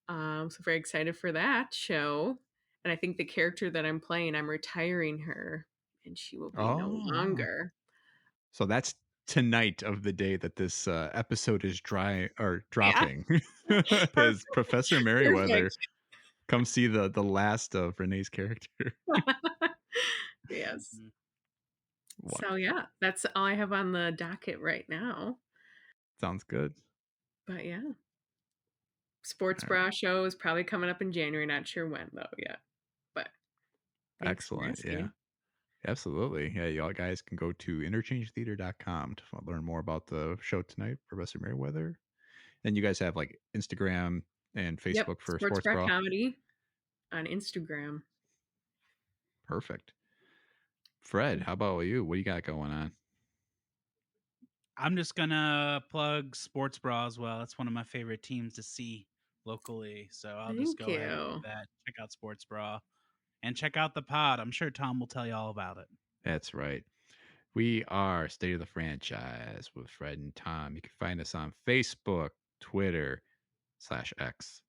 So very excited for that show. And I think the character that I'm playing, I'm retiring her, and she will be no longer.
So that's tonight of the day that this episode is dropping. As Professor Merriweather,
Perfect.
come see the last of Renee's character.
Yes.
Wow.
So yeah, that's all I have on the docket right now.
Sounds good.
But yeah. Sports Bra show is probably coming up in January. Not sure when though yet. But thanks for
Excellent. Yeah.
asking.
Absolutely. Yeah, y'all guys can go to interchangetheater.com to learn more about the show tonight, Professor Merriweather. And you guys have like Instagram and Facebook for Sports Bra
Comedy on Instagram.
Perfect. Fred, how about you? What do you got going on?
I'm just gonna plug Sports Bra as well. That's one of my favorite teams to see locally. So I'll just go ahead and do that. Check out Sports Bra and check out the pod. I'm sure Tom will tell you all about it.
That's right. We are State of the Franchise with Fred and Tom. You can find us on Facebook, Twitter /X,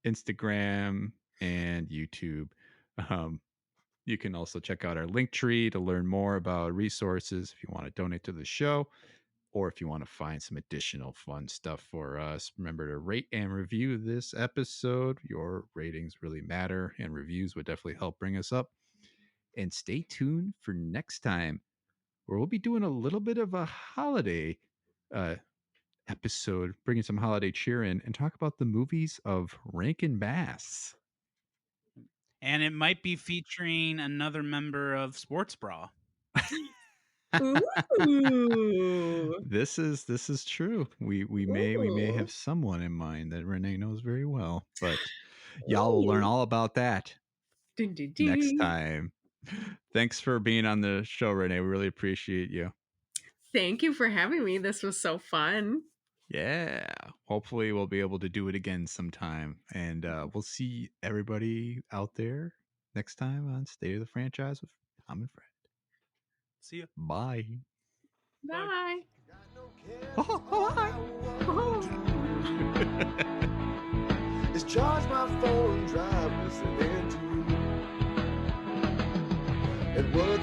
Instagram, and YouTube. You can also check out our link tree to learn more about resources if you want to donate to the show, or if you want to find some additional fun stuff for us. Remember to rate and review this episode. Your ratings really matter, and reviews would definitely help bring us up. And stay tuned for next time, where we'll be doing a little bit of a holiday episode, bringing some holiday cheer in, and talk about the movies of Rankin Bass.
And it might be featuring another member of Sports Bra.
Ooh.
This is true. We may have someone in mind that Renee knows very well, but y'all will learn all about that next time. Thanks for being on the show, Renee. We really appreciate you.
Thank you for having me. This was so fun.
Yeah. Hopefully we'll be able to do it again sometime. And we'll see everybody out there next time on State of the Franchise with Tom and Fred.
See ya.
Bye.
Bye.
It's charge my phone, drive, listening to you. And what